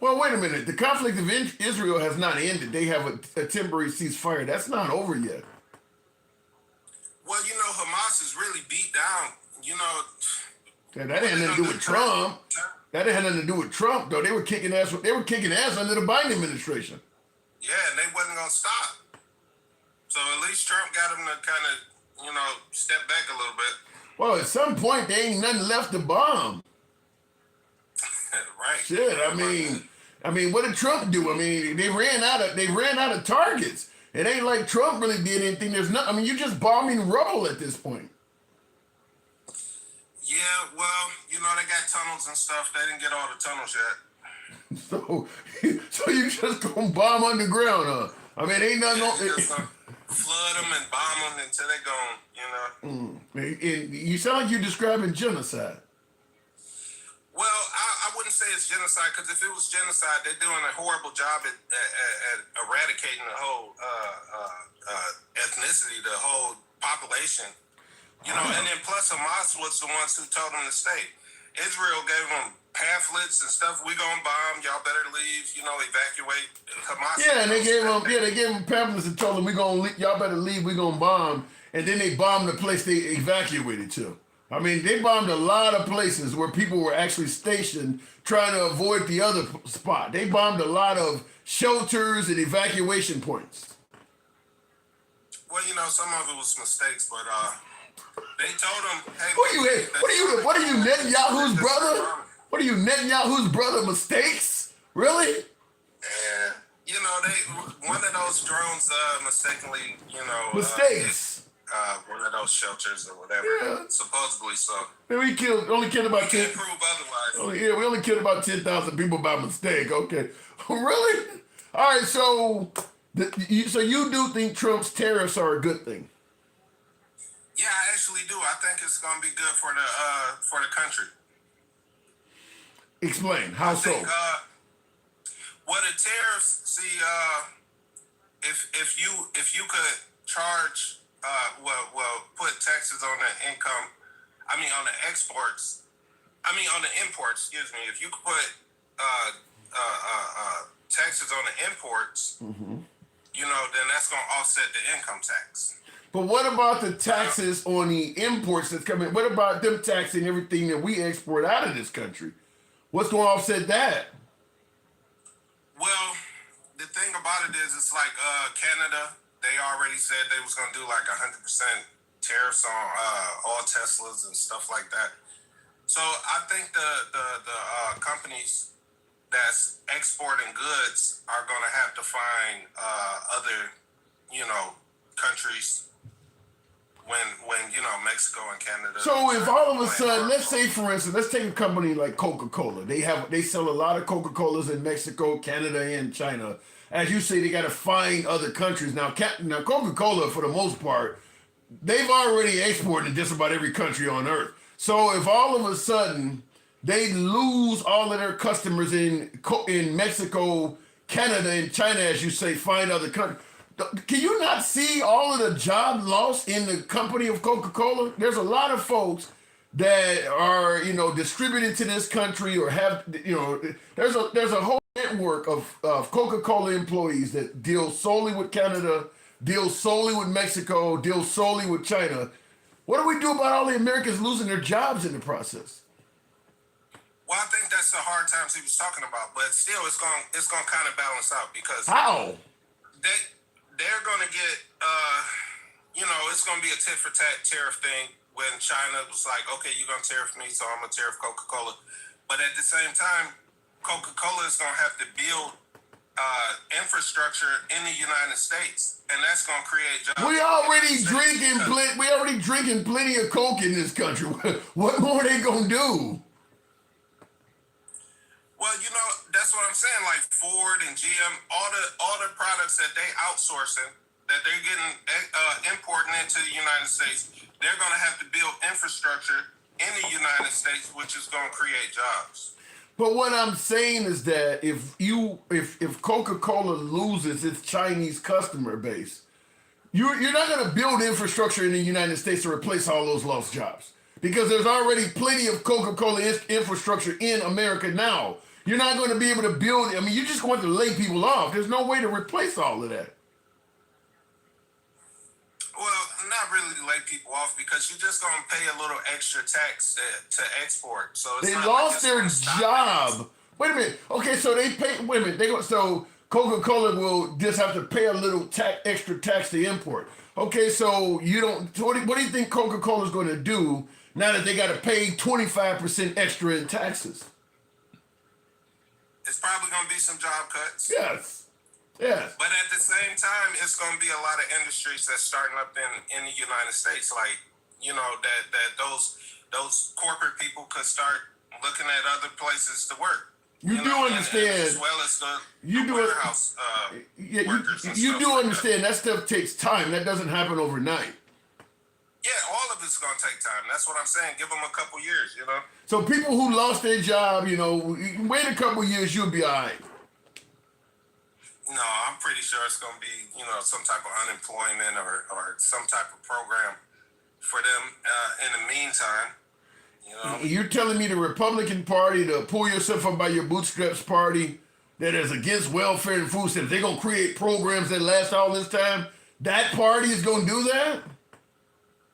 well, wait a minute. The conflict of Israel has not ended. They have a temporary ceasefire. That's not over yet. Well, Hamas is really beat down. Yeah, that had nothing to do with Trump. That had nothing to do with Trump, though. They were kicking ass. They were kicking ass under the Biden administration. Yeah, and they wasn't gonna stop. So at least Trump got him to kind of, step back a little bit. Well, at some point, there ain't nothing left to bomb. Right. Shit, I mean, what did Trump do? I mean, they ran out of targets. It ain't like Trump really did anything. There's not. I mean, you're just bombing rubble at this point. Yeah, well, they got tunnels and stuff. They didn't get all the tunnels yet. So you just gonna bomb underground, huh? I mean, ain't nothing. Yeah, just flood them and bomb them until they gone. You sound like you're describing genocide. Well, I wouldn't say it's genocide, because if it was genocide, they're doing a horrible job at eradicating the whole ethnicity, the whole population. And then plus Hamas was the ones who told them to stay. Israel gave them pamphlets and stuff. We gonna bomb. Y'all better leave. Evacuate. Hamas. Yeah, and they gave them pamphlets and told them y'all better leave. We gonna bomb. And then they bombed the place they evacuated to. I mean, they bombed a lot of places where people were actually stationed trying to avoid the other spot. They bombed a lot of shelters and evacuation points. Well, some of it was mistakes, but they told them, hey, What are you, Netanyahu's brother? What are you, Netanyahu's brother? Mistakes? Really? Yeah, one of those drones mistakenly, Mistakes. One of those shelters or whatever. Yeah. Supposedly so. And we only killed about 10. Can't prove otherwise. Oh, yeah, we only killed about 10,000 people by mistake. Okay. Really? All right, so you do think Trump's tariffs are a good thing? Yeah, I actually do. I think it's going to be good for the country. Explain. How so? Well, the tariffs. See, if you could charge, put taxes on the income. On the exports. On the imports. Excuse me. If you could put taxes on the imports, then that's going to offset the income tax. But what about the taxes on the imports that's coming? What about them taxing everything that we export out of this country? What's going to offset that? Well, the thing about it is, it's like Canada. They already said they was going to do like 100% tariffs on all Teslas and stuff like that. So I think the companies that's exporting goods are going to have to find other, countries when Mexico and Canada. So if all of a sudden, let's say for instance, let's take a company like Coca-Cola. They sell a lot of Coca-Colas in Mexico, Canada, and China. As you say, they got to find other countries. Now Coca-Cola, for the most part, they've already exported to just about every country on earth. So if all of a sudden they lose all of their customers in Mexico, Canada, and China, as you say, find other countries, can you not see all of the job loss in the company of Coca-Cola? There's a lot of folks that are, distributed to this country or have, there's a whole network of Coca-Cola employees that deal solely with Canada, deal solely with Mexico, deal solely with China. What do we do about all the Americans losing their jobs in the process? Well, I think that's the hard times he was talking about, but still, it's going to kind of balance out because how they're going to get, it's going to be a tit for tat tariff thing when China was like, okay, you're going to tariff me, so I'm going to tariff Coca-Cola. But at the same time, Coca-Cola is going to have to build infrastructure in the United States, and that's going to create jobs. We already drinking plenty of coke in this country. What more are they gonna do? Well, that's what I'm saying. Like Ford and GM, all the products that they outsourcing, that they're getting importing into the United States, they're going to have to build infrastructure in the United States, which is going to create jobs. But what I'm saying is that if Coca-Cola loses its Chinese customer base, you're not going to build infrastructure in the United States to replace all those lost jobs, because there's already plenty of Coca-Cola infrastructure in America now. You're not going to be able to build. I mean, you're just going to lay people off. There's no way to replace all of that. Well, not really to lay people off, because you're just going to pay a little extra tax to export. So it's They not lost like their job. Wait a minute. Okay, so they pay. Wait a minute. So Coca-Cola will just have to pay a little extra tax to import. Okay, so you don't. So what do you think Coca-Cola is going to do now that they got to pay 25% extra in taxes? It's probably going to be some job cuts. Yes. But at the same time, it's going to be a lot of industries that's starting up in the United States. Like, that those corporate people could start looking at other places to work. You do understand. As well as the warehouse workers and you stuff do like understand that stuff takes time. That doesn't happen overnight. Yeah, all of it's going to take time. That's what I'm saying. Give them a couple years, So people who lost their job, wait a couple years, you'll be all right. No, I'm pretty sure it's going to be, some type of unemployment or some type of program for them in the meantime. You're telling me the Republican Party, the pull yourself up by your bootstraps party, that is against welfare and food stamps, they're going to create programs that last all this time? That party is going to do that?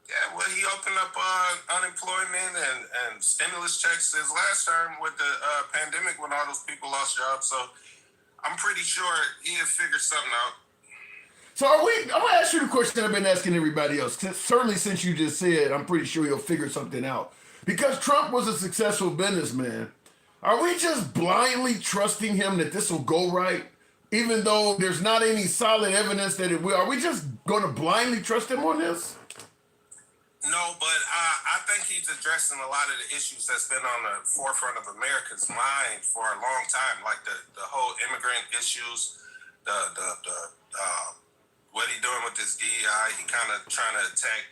Yeah, well, he opened up unemployment and stimulus checks his last term with the pandemic when all those people lost jobs. So I'm pretty sure he'll figure something out. So I'm going to ask you the question I've been asking everybody else. Certainly since you just said, I'm pretty sure he'll figure something out. Because Trump was a successful businessman, are we just blindly trusting him that this will go right? Even though there's not any solid evidence that it will. Are we just going to blindly trust him on this? No, but I think he's addressing a lot of the issues that's been on the forefront of America's mind for a long time, like the whole immigrant issues, the what he doing with this DEI. He kind of trying to attack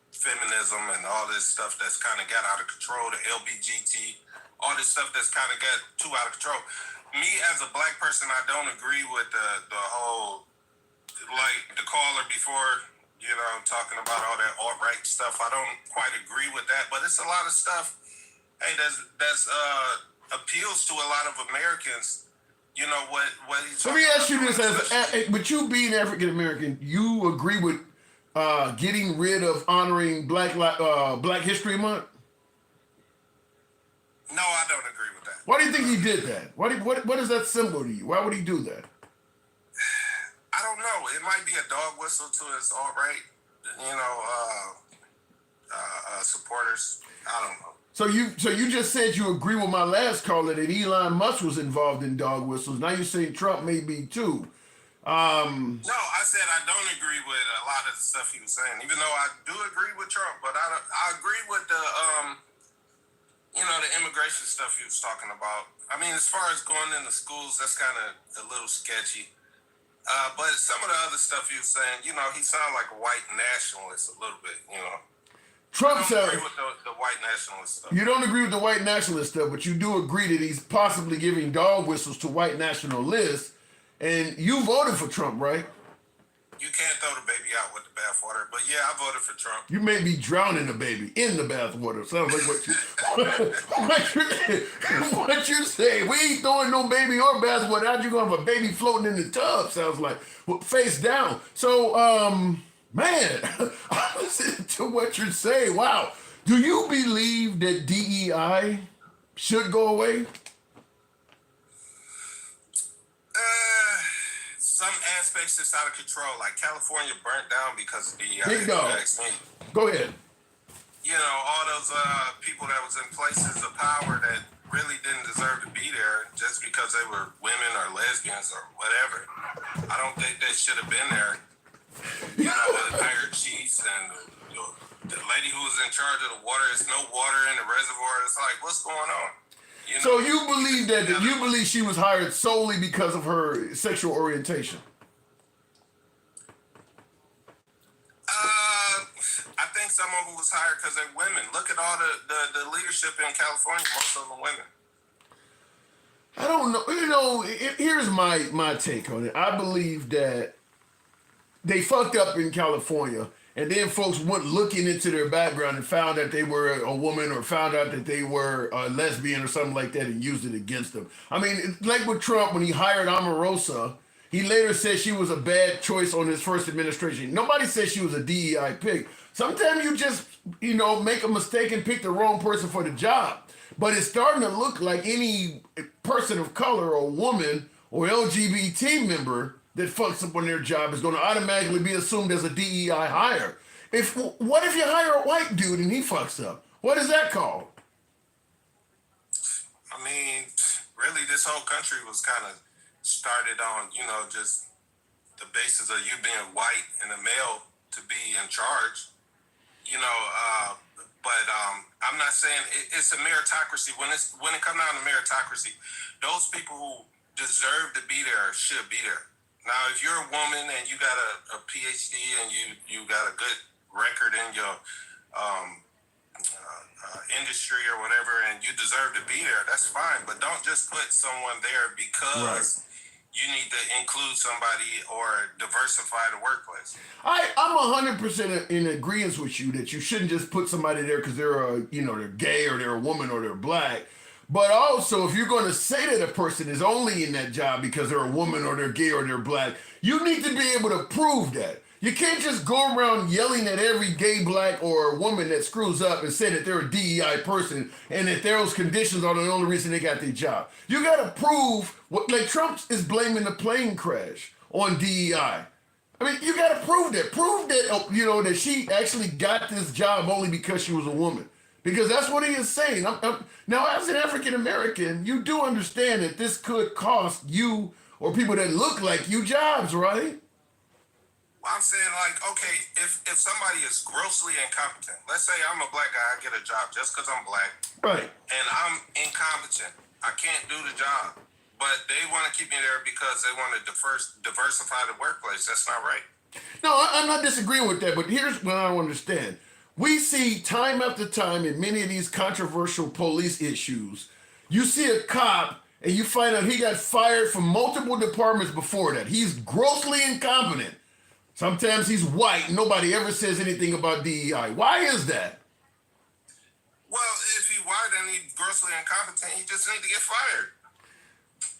feminism and all this stuff that's kind of got out of control, the LBGT, all this stuff that's kind of got too out of control. Me as a black person, I don't agree with the whole, like the caller before, talking about all that alt-right stuff. I don't quite agree with that, but it's a lot of stuff, hey, that's appeals to a lot of Americans. What he's. Let me ask you this: but you being African American, you agree with getting rid of honoring Black History Month? No, I don't agree with that. Why do you think he did that? What is that symbol to you? Why would he do that? I don't know. It might be a dog whistle to his alt-right, supporters. I don't know. So you just said you agree with my last caller that Elon Musk was involved in dog whistles. Now you're saying Trump may be too. No, I said I don't agree with a lot of the stuff he was saying, even though I do agree with Trump. But I agree with the immigration stuff he was talking about. I mean, as far as going into schools, that's kind of a little sketchy. But some of the other stuff he was saying, he sounded like a white nationalist a little bit, Trump I don't agree with the white nationalist stuff. You don't agree with the white nationalist stuff, but you do agree that he's possibly giving dog whistles to white nationalists. And you voted for Trump, right? You can't throw the baby out with the bathwater, but yeah, I voted for Trump. You may be drowning the baby in the bathwater. Sounds like what you say. We ain't throwing no baby or bathwater. How'd you gonna have a baby floating in the tub? Sounds like face down. So, man, I listen to what you're saying. Wow. Do you believe that DEI should go away? Some aspects that's out of control, like California burnt down because of DEI. Big dog. Go ahead. All those people that was in places of power that really didn't deserve to be there just because they were women or lesbians or whatever. I don't think they should have been there. You know, the fire chiefs and the lady who was in charge of the water. There's no water in the reservoir. It's like, what's going on? You know, So you believe that you believe she was hired solely because of her sexual orientation? I think some of them was hired because they're women. Look at all the leadership in California. Most of them women. I don't know. You know, here's my take on it. I believe that they fucked up in California, and then folks went looking into their background and found that they were a woman or found out that they were a lesbian or something like that and used it against them. I mean, like with Trump, when he hired Omarosa, he later said she was a bad choice on his first administration. Nobody said she was a DEI pick. Sometimes you just, you know, make a mistake and pick the wrong person for the job. But it's starting to look like any person of color or woman or LGBT member that fucks up on their job is going to automatically be assumed as a DEI hire. What if you hire a white dude and he fucks up? What is that called? I mean, really, this whole country was kind of started on, you know, just the basis of you being white and a male to be in charge. You know, but I'm not saying it's a meritocracy. When it comes down to meritocracy, those people who deserve to be there should be there. Now, if you're a woman and you got a PhD and you got a good record in your industry or whatever, and you deserve to be there, that's fine. But don't just put someone there because you need to include somebody or diversify the workplace. I'm 100% in agreement with you that you shouldn't just put somebody there because they're they're gay or they're a woman or they're black. But also, if you're going to say that a person is only in that job because they're a woman or they're gay or they're black, you need to be able to prove that. You can't just go around yelling at every gay, black, or woman that screws up and say that they're a DEI person and that those conditions are the only reason they got their job. You got to prove like Trump is blaming the plane crash on DEI. I mean, you got to prove that. Prove that, that she actually got this job only because she was a woman. Because that's what he is saying. Now, as an African-American, you do understand that this could cost you or people that look like you jobs, right? Well, I'm saying, like, okay, if somebody is grossly incompetent, let's say I'm a black guy, I get a job just because I'm black. Right. And I'm incompetent. I can't do the job. But they want to keep me there because they want to diversify the workplace. That's not right. No, I'm not disagreeing with that, but here's what I don't understand. We see time after time in many of these controversial police issues, you see a cop and you find out he got fired from multiple departments before that. He's grossly incompetent. Sometimes he's white. Nobody ever says anything about DEI. Why is that? Well, if he's white and he's grossly incompetent, he just needs to get fired.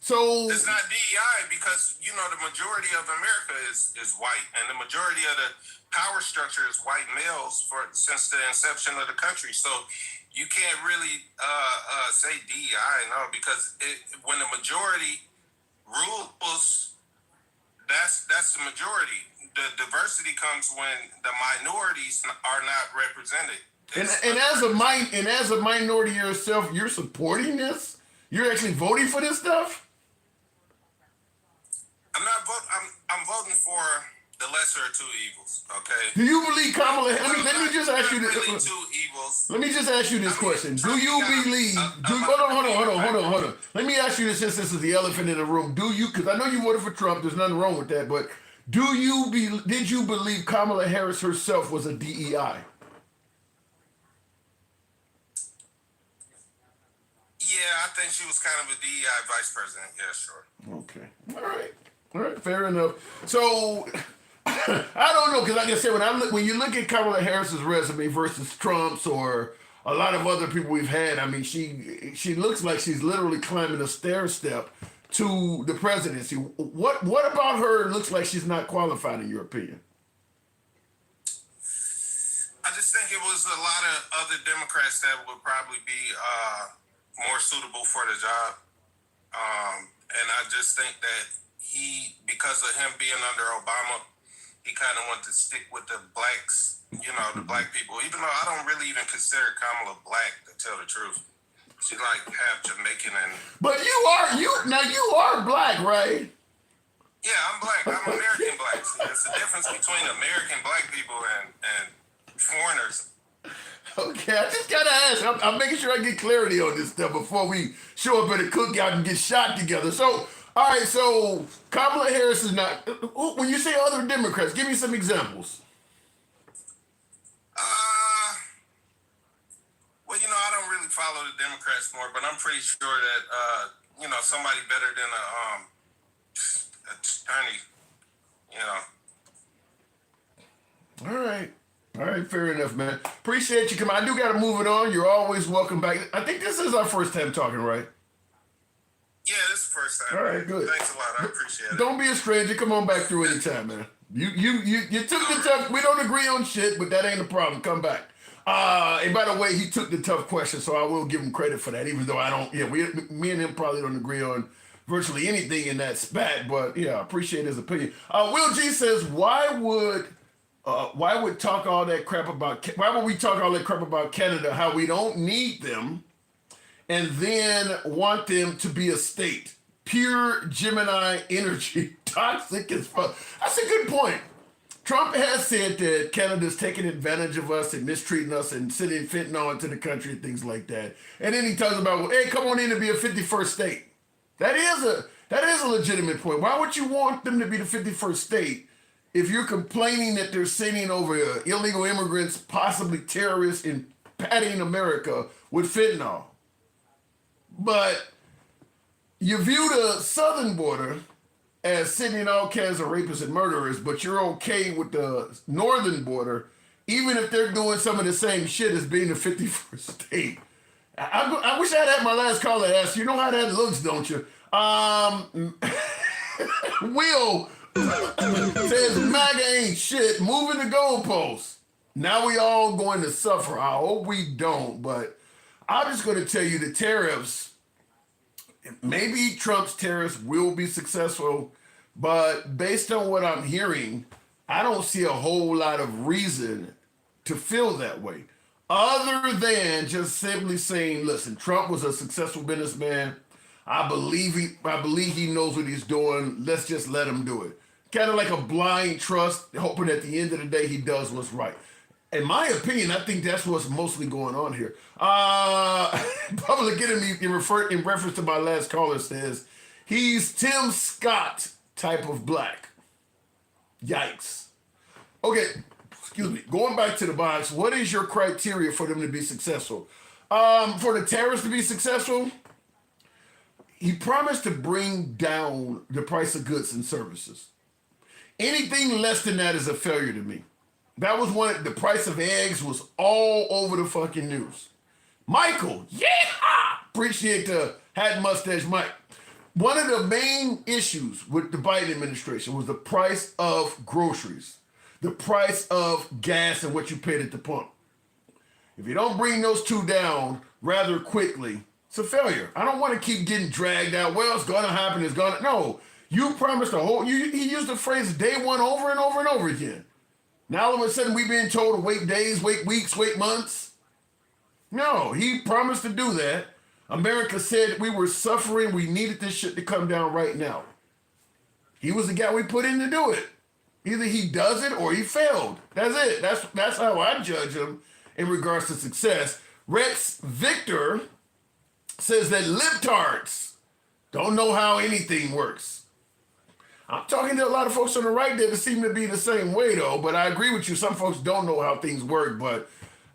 So it's not DEI because, the majority of America is white, and the majority of the power structure is white males since the inception of the country. So you can't really say DEI, no, because when the majority rules, that's the majority. The diversity comes when the minorities are not represented. And as a minority yourself, you're supporting this? You're actually voting for this stuff? I'm not voting. I'm voting for the lesser of two evils. Okay. Do you believe Kamala? Let me just ask you this. Really two evils. Let me just ask you this question. Do you believe? Hold on. Let me ask you this, since this is the elephant in the room. Do you? Because I know you voted for Trump. There's nothing wrong with that. But did you believe Kamala Harris herself was a DEI? Yeah, I think she was kind of a DEI vice president. Yeah, sure. Okay. All right. Fair enough. So I don't know, because like I said, when you look at Kamala Harris's resume versus Trump's or a lot of other people we've had, I mean, she looks like she's literally climbing a stair step to the presidency. What about her looks like she's not qualified in your opinion? I just think it was a lot of other Democrats that would probably be more suitable for the job. And I just think that because of him being under Obama, he kind of wanted to stick with the blacks, the black people, even though I don't really even consider Kamala black, to tell the truth. She like half Jamaican and. But you are black, right? Yeah, I'm black. I'm American black. See, it's the difference between American black people and foreigners. Okay, I just gotta ask. I'm making sure I get clarity on this stuff before we show up at a cookout and get shot together. So, all right, so Kamala Harris is not. When you say other Democrats, give me some examples. Well, I don't really follow the Democrats more, but I'm pretty sure that somebody better than a attorney. All right, fair enough, man. Appreciate you coming. I do got to move it on. You're always welcome back. I think this is our first time talking, right? Yeah, this is the first time. All right, good. Thanks a lot. I appreciate it. Don't be a stranger. Come on back through anytime, man. You took the tough. We don't agree on shit, but that ain't a problem. Come back. And by the way, he took the tough question, so I will give him credit for that, even though I don't. Yeah, me and him probably don't agree on virtually anything in that spat, but yeah, I appreciate his opinion. Will G says, why would we talk all that crap about Canada, how we don't need them, and then want them to be a state? Pure Gemini energy, toxic as fuck. That's a good point. Trump has said that Canada's taking advantage of us and mistreating us and sending fentanyl into the country and things like that. And then he talks about, well, hey, come on in to be a 51st state. That is a legitimate point. Why would you want them to be the 51st state if you're complaining that they're sending over illegal immigrants, possibly terrorists, and patting America with fentanyl? But you view the southern border as sending all kinds of rapists and murderers, but you're okay with the northern border, even if they're doing some of the same shit as being the 51st state. I wish I'd had my last caller ask, you know how that looks, don't you? Will says MAGA ain't shit, moving the goalposts. Now we all going to suffer. I hope we don't, but I'm just going to tell you the tariffs, maybe Trump's tariffs will be successful, but based on what I'm hearing, I don't see a whole lot of reason to feel that way. Other than just simply saying, listen, Trump was a successful businessman. I believe he knows what he's doing. Let's just let him do it. Kind of like a blind trust, hoping at the end of the day he does what's right. In my opinion, I think that's what's mostly going on here. Public Enemy, in reference to my last caller, says he's Tim Scott type of black. Yikes. Okay. Excuse me, going back to the box, what is your criteria for them to be successful? For the tariffs to be successful, he promised to bring down the price of goods and services. Anything less than that is a failure to me. That was the price of eggs was all over the fucking news. Michael, yeah! Appreciate the hat mustache Mike. One of the main issues with the Biden administration was the price of groceries. The price of gas and what you paid at the pump. If you don't bring those two down rather quickly, it's a failure. I don't want to keep getting dragged out. Well, it's going to happen. It's going to... No, you promised he used the phrase day one over and over and over again. Now all of a sudden we've been told to wait days, wait weeks, wait months. No, he promised to do that. America said we were suffering. We needed this shit to come down right now. He was the guy we put in to do it. Either he does it or he failed. That's it. That's how I judge him in regards to success. Rex Victor says that libtards don't know how anything works. I'm talking to a lot of folks on the right there that seem to be the same way, though, but I agree with you. Some folks don't know how things work, but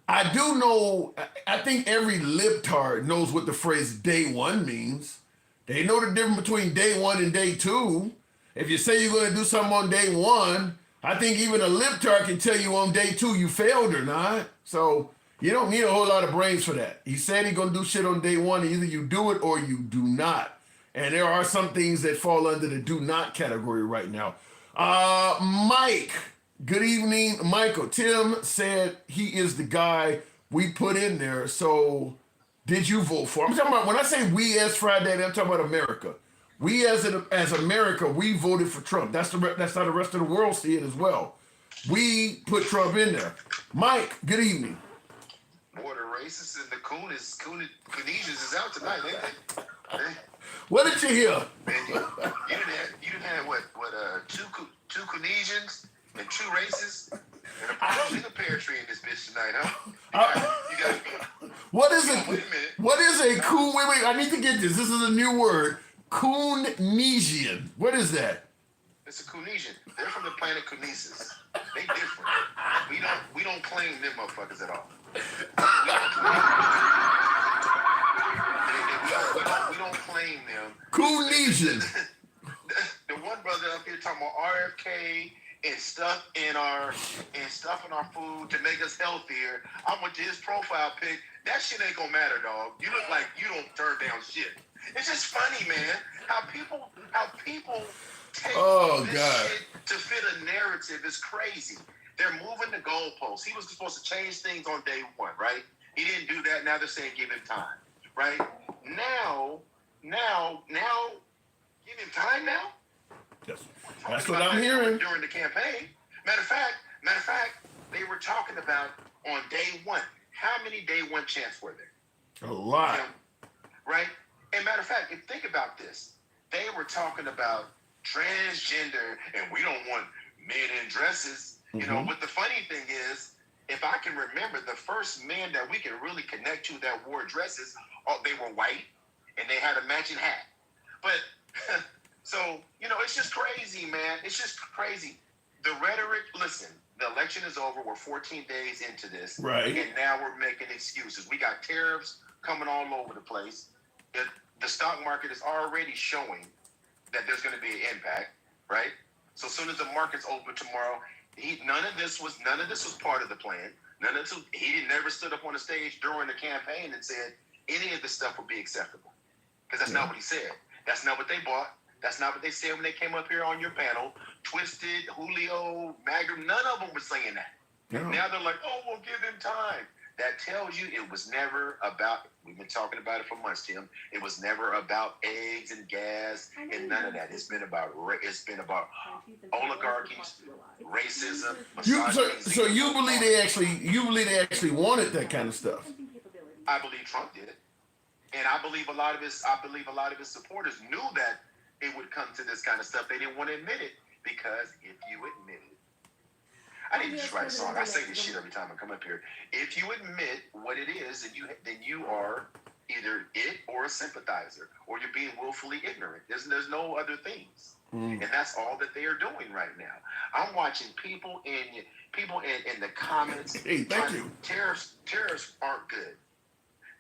I do know, I think every libtard knows what the phrase day one means. They know the difference between day one and day two. If you say you're going to do something on day one, I think even a libtard can tell you on day two you failed or not. So you don't need a whole lot of brains for that. He said he's going to do shit on day one. Either you do it or you do not. And there are some things that fall under the do not category right now. Mike, good evening. Michael, Tim said he is the guy we put in there. So did you vote for him? I'm talking about, when I say we as Friday, I'm talking about America. We as America, we voted for Trump. That's how the rest of the world see it as well. We put Trump in there. Mike, good evening. Border racists and the Coonesians is out tonight, ain't they? What did you hear? Man, you didn't have what two Coonesians and two racists and a nigga pear tree in this bitch tonight, huh? You got What is wait a it? minute. What is a coon? Wait, I need to get this. This is a new word. Coonesian. What is that? It's a Coonesian. They're from the planet Conesus. They different. We don't claim them motherfuckers at all. We don't claim them. Coonesian. The one brother up here talking about RFK and stuff in our food to make us healthier. I went to his profile pic. That shit ain't gonna matter, dog. You look like you don't turn down shit. It's just funny, man. How people take this shit to fit a narrative is crazy. They're moving the goalposts. He was supposed to change things on day one, right? He didn't do that. Now they're saying give him time, right? Now, give him time now? Yes. That's what I'm hearing. During the campaign. Matter of fact, they were talking about on day one. How many day one chants were there? A lot. Right? And matter of fact, think about this. They were talking about transgender and we don't want men in dresses. You know, but the funny thing is, if I can remember, the first men that we can really connect to that wore dresses, they were white and they had a matching hat. But so, you know, it's just crazy, man. It's just crazy. The rhetoric, listen, the election is over. We're 14 days into this. Right. And now we're making excuses. We got tariffs coming all over the place. The stock market is already showing that there's going to be an impact, right? So as soon as the markets open tomorrow, none of this was part of the plan. He never stood up on the stage during the campaign and said any of this stuff would be acceptable. Because that's not what he said. That's not what they bought. That's not what they said when they came up here on your panel. Twisted, Julio, Magnum, none of them were saying that. No. Now they're like, oh, we'll give him time. That tells you it was never about, we've been talking about it for months, Tim. It was never about eggs and gas and none of that. It's been about oligarchies, racism, misogyny. So you believe they actually wanted that kind of stuff? I believe Trump did it. And I believe a lot of his supporters knew that it would come to this kind of stuff. They didn't want to admit it because if you admit it, I need to just write a song. I say this shit every time I come up here. If you admit what it is, then you are either it or a sympathizer, or you're being willfully ignorant. There's no other things, and that's all that they are doing right now. I'm watching people in the comments. Hey, thank you. Tariffs aren't good.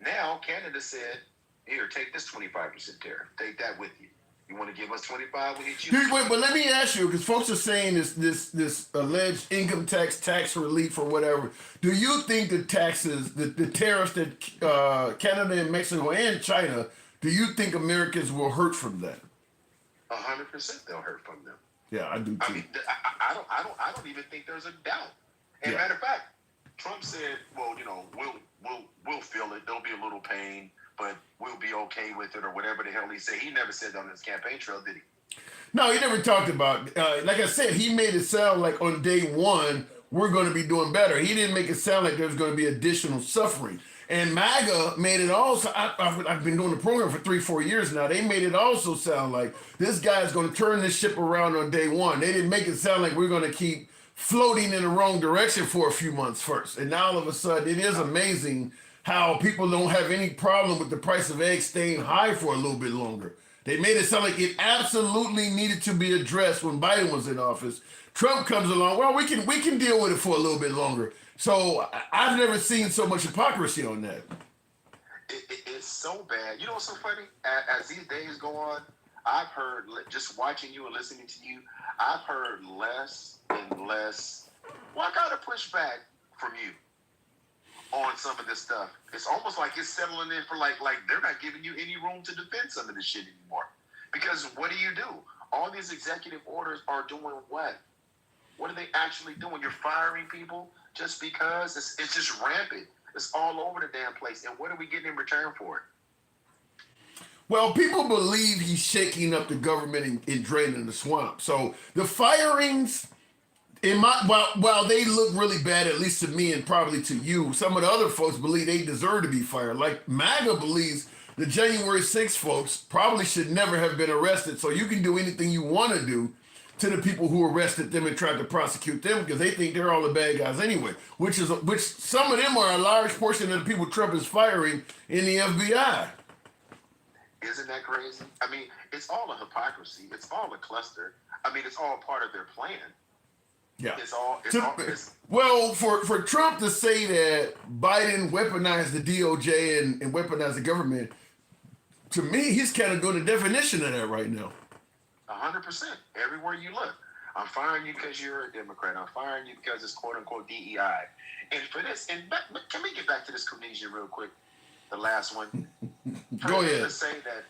Now Canada said, "Here, take this 25% tariff. Take that with you. You want to give us 25? We'll hit you." Dude, wait, but let me ask you, because folks are saying this alleged income tax relief or whatever. Do you think the taxes, the tariffs that Canada and Mexico and China, do you think Americans will hurt from that? 100% they'll hurt from them. Yeah, I do too. I mean, I don't even think there's a doubt. And matter of fact, Trump said, "Well, you know, we'll feel it. There'll be a little pain, but we'll be okay with it," or whatever the hell he said. He never said that on his campaign trail, did he? No, he never talked about. Like I said, he made it sound like on day one we're going to be doing better. He didn't make it sound like there's going to be additional suffering. And MAGA made it also. I've been doing the program for 3-4 years now. They made it also sound like this guy's going to turn this ship around on day one. They didn't make it sound like we're going to keep floating in the wrong direction for a few months first. And now all of a sudden, it is amazing how people don't have any problem with the price of eggs staying high for a little bit longer. They made it sound like it absolutely needed to be addressed when Biden was in office. Trump comes along, well, we can deal with it for a little bit longer. So I've never seen so much hypocrisy on that. It's so bad. You know what's so funny? As these days go on, I've heard, just watching you and listening to you, I've heard less and less. Well, I got to push back from you on some of this stuff. It's almost like it's settling in for like they're not giving you any room to defend some of this shit anymore. Because what do? All these executive orders are doing what? What are they actually doing? You're firing people just because? It's just rampant. It's all over the damn place. And what are we getting in return for it? Well, people believe he's shaking up the government and draining the swamp. So the firings, While they look really bad, at least to me and probably to you, some of the other folks believe they deserve to be fired. Like MAGA believes the January 6th folks probably should never have been arrested. So you can do anything you want to do to the people who arrested them and tried to prosecute them because they think they're all the bad guys anyway. Which some of them are a large portion of the people Trump is firing in the FBI. Isn't that crazy? I mean, it's all a hypocrisy. It's all a cluster. I mean, it's all part of their plan. Yeah. Well, for Trump to say that Biden weaponized the DOJ and weaponized the government, to me, he's kind of doing the definition of that right now. 100%. Everywhere you look. I'm firing you because you're a Democrat. I'm firing you because it's quote unquote DEI. And for this, can we get back to this Tunisian real quick? The last one. Go ahead. To say that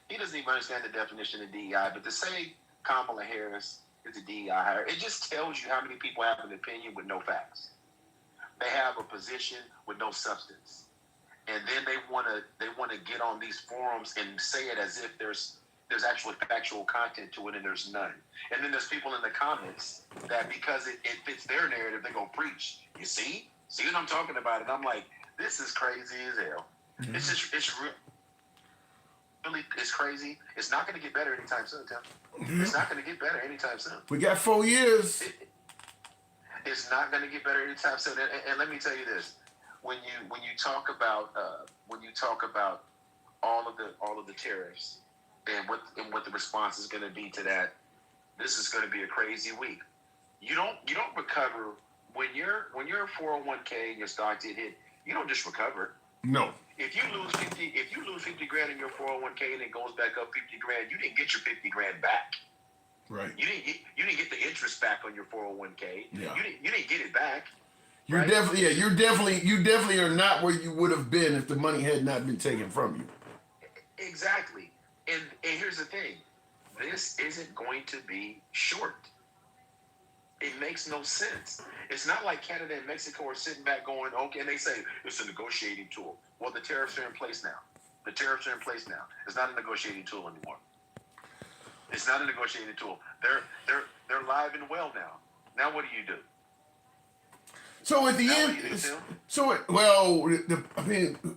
he doesn't even understand the definition of DEI, but to say Kamala Harris is a DEI hire, it just tells you how many people have an opinion with no facts. They have a position with no substance, and then they want to get on these forums and say it as if there's actual factual content to it, and there's none. And then there's people in the comments that because it fits their narrative, they go preach. You see what I'm talking about? And I'm like, this is crazy as hell. Mm-hmm. It's crazy. It's not going to get better anytime soon, Tim. Mm-hmm. It's not going to get better anytime soon. We got 4 years. It's not going to get better anytime soon. And let me tell you this: when you talk about all of the tariffs and what the response is going to be to that, this is going to be a crazy week. You don't recover when you're 401k and your stock did hit. You don't just recover. No. If you lose 50 grand in your 401k and it goes back up 50 grand, you didn't get your 50 grand back. Right. You didn't get the interest back on your 401k. Yeah. You didn't get it back. You definitely are not where you would have been if the money had not been taken from you. Exactly. And here's the thing. This isn't going to be short. It makes no sense. It's not like Canada and Mexico are sitting back going, okay, and they say it's a negotiating tool. Well, the tariffs are in place now. It's not a negotiating tool anymore. It's not a negotiating tool. They're live and well now. Now what do you do? So at the end,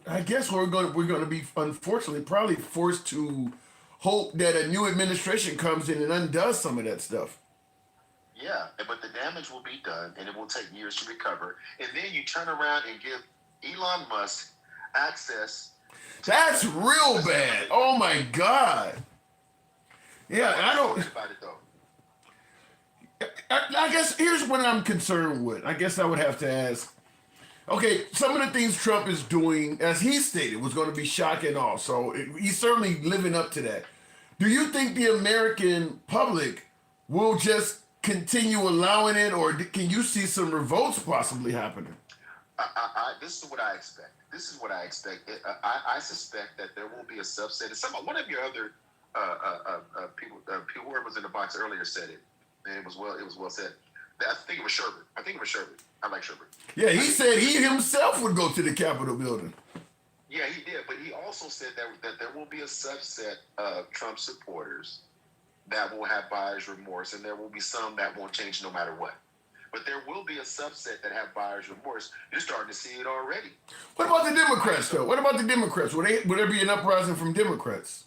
I guess we're going to be, unfortunately, probably forced to hope that a new administration comes in and undoes some of that stuff. Yeah, but the damage will be done, and it will take years to recover. And then you turn around and give Elon Musk access. That's real bad. Oh my God. Yeah, I don't. About it though. I guess here's what I'm concerned with. I guess I would have to ask. Okay, some of the things Trump is doing, as he stated, was going to be shock and awe. So he's certainly living up to that. Do you think the American public will just continue allowing it, or can you see some revolts possibly happening? This is what I expect. I suspect that there will be a subset. One of your other people, whoever was in the box earlier said it, and it was well said. I think it was Sherbert. I like Sherbert. Yeah, he said he himself would go to the Capitol building. Yeah, he did, but he also said that there will be a subset of Trump supporters that will have buyer's remorse, and there will be some that won't change no matter what. But there will be a subset that have buyer's remorse. You're starting to see it already. What about the Democrats, though? What about the Democrats? Would there be an uprising from Democrats?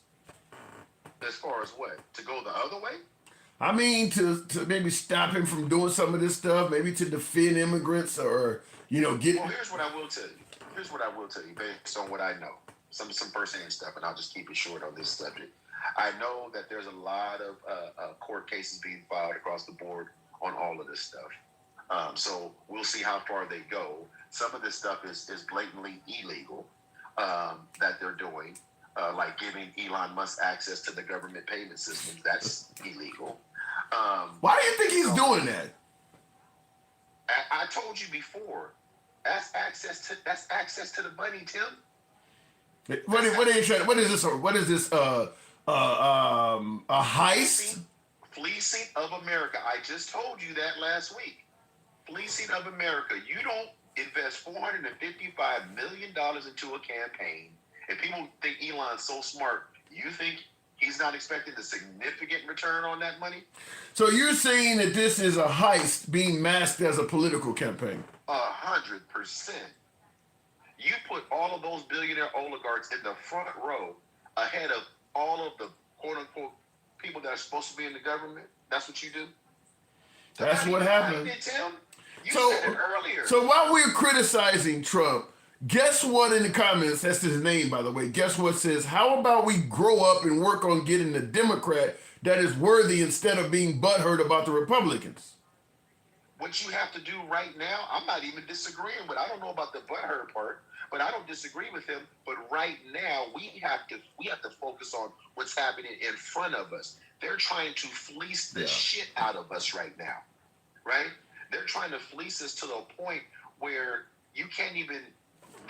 As far as what? To go the other way? I mean, to maybe stop him from doing some of this stuff, maybe to defend immigrants or, get... Well, here's what I will tell you based on what I know. Some firsthand stuff, and I'll just keep it short on this subject. I know that there's a lot of court cases being filed across the board on all of this stuff. So we'll see how far they go. Some of this stuff is blatantly illegal that they're doing, like giving Elon Musk access to the government payment systems. That's illegal. Why do you think he's doing that? I told you before. That's access to the money, Tim. What is this? What is this? A heist? Fleecing of America. I just told you that last week. Fleecing of America. You don't invest $455 million into a campaign, and people think Elon's so smart. You think He's not expecting a significant return on that money. So you're saying that this is a heist being masked as a political campaign? 100%. You put all of those billionaire oligarchs in the front row ahead of all of the quote unquote people that are supposed to be in the government. That's what you do. That's what happened. You said it earlier. So while we're criticizing Trump, guess what in the comments, that's his name, by the way, guess what says, how about we grow up and work on getting a Democrat that is worthy instead of being butthurt about the Republicans? What you have to do right now, I'm not even disagreeing with, I don't know about the butthurt part, but I don't disagree with him. But right now, we have to focus on what's happening in front of us. They're trying to fleece the shit out of us right now, right? They're trying to fleece us to the point where you can't even,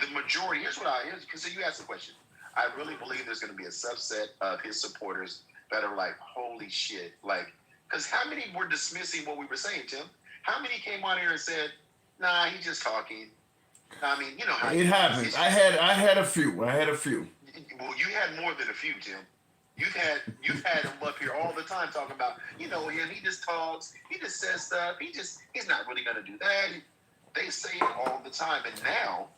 the majority, because you asked the question. I really believe there's going to be a subset of his supporters that are like, holy shit. Like, because how many were dismissing what we were saying, Tim? How many came on here and said, nah, he's just talking? I mean, you know how it happens. I had a few. Well, you had more than a few, Tim. You've had him up here all the time talking about, you know, him. He just talks. He just says stuff. He's not really gonna do that. They say it all the time, and now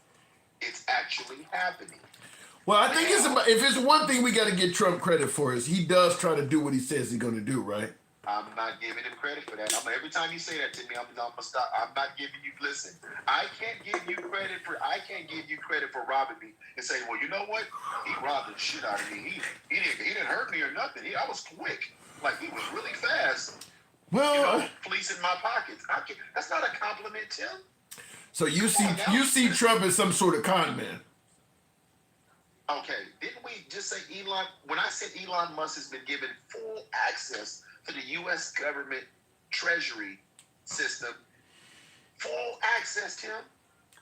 it's actually happening. Well, I think if it's one thing we got to get Trump credit for is he does try to do what he says he's gonna do, right? I'm not giving him credit for that. Every time you say that to me, I'm gonna stop. I'm not giving you. Listen, I can't give you credit for robbing me and say, well, you know what? He robbed the shit out of me. He didn't hurt me or nothing. I was quick. Like he was really fast. Well, fleecing my pockets. That's not a compliment, Tim. So you see Trump as some sort of con man. Okay, didn't we just say Elon? When I said Elon Musk has been given full access to the U.S. government treasury system, full access, Tim.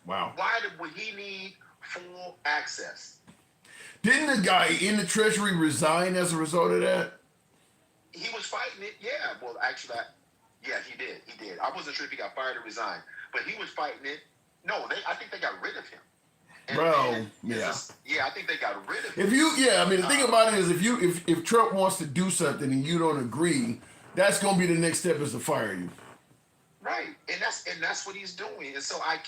Wow. Why would he need full access? Didn't the guy in the treasury resign as a result of that? He was fighting it. Yeah. Well, actually, he did. He did. I wasn't sure if he got fired or resigned, but he was fighting it. No, I think they got rid of him. I think they got rid of him. The thing about it is if Trump wants to do something and you don't agree, that's gonna be the next step is to fire you. Right. And that's what he's doing. And so I'm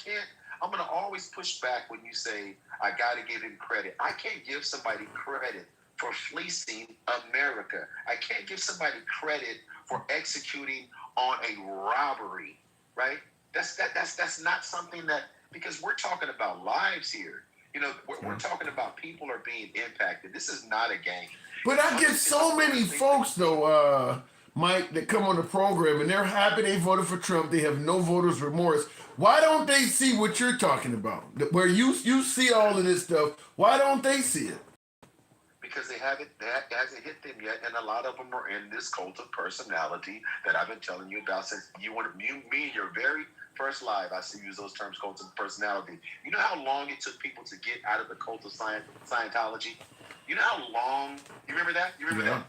gonna always push back when you say I gotta give him credit. I can't give somebody credit for fleecing America. I can't give somebody credit for executing on a robbery, right? That's not something that, because we're talking about lives here. You know, we're talking about people are being impacted. This is not a game. But I get so many folks, though, Mike, that come on the program and they're happy they voted for Trump. They have no voters' remorse. Why don't they see what you're talking about? Where you see all of this stuff, why don't they see it? Because that hasn't hit them yet, and a lot of them are in this cult of personality that I've been telling you about since me and your very first live. I see use those terms, cult of personality. You know how long it took people to get out of the cult of Scientology? You know how long? You remember that? You remember that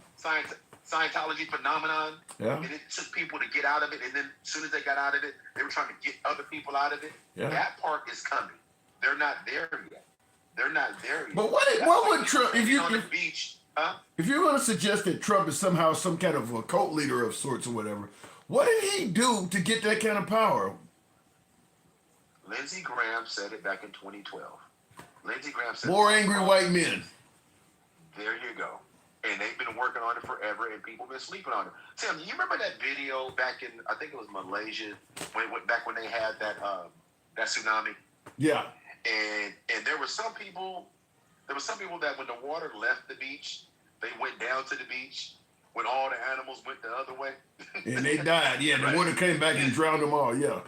Scientology phenomenon? Yeah. And it took people to get out of it, and then as soon as they got out of it, they were trying to get other people out of it. Yeah. That part is coming. They're not there yet. But what would Trump, if you're going to suggest that Trump is somehow some kind of a cult leader of sorts or whatever, what did he do to get that kind of power? Lindsey Graham said it back in 2012. Lindsey Graham said more angry white men. There you go. And they've been working on it forever, and people have been sleeping on it. Tim, you remember that video back in, I think it was Malaysia, back when they had that tsunami? Yeah. And there were some people that when the water left the beach, they went down to the beach when all the animals went the other way. And they died. Yeah, the water came back and drowned them all. Yeah.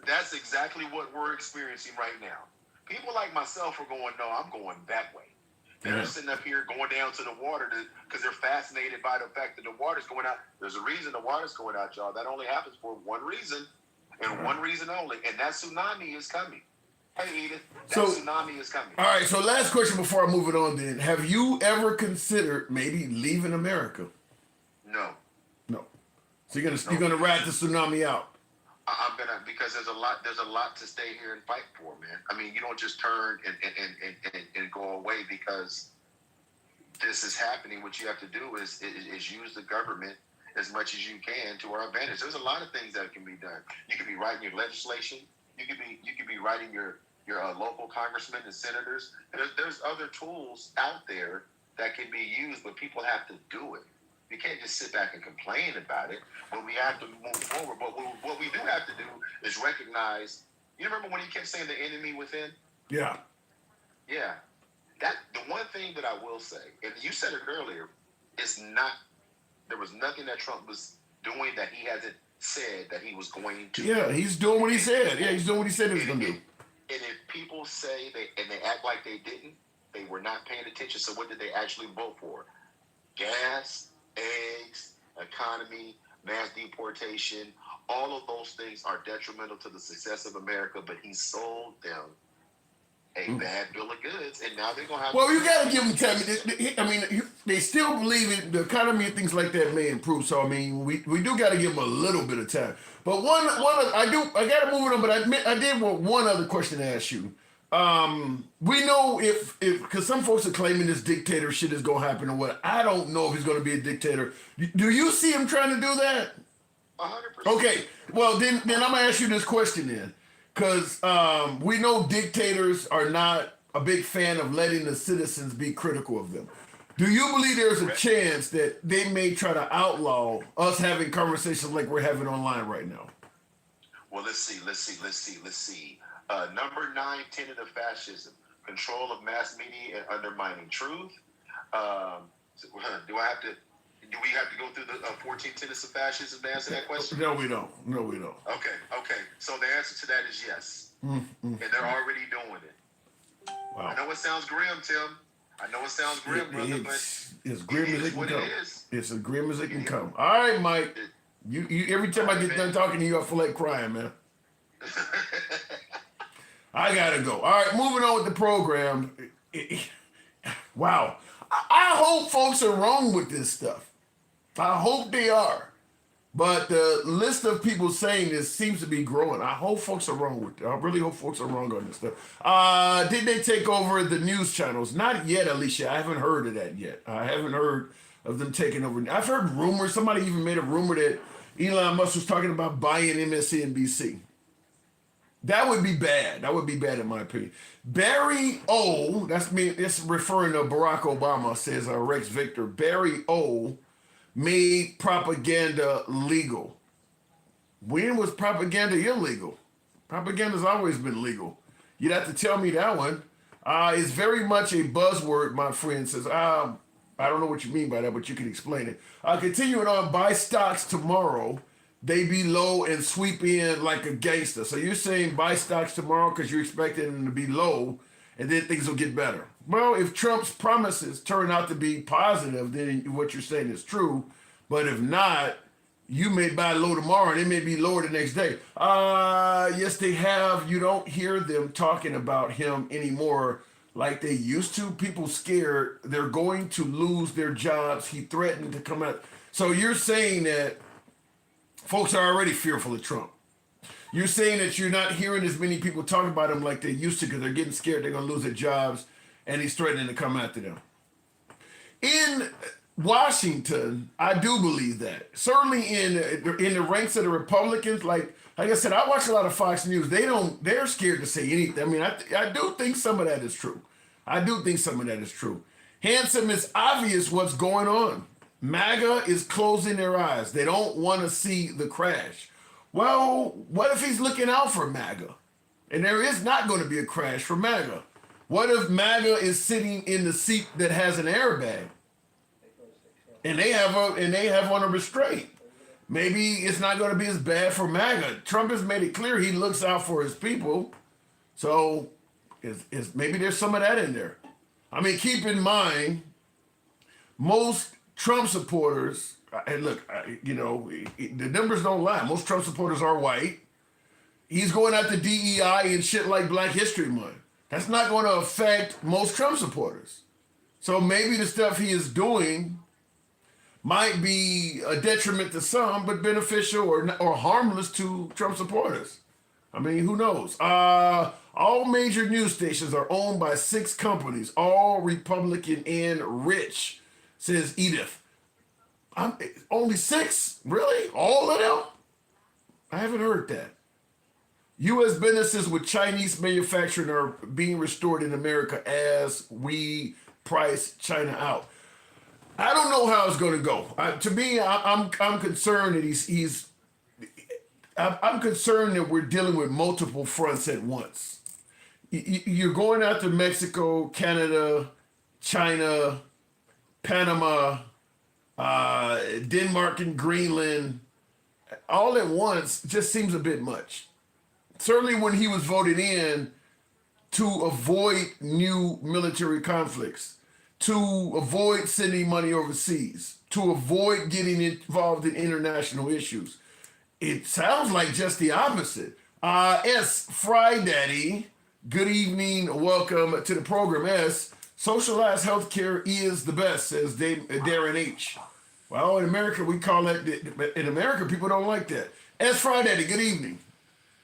That's exactly what we're experiencing right now. People like myself are going, no, I'm going that way. They're sitting up here going down to the water because they're fascinated by the fact that the water's going out. There's a reason the water's going out, y'all. That only happens for one reason and one reason only. And that tsunami is coming. Hey, Edith, that tsunami is coming. All right, so last question before I move it on then. Have you ever considered maybe leaving America? No. So you're gonna ride the tsunami out? I'm gonna, because there's a lot to stay here and fight for, man. I mean, you don't just turn and go away because this is happening, what you have to do is use the government as much as you can to our advantage. There's a lot of things that can be done. You could be writing your legislation. You could be writing your local congressmen and senators. And there's other tools out there that can be used, but people have to do it. We can't just sit back and complain about it, but we have to move forward. But what we do have to do is recognize. You remember when he kept saying the enemy within? Yeah. Yeah. The one thing that I will say, and you said it earlier, there was nothing that Trump was doing that he hasn't said that he was going to. Yeah, he's doing what he said. Yeah, he's doing what he said he was going to do. And if people say they act like they didn't, they were not paying attention. So what did they actually vote for? Gas, eggs, economy, mass deportation. All of those things are detrimental to the success of America, but he sold them a bad bill of goods, and now they're going to have... Well, you got to give them time. I mean, they still believe it. The economy and things like that may improve. So, I mean, we do got to give them a little bit of time. But I got to move it on, but I did want one other question to ask you. We know because some folks are claiming this dictator shit is going to happen or what. I don't know if he's going to be a dictator. Do you see him trying to do that? 100%. Okay. Well, then I'm going to ask you this question then. Because we know dictators are not a big fan of letting the citizens be critical of them. Do you believe there's a chance that they may try to outlaw us having conversations like we're having online right now? Well, let's see. Number 9, tenet of fascism: control of mass media and undermining truth. Do we have to go through the 14 tenets of fascism to answer that question? No, we don't. Okay. So the answer to that is yes. And they're already doing it. Wow. I know it sounds grim, Tim. I know it sounds grim, brother, but it's grim as it can come. It's as grim as it can come. All right, Mike. You every time I get done talking to you, I feel like crying, man. I gotta go. All right, moving on with the program. Wow. I hope folks are wrong with this stuff. I hope they are. But the list of people saying this seems to be growing. I hope folks are wrong with it. I really hope folks are wrong on this stuff. Did they take over the news channels? Not yet, Alicia. I haven't heard of that yet. I haven't heard of them taking over. I've heard rumors. Somebody even made a rumor that Elon Musk was talking about buying MSNBC. That would be bad. That would be bad in my opinion. Barry O, that's me. It's referring to Barack Obama, says Rex Victor. Barry O made propaganda legal. When was propaganda illegal? Propaganda's always been legal. You'd have to tell me that one. It's very much a buzzword, my friend says. I don't know what you mean by that, but you can explain it. Continuing on, buy stocks tomorrow. They be low and sweep in like a gangster. So you're saying buy stocks tomorrow because you're expecting them to be low and then things will get better. Well, if Trump's promises turn out to be positive, then what you're saying is true. But if not, you may buy low tomorrow and it may be lower the next day. Yes, they have. You don't hear them talking about him anymore like they used to. People scared they're going to lose their jobs. He threatened to come out. So you're saying that folks are already fearful of Trump. You're saying that you're not hearing as many people talk about him like they used to because they're getting scared they're going to lose their jobs and he's threatening to come after them. In Washington, I do believe that. Certainly in the ranks of the Republicans, like I said, I watch a lot of Fox News. They're scared to say anything. I mean, I do think some of that is true. Handsome, it's obvious what's going on. MAGA is closing their eyes. They don't want to see the crash. Well, what if he's looking out for MAGA? And there is not going to be a crash for MAGA. What if MAGA is sitting in the seat that has an airbag? And they have on a restraint. Maybe it's not going to be as bad for MAGA. Trump has made it clear he looks out for his people. So maybe there's some of that in there. I mean, keep in mind, most Trump supporters, and look, the numbers don't lie. Most Trump supporters are white. He's going after DEI and shit like Black History Month. That's not going to affect most Trump supporters. So maybe the stuff he is doing might be a detriment to some, but beneficial or harmless to Trump supporters. I mean, who knows? All major news stations are owned by 6 companies, all Republican and rich, says Edith. Only 6? Really? All of them? I haven't heard that. U.S. businesses with Chinese manufacturing are being restored in America as we price China out. I don't know how it's going to go. To me, I'm concerned that I'm concerned that we're dealing with multiple fronts at once. You're going after Mexico, Canada, China, Panama, Denmark, and Greenland, all at once. Just seems a bit much. Certainly when he was voted in to avoid new military conflicts, to avoid sending money overseas, to avoid getting involved in international issues. It sounds like just the opposite. S. Fry Daddy, good evening, welcome to the program. S. Socialized healthcare is the best, says Darren H. Well, in America, we call that, in America, people don't like that. S. Fry Daddy, good evening.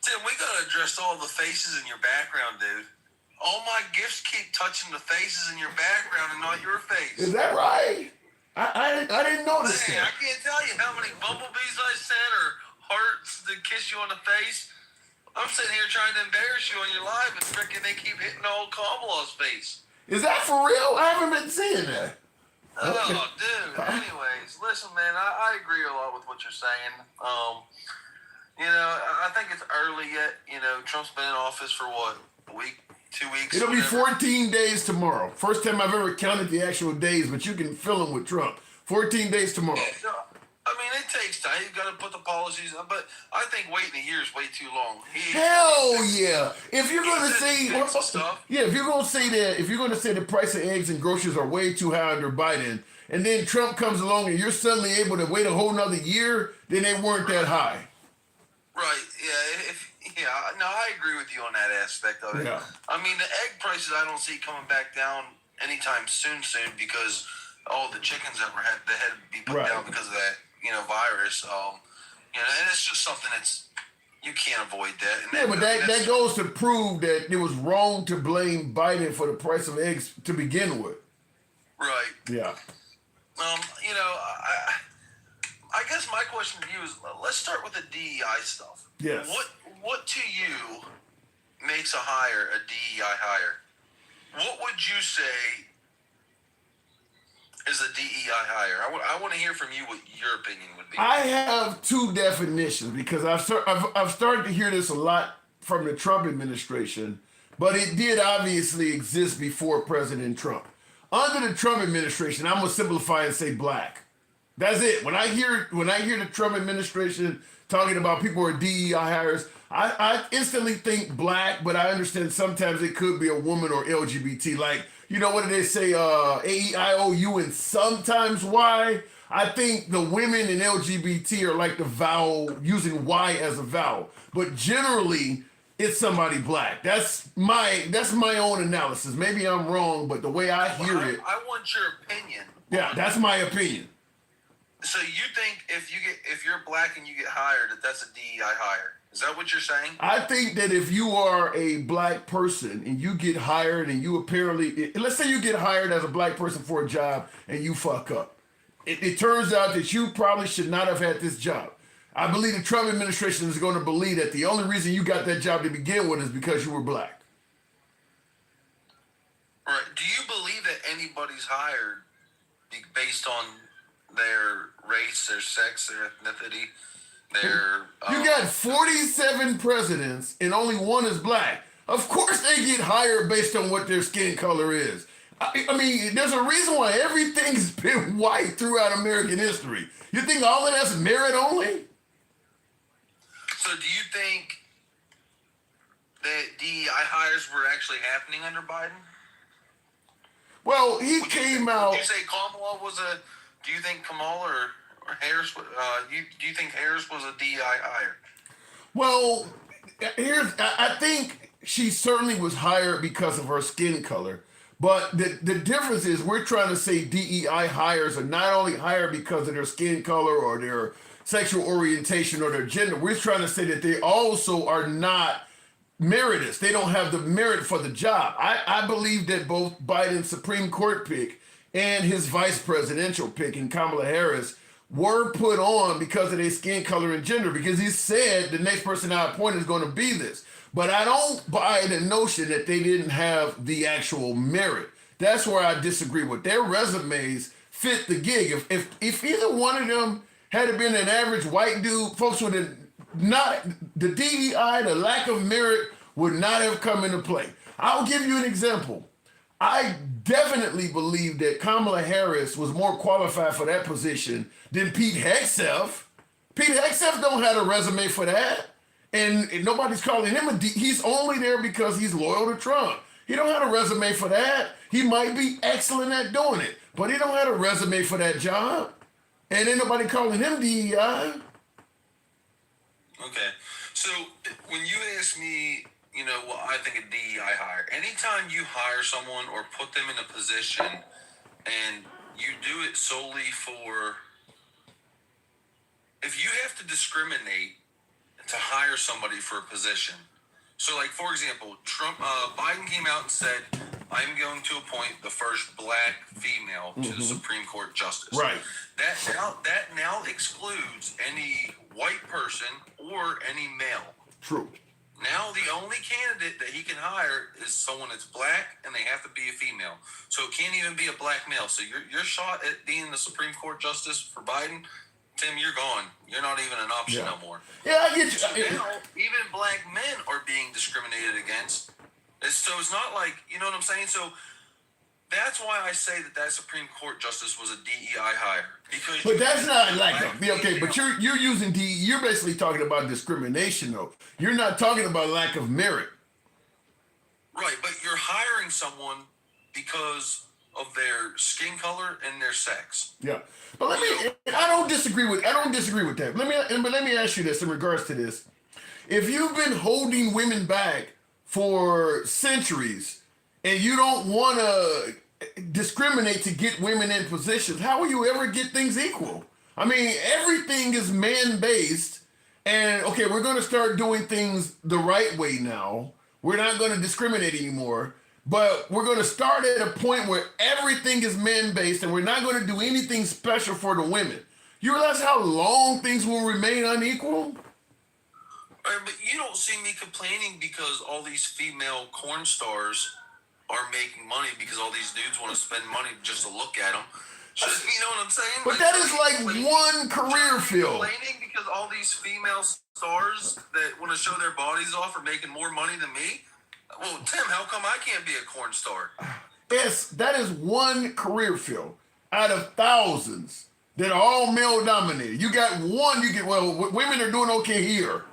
Tim, we gotta address all the faces in your background, dude. All my gifts keep touching the faces in your background and not your face. Is that right? I didn't notice Man, that. I can't tell you how many bumblebees I sent or hearts that kiss you on the face. I'm sitting here trying to embarrass you on your live and freaking they keep hitting old Kamala's face. Is that for real? I haven't been seeing that. Oh, dude. Anyways, listen, man, I agree a lot with what you're saying. You know, I think it's early yet. You know, Trump's been in office for what, a week, 2 weeks? It'll be whatever. 14 days tomorrow. First time I've ever counted the actual days, but you can fill them with Trump. 14 days tomorrow. I mean, it takes time. You got to put the policies on, but I think waiting a year is way too long. Hell yeah! If you're gonna say, stuff. yeah, if you're gonna say the price of eggs and groceries are way too high under Biden, and then Trump comes along and you're suddenly able to wait a whole nother year, then they weren't that high. Right. Yeah. No, I agree with you on that aspect of it. Yeah. I mean, the egg prices I don't see coming back down anytime soon because all the chickens that had to be put Right. down because of that, virus. And it's just something that's you can't avoid that. And Yeah, but that goes to prove that it was wrong to blame Biden for the price of eggs to begin with. Right. Yeah. I guess my question to you is, let's start with the DEI stuff. Yes. What to you makes a DEI hire? What would you say is a DEI hire? I want to hear from you what your opinion would be. I have 2 definitions because I've started to hear this a lot from the Trump administration, but it did obviously exist before President Trump. Under the Trump administration, I'm gonna simplify and say black. That's it. When I hear the Trump administration talking about people who are DEI hires, I instantly think black, but I understand sometimes it could be a woman or LGBT. Like, you know, what do they say? A-E-I-O-U and sometimes Y. I think the women in LGBT are like the vowel, using Y as a vowel. But generally, it's somebody black. That's my own analysis. Maybe I'm wrong, but the way I hear it. I want your opinion. Yeah, that's my opinion. So you think if you're black and you get hired, that's a DEI hire? Is that what you're saying? I think that if you are a black person and you get hired and you let's say you get hired as a black person for a job and you fuck up. It turns out that you probably should not have had this job. I believe the Trump administration is going to believe that the only reason you got that job to begin with is because you were black. Right. Do you believe that anybody's hired based on their race, their sex, their ethnicity, their... You got 47 presidents and only one is black. Of course they get hired based on what their skin color is. I mean, there's a reason why everything's been white throughout American history. You think all of that's merit only? So do you think that DEI hires were actually happening under Biden? Well, he came out... Would you say Kamala was a... Do you think Kamala or Harris... do you think Harris was a DEI hire? Well, I think she certainly was hired because of her skin color. But the difference is we're trying to say DEI hires are not only hired because of their skin color or their sexual orientation or their gender. We're trying to say that they also are not meritorious. They don't have the merit for the job. I believe that both Biden's Supreme Court pick and his vice presidential pick in Kamala Harris were put on because of their skin color and gender, because he said the next person I appoint is going to be this. But I don't buy the notion that they didn't have the actual merit. That's where I disagree with. Their resumes fit the gig. If either one of them had been an average white dude, folks would have not, the DEI, the lack of merit would not have come into play. I'll give you an example. I definitely believe that Kamala Harris was more qualified for that position than Pete Hegseth. Pete Hegseth don't have a resume for that. And nobody's calling him he's only there because he's loyal to Trump. He don't have a resume for that. He might be excellent at doing it, but he don't have a resume for that job. And ain't nobody calling him DEI. Okay, so when you ask me, what I think a DEI hire, anytime you hire someone or put them in a position and you do it solely for, if you have to discriminate to hire somebody for a position. So, like, for example, Biden came out and said, I'm going to appoint the first black female to the Supreme Court justice. Right. That now excludes any white person or any male. True. Now the only candidate that he can hire is someone that's black, and they have to be a female. So it can't even be a black male. So your shot at being the Supreme Court justice for Biden, Tim, you're gone. You're not even an option no more. Yeah, I get you. So now, even black men are being discriminated against. So it's not like, you know what I'm saying? So that's why I say that Supreme Court justice was a DEI hire. But that's not like okay. But you're using you're basically talking about discrimination, though. You're not talking about lack of merit. Right, but you're hiring someone because of their skin color and their sex. Yeah, but I don't disagree with that. Let me ask you this in regards to this. If you've been holding women back for centuries and you don't want to discriminate to get women in positions, how will you ever get things equal? I mean, everything is man-based, and okay, we're going to start doing things the right way now. We're not going to discriminate anymore, but we're going to start at a point where everything is man-based, and we're not going to do anything special for the women. You realize how long things will remain unequal? But you don't see me complaining because all these female corn stars are making money because all these dudes want to spend money just to look at them. You know what I'm saying? But that is like one career field. Complaining because all these female stars that want to show their bodies off are making more money than me? Well, Tim, how come I can't be a corn star? Yes, that is one career field out of thousands that are all male dominated. You got one, women are doing okay here.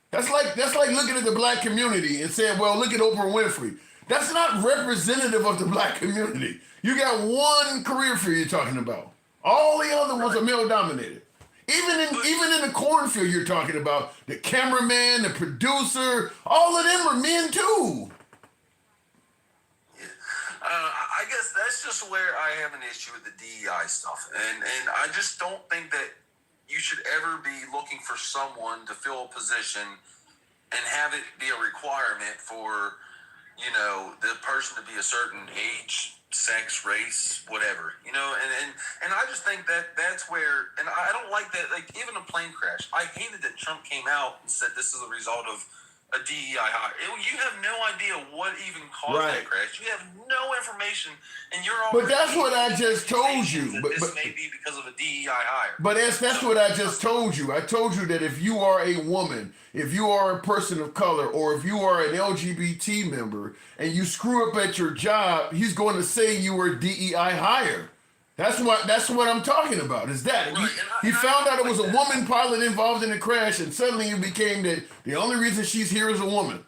That's like looking at the black community and saying, well, look at Oprah Winfrey. That's not representative of the black community. You got one career field you're talking about. All the other ones are male dominated. Even in the cornfield you're talking about, the cameraman, the producer, all of them are men too. I guess that's just where I have an issue with the DEI stuff. And I just don't think that you should ever be looking for someone to fill a position and have it be a requirement for, the person to be a certain age, sex, race, whatever, and I just think that that's where, and I don't like that, like even a plane crash. I hated that Trump came out and said this is a result of a DEI hire. You have no idea what even caused that crash. You have no information, and you're all. But that's what I just told you. But this may be because of a DEI hire. But that's what I just told you. I told you that if you are a woman, if you are a person of color, or if you are an LGBT member, and you screw up at your job, he's going to say you were DEI hire. That's what I'm talking about. Is that he found out it was a woman pilot involved in the crash, and suddenly it became that the only reason she's here is a woman.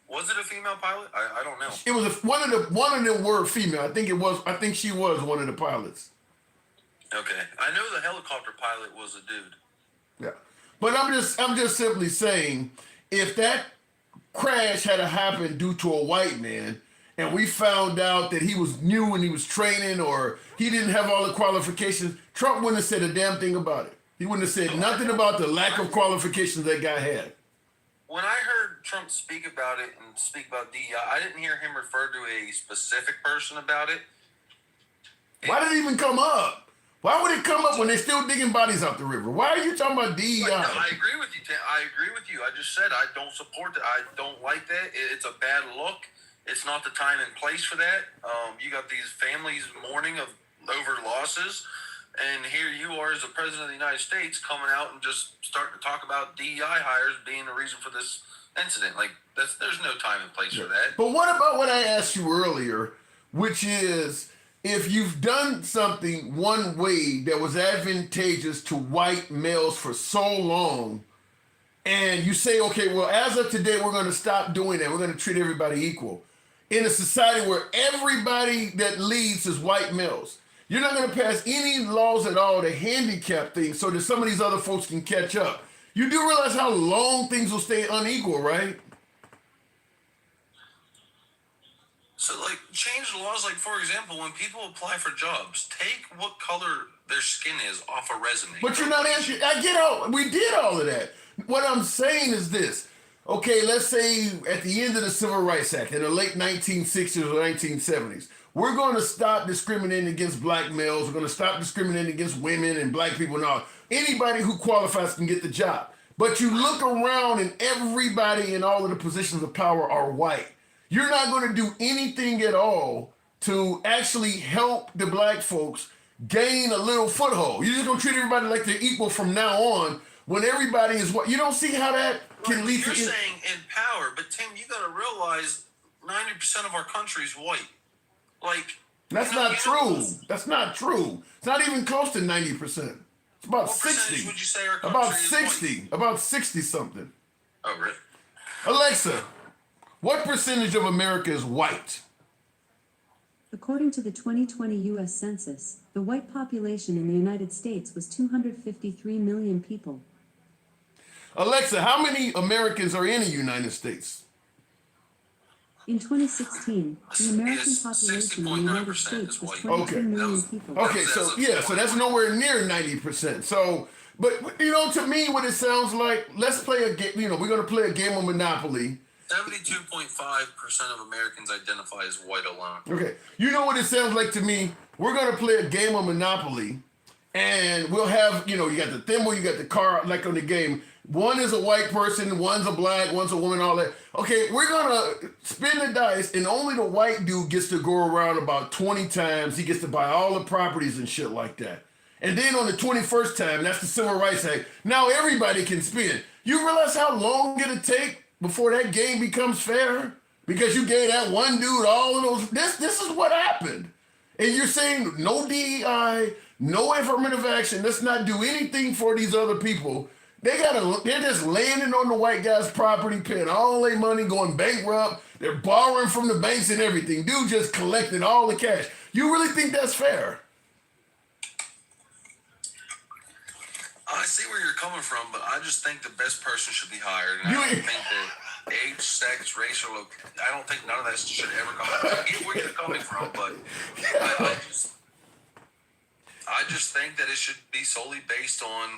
Was it a female pilot? I don't know. It was one of them were female. I think she was one of the pilots. Okay, I know the helicopter pilot was a dude. Yeah, but I'm just simply saying, if that crash had happened due to a white man, and we found out that he was new and he was training, or he didn't have all the qualifications, Trump wouldn't have said a damn thing about it. He wouldn't have said nothing about the lack of qualifications that guy had. When I heard Trump speak about it and speak about DEI, I didn't hear him refer to a specific person about it. Why did it even come up? Why would it come up when they're still digging bodies out the river? Why are you talking about DEI? No, I agree with you, Tim. I agree with you. I just said I don't support that. I don't like that. It's a bad look. It's not the time and place for that. You got these families mourning over losses, and here you are as the president of the United States coming out and just starting to talk about DEI hires being the reason for this incident. Like, there's no time and place for that. But what about what I asked you earlier, which is, if you've done something one way that was advantageous to white males for so long, and you say, okay, well, as of today, we're going to stop doing that. We're going to treat everybody equal. In a society where everybody that leads is white males, you're not going to pass any laws at all to handicap things so that some of these other folks can catch up. You do realize how long things will stay unequal, right? So, like, change the laws. Like, for example, when people apply for jobs, take what color their skin is off a resume. But you're not answering. We did all of that. What I'm saying is this. Okay, let's say at the end of the Civil Rights Act in the late 1960s or 1970s, we're going to stop discriminating against black males. We're going to stop discriminating against women and black people and all. Anybody who qualifies can get the job. But you look around and everybody in all of the positions of power are white. You're not going to do anything at all to actually help the black folks gain a little foothold. You're just going to treat everybody like they're equal from now on when everybody is what? You don't see how that can lead to... You're saying in power, but Tim, you got to realize 90% of our country is white. Like... That's not true. That's not true. It's not even close to 90%. It's about 60. Would you say our country about is 60. white? About 60 something. Oh, really? Alexa, what percentage of America is white? According to the 2020 U.S. Census, the white population in the United States was 253 million people. Alexa, how many Americans are in the United States? In 2016, the American population in the United States was 22 million people. Okay, so that's nowhere near 90%. So, but you know, to me, what it sounds like, let's play a game. You know, we're going to play a game of Monopoly. 72.5% of Americans identify as white alone. Okay, you know what it sounds like to me? We're going to play a game of Monopoly, and we'll have, you know, you got the thimble, you got the card, like on the game. One is a white person, one's a black, one's a woman, all that. Okay, we're gonna spin the dice, and only the white dude gets to go around about 20 times. He gets to buy all the properties and shit like that. And then on the 21st time, that's the Civil Rights Act, now everybody can spin. You realize how long it'll take before that game becomes fair? Because you gave that one dude all of those. This is what happened. And you're saying no DEI, no affirmative action, let's not do anything for these other people. They're just landing on the white guy's property, paying all their money, going bankrupt. They're borrowing from the banks and everything. Dude just collected all the cash. You really think that's fair? I see where you're coming from, but I just think the best person should be hired. And I don't think that age, sex, racial, I don't think none of that should ever come up. I get where you're coming from, but I just think that it should be solely based on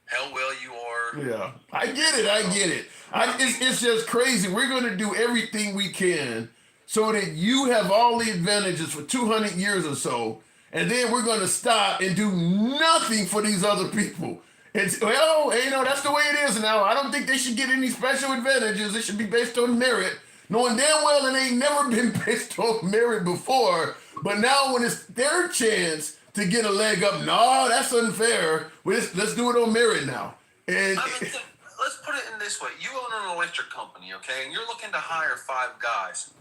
how well you are. Yeah, I get it. It's just crazy. We're going to do everything we can so that you have all the advantages for 200 years or so, and then we're going to stop and do nothing for these other people. Well, you know, that's the way it is now. I don't think they should get any special advantages. It should be based on merit, knowing damn well it ain't never been based on merit before. But now when it's their chance to get a leg up, no, that's unfair. Let's do it on merit now. And let's put it in this way. You own an electric company, okay, and you're looking to hire 5 guys.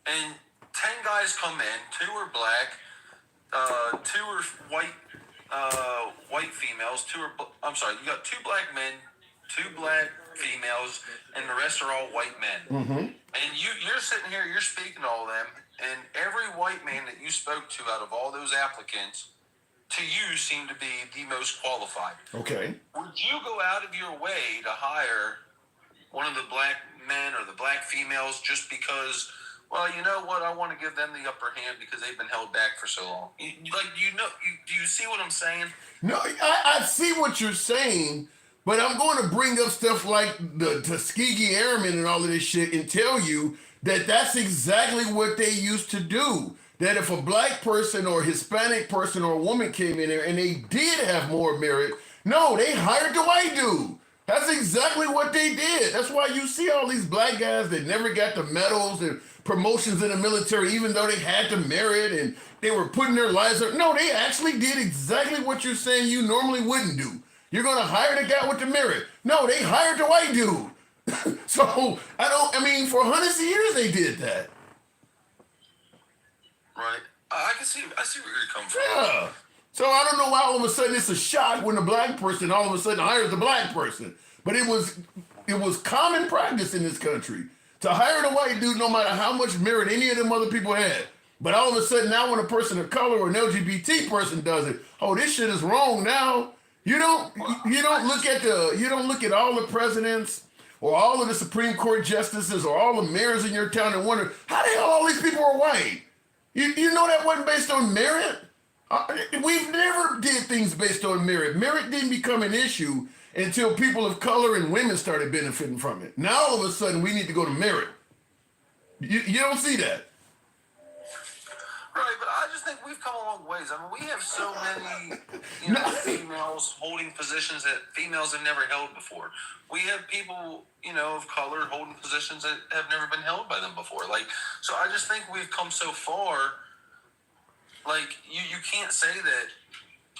And 10 guys come in, 2 are black, 2 are white females, you got 2 black men, 2 black females, and the rest are all white men. Mm-hmm. And you're sitting here, you're speaking to all of them, and every white man that you spoke to out of all those applicants, to you seemed to be the most qualified. Okay. Would you go out of your way to hire one of the black men or the black females just because well, you know what? I want to give them the upper hand because they've been held back for so long. Do you see what I'm saying? No, I see what you're saying, but I'm going to bring up stuff like the Tuskegee Airmen and all of this shit and tell you that that's exactly what they used to do. That if a black person or Hispanic person or a woman came in there and they did have more merit, no, they hired the white dude. That's exactly what they did. That's why you see all these black guys that never got the medals and promotions in the military, even though they had the merit and they were putting their lives up. No, they actually did exactly what you're saying you normally wouldn't do. You're going to hire the guy with the merit. No, they hired the white dude. So, for hundreds of years they did that. Right. I see where you're coming from. Yeah. So I don't know why all of a sudden it's a shock when the black person all of a sudden hires the black person. But it was common practice in this country to hire the white dude no matter how much merit any of them other people had. But all of a sudden now when a person of color or an LGBT person does it, oh, this shit is wrong now. You don't look at all the presidents or all of the Supreme Court justices or all the mayors in your town and wonder how the hell all these people are white. You know that wasn't based on merit? We've never did things based on merit. Merit didn't become an issue until people of color and women started benefiting from it. Now all of a sudden we need to go to merit. You don't see that. Right, but I just think we've come a long ways. I mean, we have so many females holding positions that females have never held before. We have people, of color holding positions that have never been held by them before. So I just think we've come so far. You can't say that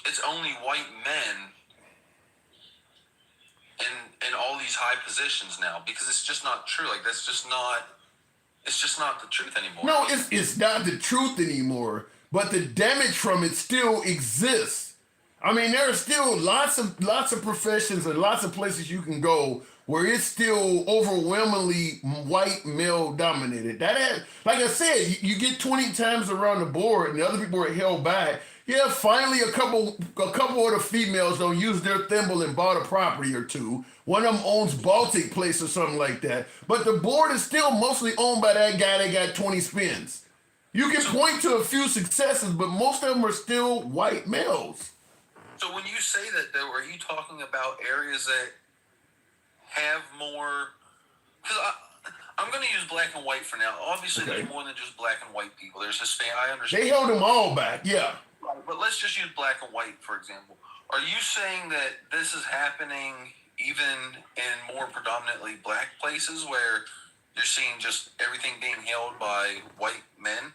it's only white men in all these high positions now because it's just not true. That's just not. It's just not the truth anymore. No, it's not the truth anymore. But the damage from it still exists. I mean, there are still lots of professions and lots of places you can go where it's still overwhelmingly white male dominated. Like I said, you get 20 times around the board and the other people are held back. Yeah, finally a couple of the females don't use their thimble and bought a property or two. One of them owns Baltic Place or something like that. But the board is still mostly owned by that guy that got 20 spins. You can point to a few successes, but most of them are still white males. So when you say that, though, are you talking about areas that have more? Because I'm going to use black and white for now. Obviously, Okay. There's more than just black and white people. There's Hispanic. I understand. They held them all back, yeah. But let's just use black and white, for example. Are you saying that this is happening even in more predominantly black places where you're seeing just everything being held by white men?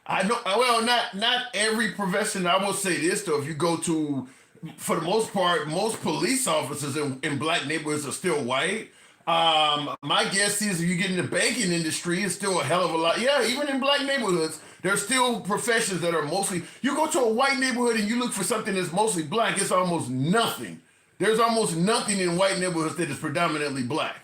I know. Well, not every profession. I will say this though: if you go to, for the most part, most police officers in black neighborhoods are still white. My guess is if you get in the banking industry, it's still a hell of a lot. Yeah, even in black neighborhoods, there's still professions that are mostly. You go to a white neighborhood and you look for something that's mostly black, it's almost nothing. There's almost nothing in white neighborhoods that is predominantly black.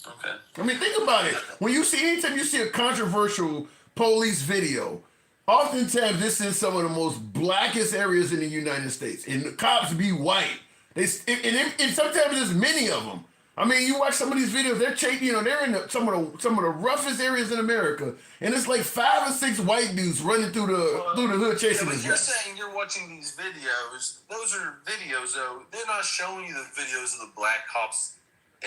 Okay. I mean, think about it. Anytime you see a controversial police video, oftentimes this is some of the most blackest areas in the United States, and the cops be white. And sometimes there's many of them. I mean, you watch some of these videos; they're they're in some of the roughest areas in America, and it's like 5 or 6 white dudes running through the hood chasing this guy. You're saying you're watching these videos. Those are videos, though. They're not showing you the videos of the black cops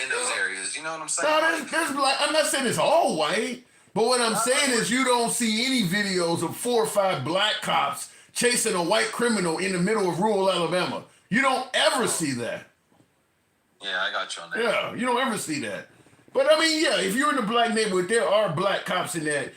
in those areas. You know what I'm saying? No, there's black. I'm not saying it's all white, but what I'm saying is you don't see any videos of 4 or 5 black cops chasing a white criminal in the middle of rural Alabama. You don't ever see that. Yeah, I got you on that. Yeah, you don't ever see that. But I mean, yeah, if you're in a black neighborhood, there are black cops in that.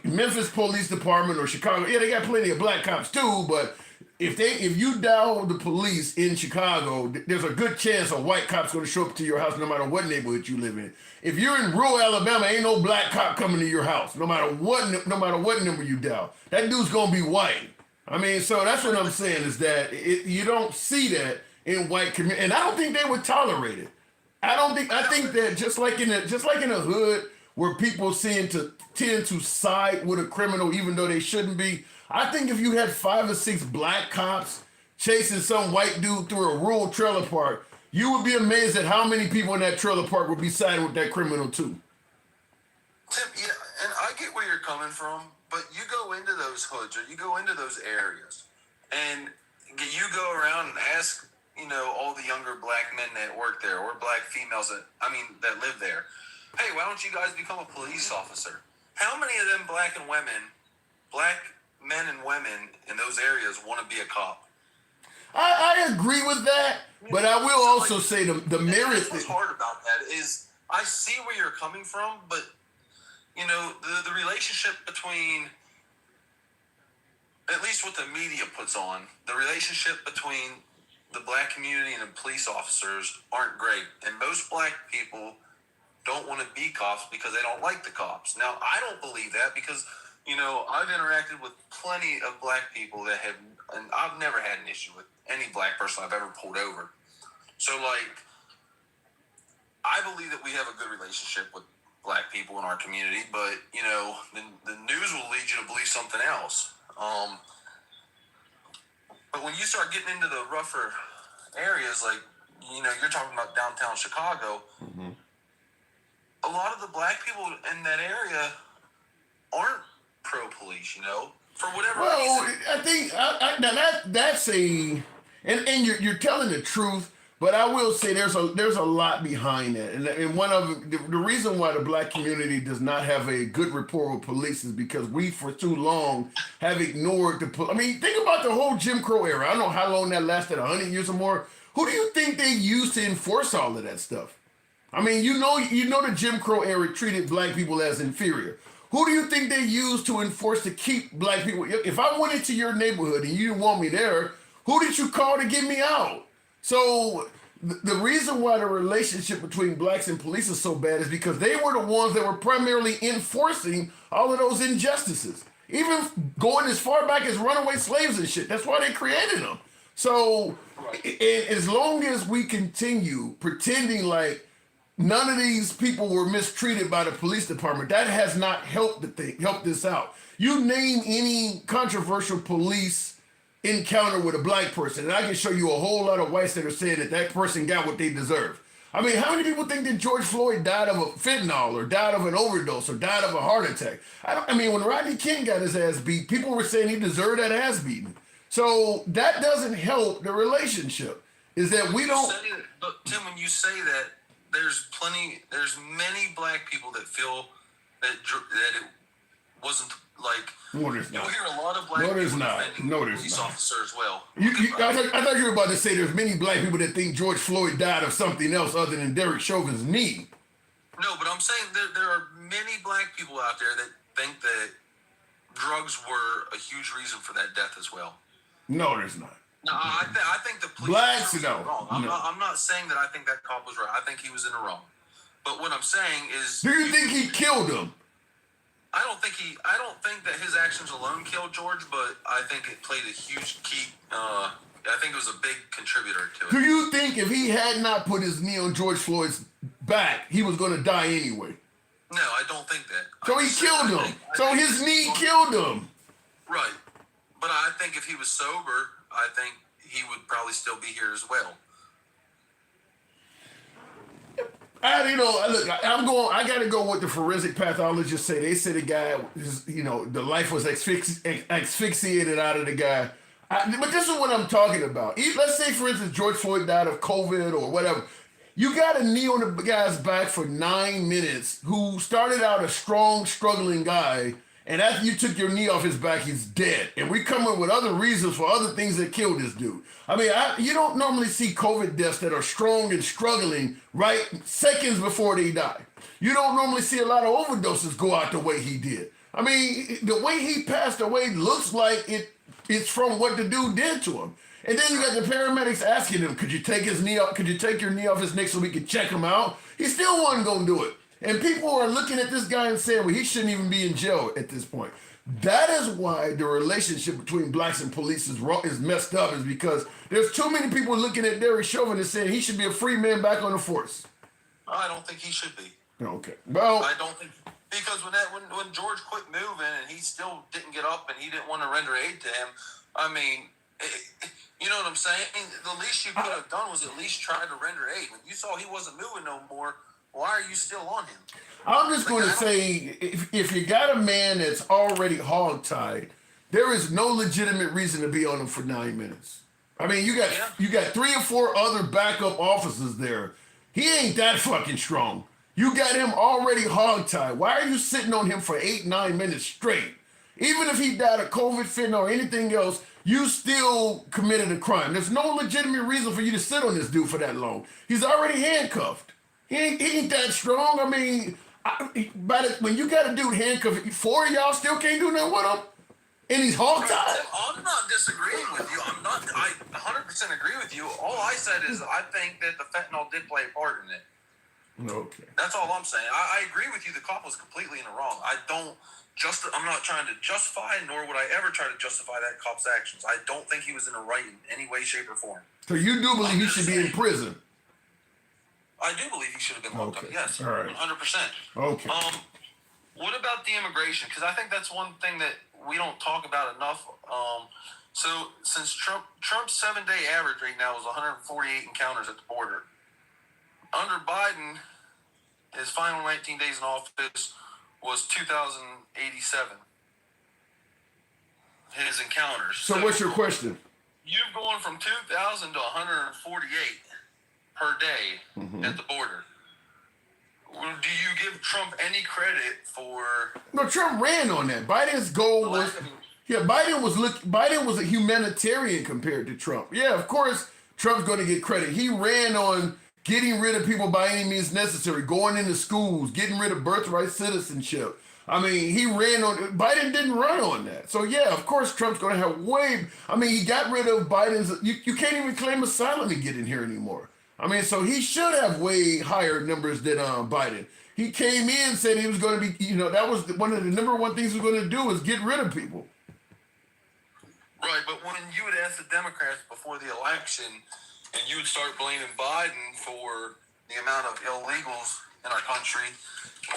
Memphis Police Department or Chicago, yeah, they got plenty of black cops too. But if you dial the police in Chicago, there's a good chance a white cop's going to show up to your house no matter what neighborhood you live in. If you're in rural Alabama, ain't no black cop coming to your house no matter what number you dial. That dude's going to be white. I mean, so that's what I'm saying is that you don't see that in white community, and I don't think they would tolerate it. I think that just like in a hood where people tend to side with a criminal even though they shouldn't be. I think if you had 5 or 6 black cops chasing some white dude through a rural trailer park, you would be amazed at how many people in that trailer park would be siding with that criminal too. Tim, yeah, and I get where you're coming from, but you go into those hoods or you go into those areas, and you go around and ask, all the younger black men that work there or black females that live there, hey, why don't you guys become a police officer? How many of them black men and women in those areas want to be a cop? I agree with that, but I will also say the merit. What's hard about that is I see where you're coming from, but the relationship between, at least what the media puts on, the relationship between the black community and the police officers aren't great, and most black people don't want to be cops because they don't like the cops. Now, I don't believe that because I've interacted with plenty of black people and I've never had an issue with any black person I've ever pulled over. So, I believe that we have a good relationship with black people in our community, but, the news will lead you to believe something else. But when you start getting into the rougher areas, you're talking about downtown Chicago, a lot of the black people in that area aren't pro-police, for whatever reason. I think that's and you're telling the truth, but I will say there's a lot behind that, and one of the reason why the black community does not have a good rapport with police is because we for too long have ignored the police. I mean, think about the whole Jim Crow era. I don't know how long that lasted, 100 years or more. Who do you think they used to enforce all of that stuff? I mean, the Jim Crow era treated black people as inferior. Who do you think they used to enforce to keep black people? If I went into your neighborhood and you didn't want me there, who did you call to get me out? So the reason why the relationship between blacks and police is so bad is because they were the ones that were primarily enforcing all of those injustices. Even going as far back as runaway slaves and shit. That's why they created them. So as long as we continue pretending like none of these people were mistreated by the police department, that has not helped this out. You name any controversial police encounter with a black person, and I can show you a whole lot of whites that are saying that person got what they deserve. I mean, how many people think that George Floyd died of a fentanyl or died of an overdose or died of a heart attack? When Rodney King got his ass beat, people were saying he deserved that ass beating. So that doesn't help the relationship. Is that we don't... But Tim, when you say that, there's many black people that feel that it wasn't like... No, there's not. You'll hear a lot of black people defending police officer as well. I thought you were about to say there's many black people that think George Floyd died of something else other than Derek Chauvin's knee. No, but I'm saying there are many black people out there that think that drugs were a huge reason for that death as well. No, there's not. No, I think the police blacks were wrong. I'm not saying that I think that cop was right. I think he was in the wrong. But what I'm saying is... Do you think he killed him? I don't think that his actions alone killed George, but I think it played a huge key. I think it was a big contributor to it. Do you think if he had not put his knee on George Floyd's back, he was going to die anyway? No, I don't think that. So he killed him. So his knee killed him. Right. But I think if he was sober, I think he would probably still be here as well. I got to go with the forensic pathologists say. They say the guy, the life was asphyxiated out of the guy. But this is what I'm talking about. Let's say, for instance, George Floyd died of COVID or whatever. You got a knee on the guy's back for 9 minutes who started out a strong, struggling guy, and after you took your knee off his back, he's dead. And we come up with other reasons for other things that killed this dude. You don't normally see COVID deaths that are strong and struggling right seconds before they die. You don't normally see a lot of overdoses go out the way he did. The way he passed away looks like it's from what the dude did to him. And then you got the paramedics asking him, could you take his knee off? Could you take your knee off his neck so we could check him out? He still wasn't going to do it. And people are looking at this guy and saying, well, he shouldn't even be in jail at this point. That is why the relationship between blacks and police is messed up, is because there's too many people looking at Derek Chauvin and saying he should be a free man back on the force. I don't think he should be. Okay. Well, I don't think, because when George quit moving and he still didn't get up and he didn't want to render aid to him, You know what I'm saying? The least you could have done was at least try to render aid. When you saw he wasn't moving no more, why are you still on him? I'm just going to say, if you got a man that's already hogtied, there is no legitimate reason to be on him for 9 minutes. I mean, you got 3 or 4 other backup officers there. He ain't that fucking strong. You got him already hogtied. Why are you sitting on him for 8-9 minutes straight? Even if he died of COVID, fentanyl, or anything else, you still committed a crime. There's no legitimate reason for you to sit on this dude for that long. He's already handcuffed. He ain't that strong. I mean, when you got a dude handcuffed, 4 of y'all still can't do nothing with him? And he's hogtied? I'm not disagreeing with you. I 100% agree with you. All I said is I think that the fentanyl did play a part in it. Okay. That's all I'm saying. I agree with you. The cop was completely in the wrong. I'm not trying to justify, nor would I ever try to justify that cop's actions. I don't think he was in the right in any way, shape, or form. So you do believe he should be in prison? I do believe he should have been locked up. Yes, all right, 100%. Okay. What about the immigration? Because I think that's one thing that we don't talk about enough. So since Trump's 7-day average right now is 148 encounters at the border. Under Biden, his final 19 days in office was 2,087. His encounters. So what's your question? You've gone from 2,000 to 148 per day at the border. Do you give Trump any credit for? No, Trump ran on that. Biden's goal was, Biden was a humanitarian compared to Trump. Yeah, of course, Trump's going to get credit. He ran on getting rid of people by any means necessary, going into schools, getting rid of birthright citizenship. I mean, he ran on, Biden didn't run on that. So yeah, of course, Trump's going to have he got rid of Biden's, you can't even claim asylum to get in here anymore. I mean, so he should have way higher numbers than Biden. He came in, said he was going to be, that was one of the number one things he was going to do is get rid of people. Right, but when you would ask the Democrats before the election, and you would start blaming Biden for the amount of illegals in our country,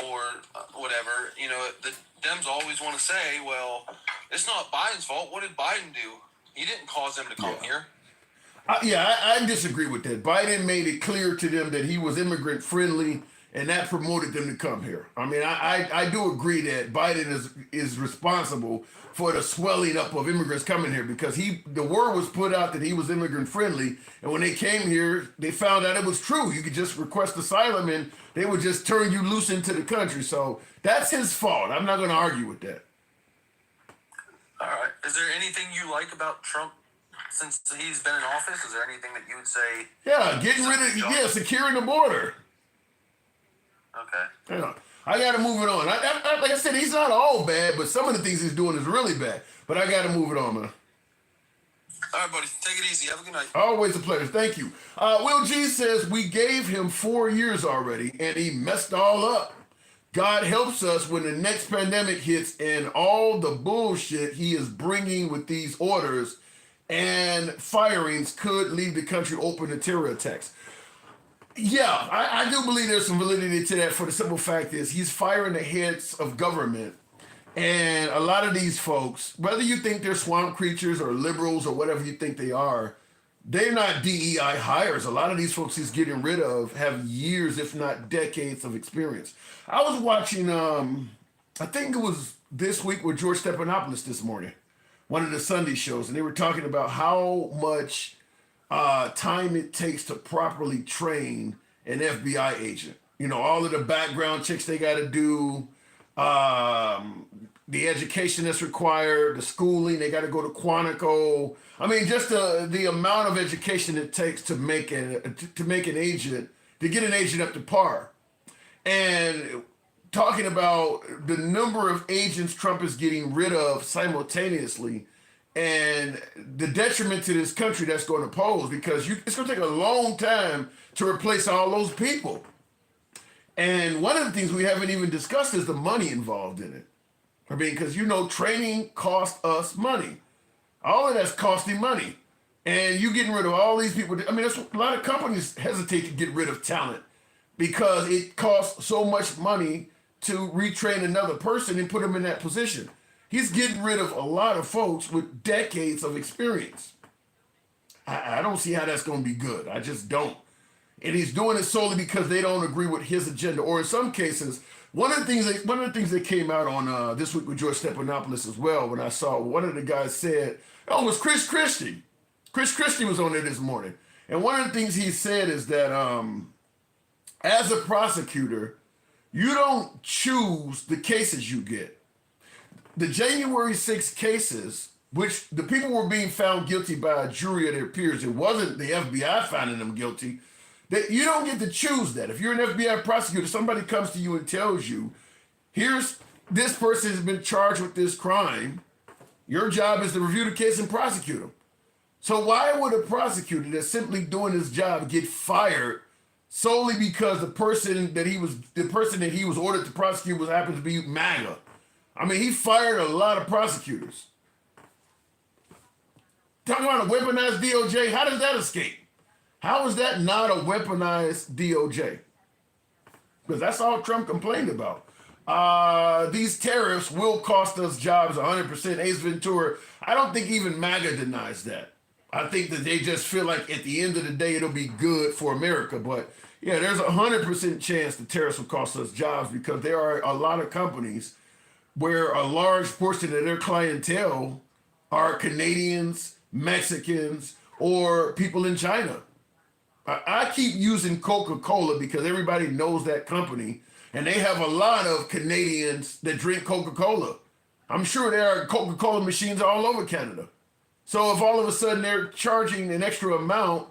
or whatever, the Dems always want to say, well, it's not Biden's fault. What did Biden do? He didn't cause them to come here. I disagree with that. Biden made it clear to them that he was immigrant friendly, and that promoted them to come here. I mean, I do agree that Biden is responsible for the swelling up of immigrants coming here, because the word was put out that he was immigrant friendly, and when they came here, they found out it was true. You could just request asylum, and they would just turn you loose into the country. So that's his fault. I'm not going to argue with that. All right. Is there anything you like about Trump since he's been in office? Is there anything that you would say? Yeah, securing the border. Okay. Yeah, I got to move it on. Like I said, he's not all bad, but some of the things he's doing is really bad. But I got to move it on, man. All right, buddy. Take it easy. Have a good night. Always a pleasure. Thank you. Will G says, we gave him 4 years already, and he messed all up. God helps us when the next pandemic hits and all the bullshit he is bringing with these orders and firings could leave the country open to terror attacks. Yeah, I do believe there's some validity to that, for the simple fact is he's firing the heads of government. And a lot of these folks, whether you think they're swamp creatures or liberals or whatever you think they are, they're not DEI hires. A lot of these folks he's getting rid of have years, if not decades of experience. I was watching, I think it was this week with George Stephanopoulos this morning, one of the Sunday shows, and they were talking about how much time it takes to properly train an FBI agent. All of the background checks they got to do, the education that's required, the schooling, they got to go to Quantico. I mean, just the amount of education it takes to make an agent, to get an agent up to par. And talking about the number of agents Trump is getting rid of simultaneously, and the detriment to this country that's going to pose, because it's going to take a long time to replace all those people. And one of the things we haven't even discussed is the money involved in it. I mean, because training costs us money. All of that's costing money. And you getting rid of all these people. I mean, a lot of companies hesitate to get rid of talent because it costs so much money to retrain another person and put them in that position. He's getting rid of a lot of folks with decades of experience. I don't see how that's going to be good. I just don't. And he's doing it solely because they don't agree with his agenda, or in some cases, one of the things that came out on This Week with George Stephanopoulos as well, when I saw one of the guys said, oh, it was Chris Christie. Chris Christie was on there this morning, and one of the things he said is that as a prosecutor, you don't choose the cases you get. The January 6 cases, which the people were being found guilty by a jury of their peers, it wasn't the FBI finding them guilty. That you don't get to choose that. If you're an FBI prosecutor, somebody comes to you and tells you, here's this person has been charged with this crime. Your job is to review the case and prosecute them. So why would a prosecutor that's simply doing his job get fired solely because the person that he was ordered to prosecute was happened to be MAGA? I mean, he fired a lot of prosecutors. Talking about a weaponized DOJ, how does that escape? How is that not a weaponized DOJ? Because that's all Trump complained about. These tariffs will cost us jobs 100%. Ace Ventura, I don't think even MAGA denies that. I think that they just feel like at the end of the day, it'll be good for America. But yeah, there's a 100% chance the tariffs will cost us jobs because there are a lot of companies where a large portion of their clientele are Canadians, Mexicans, or people in China. I keep using Coca-Cola because everybody knows that company, and they have a lot of Canadians that drink Coca-Cola. I'm sure there are Coca-Cola machines all over Canada. So if all of a sudden they're charging an extra amount,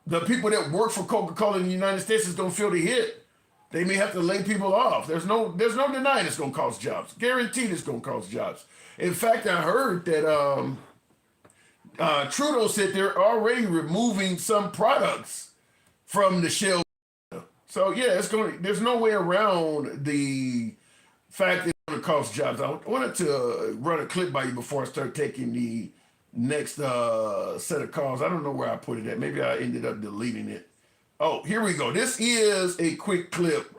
the people that work for Coca-Cola in the United States is going to feel the hit. They may have to lay people off. There's no denying it's going to cost jobs. Guaranteed it's going to cost jobs. In fact, I heard that Trudeau said they're already removing some products from the shelves. So yeah, there's no way around the fact that it's going to cost jobs. I wanted to run a clip by you before I start taking the next set of calls. I don't know where I put it at. Maybe I ended up deleting it. Oh, here we go. This is a quick clip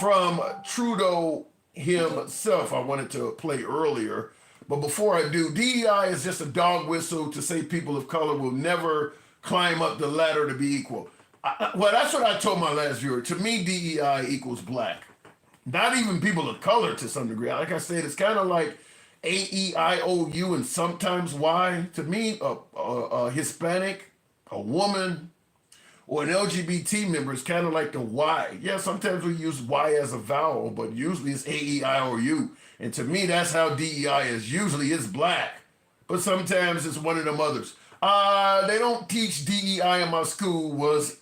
from Trudeau himself I wanted to play earlier. But before I do, DEI is just a dog whistle to say people of color will never climb up the ladder to be equal. Well, that's what I told my last viewer. To me, DEI equals black. Not even people of color to some degree. Like I said, it's kind of like AEIOU and sometimes Y. To me, a Hispanic, a woman, or an LGBT member is kind of like the Y. Yeah, sometimes we use Y as a vowel, but usually it's AEIOU. And to me, that's how DEI is. Usually it's black, but sometimes it's one of them others. They don't teach DEI in my school. Was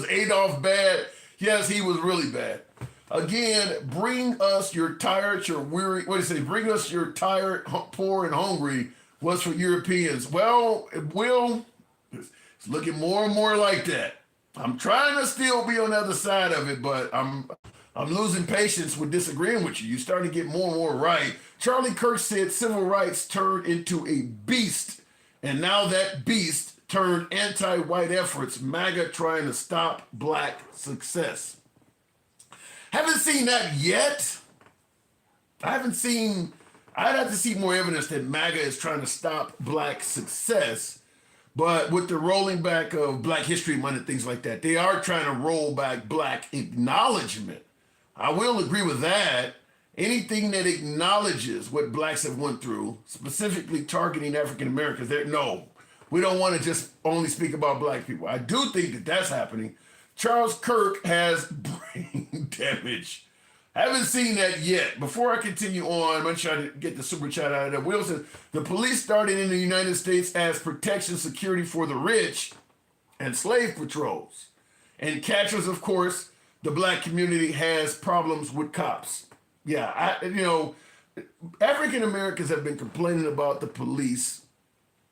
Adolf bad? Yes, he was really bad. Again, bring us your tired, your weary, what do you say? Bring us your tired, poor, and hungry was for Europeans. Well, it's looking more and more like that. I'm trying to still be on the other side of it, but I'm losing patience with disagreeing with you. You're starting to get more and more right. Charlie Kirk said civil rights turned into a beast, and now that beast turned anti-white efforts, MAGA trying to stop black success. Haven't seen that yet. I'd have to see more evidence that MAGA is trying to stop black success. But with the rolling back of Black History Month and things like that, they are trying to roll back black acknowledgement. I will agree with that. Anything that acknowledges what blacks have went through, specifically targeting African Americans, no, we don't want to just only speak about black people. I do think that that's happening. Charles Kirk has brain damage. Haven't seen that yet. Before I continue on, I'm going to try to get the super chat out of there. Will says, the police started in the United States as protection security for the rich and slave patrols. And catchers, of course, the black community has problems with cops. Yeah, African Americans have been complaining about the police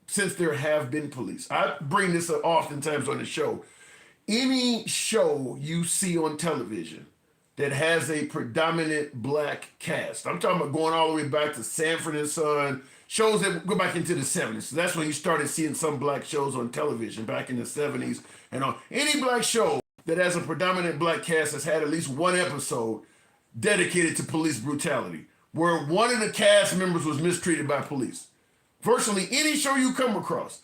since there have been police. I bring this up oftentimes on the show. Any show you see on television that has a predominant black cast, I'm talking about going all the way back to Sanford and Son, shows that go back into the 70s. So that's when you started seeing some black shows on television back in the 70s and on. Any black show that has a predominant black cast has had at least one episode dedicated to police brutality, where one of the cast members was mistreated by police. Virtually any show you come across,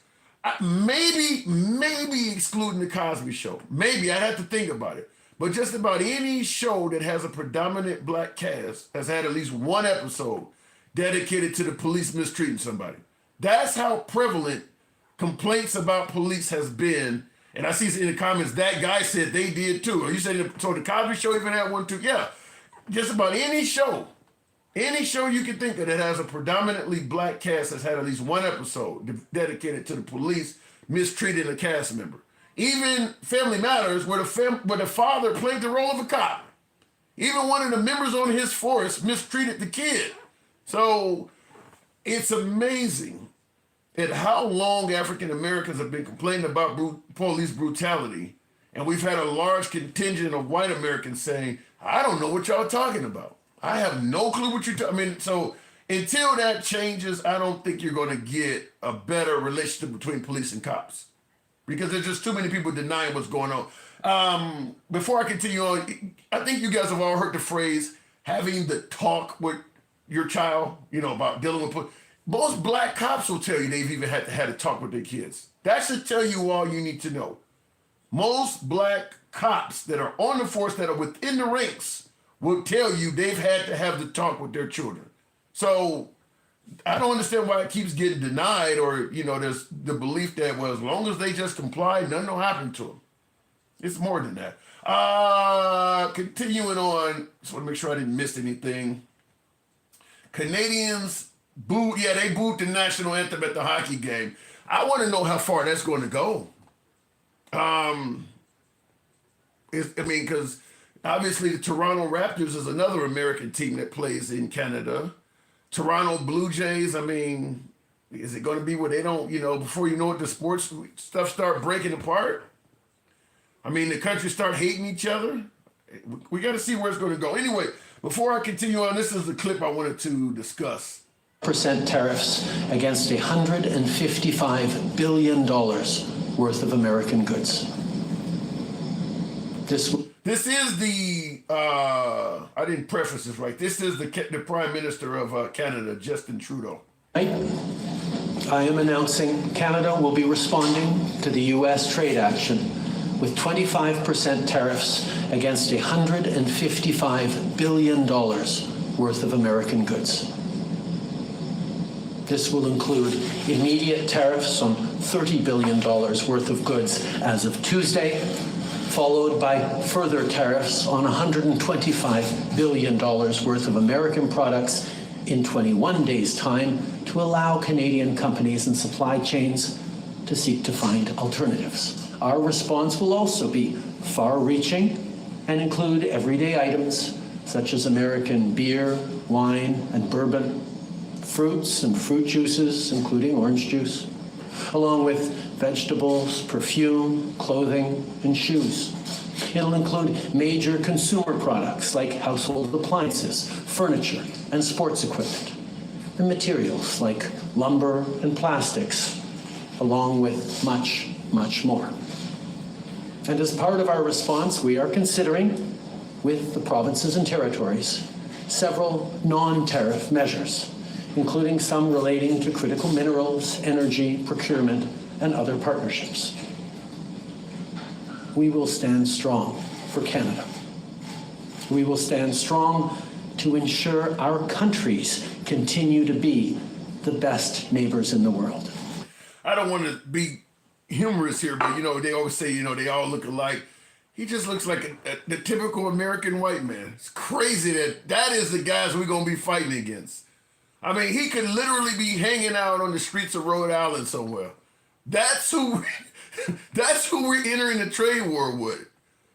Maybe excluding the Cosby Show. Maybe I'd have to think about it. But just about any show that has a predominant black cast has had at least one episode dedicated to the police mistreating somebody. That's how prevalent complaints about police has been. And I see in the comments that guy said they did too. Are you saying so the Cosby Show even had one too? Yeah. Just about any show you can think of that has a predominantly black cast has had at least one episode dedicated to the police mistreating a cast member. Even Family Matters, where the father played the role of a cop. Even one of the members on his force mistreated the kid. So it's amazing at how long African Americans have been complaining about police brutality. And we've had a large contingent of white Americans saying, I don't know what y'all talking about. I have no clue what you're talking about. So until that changes, I don't think you're going to get a better relationship between police and cops. Because there's just too many people denying what's going on. Before I continue on, I think you guys have all heard the phrase, having the talk with your child, about dealing with... Most black cops will tell you they've even had to talk with their kids. That should tell you all you need to know. Most black cops that are on the force, that are within the ranks, will tell you they've had to have the talk with their children. So I don't understand why it keeps getting denied, or, there's the belief that, well, as long as they just comply, nothing will happen to them. It's more than that. Continuing on, just want to make sure I didn't miss anything. Canadians they booed the national anthem at the hockey game. I want to know how far that's going to go. Because obviously the Toronto Raptors is another American team that plays in Canada. Toronto Blue Jays, is it going to be where they don't, before you know it, the sports stuff start breaking apart? The country start hating each other? We got to see where it's going to go. Anyway, before I continue on, this is the clip I wanted to discuss. Percent tariffs against $155 billion worth of American goods. This is the, I didn't preface this right. This is the Prime Minister of Canada, Justin Trudeau. I am announcing Canada will be responding to the U.S. trade action with 25% tariffs against $155 billion worth of American goods. This will include immediate tariffs on $30 billion worth of goods as of Tuesday, followed by further tariffs on $125 billion worth of American products in 21 days' time to allow Canadian companies and supply chains to seek to find alternatives. Our response will also be far-reaching and include everyday items such as American beer, wine, and bourbon, fruits and fruit juices, including orange juice, along with vegetables, perfume, clothing, and shoes. It'll include major consumer products like household appliances, furniture, and sports equipment, and materials like lumber and plastics, along with much, much more. And as part of our response, we are considering, with the provinces and territories, several non-tariff measures, including some relating to critical minerals, energy, procurement, and other partnerships. We will stand strong for Canada. We will stand strong to ensure our countries continue to be the best neighbors in the world. I don't want to be humorous here, but they always say, they all look alike. He just looks like the typical American white man. It's crazy that is the guys we're going to be fighting against. He could literally be hanging out on the streets of Rhode Island somewhere. That's who we're entering a trade war with.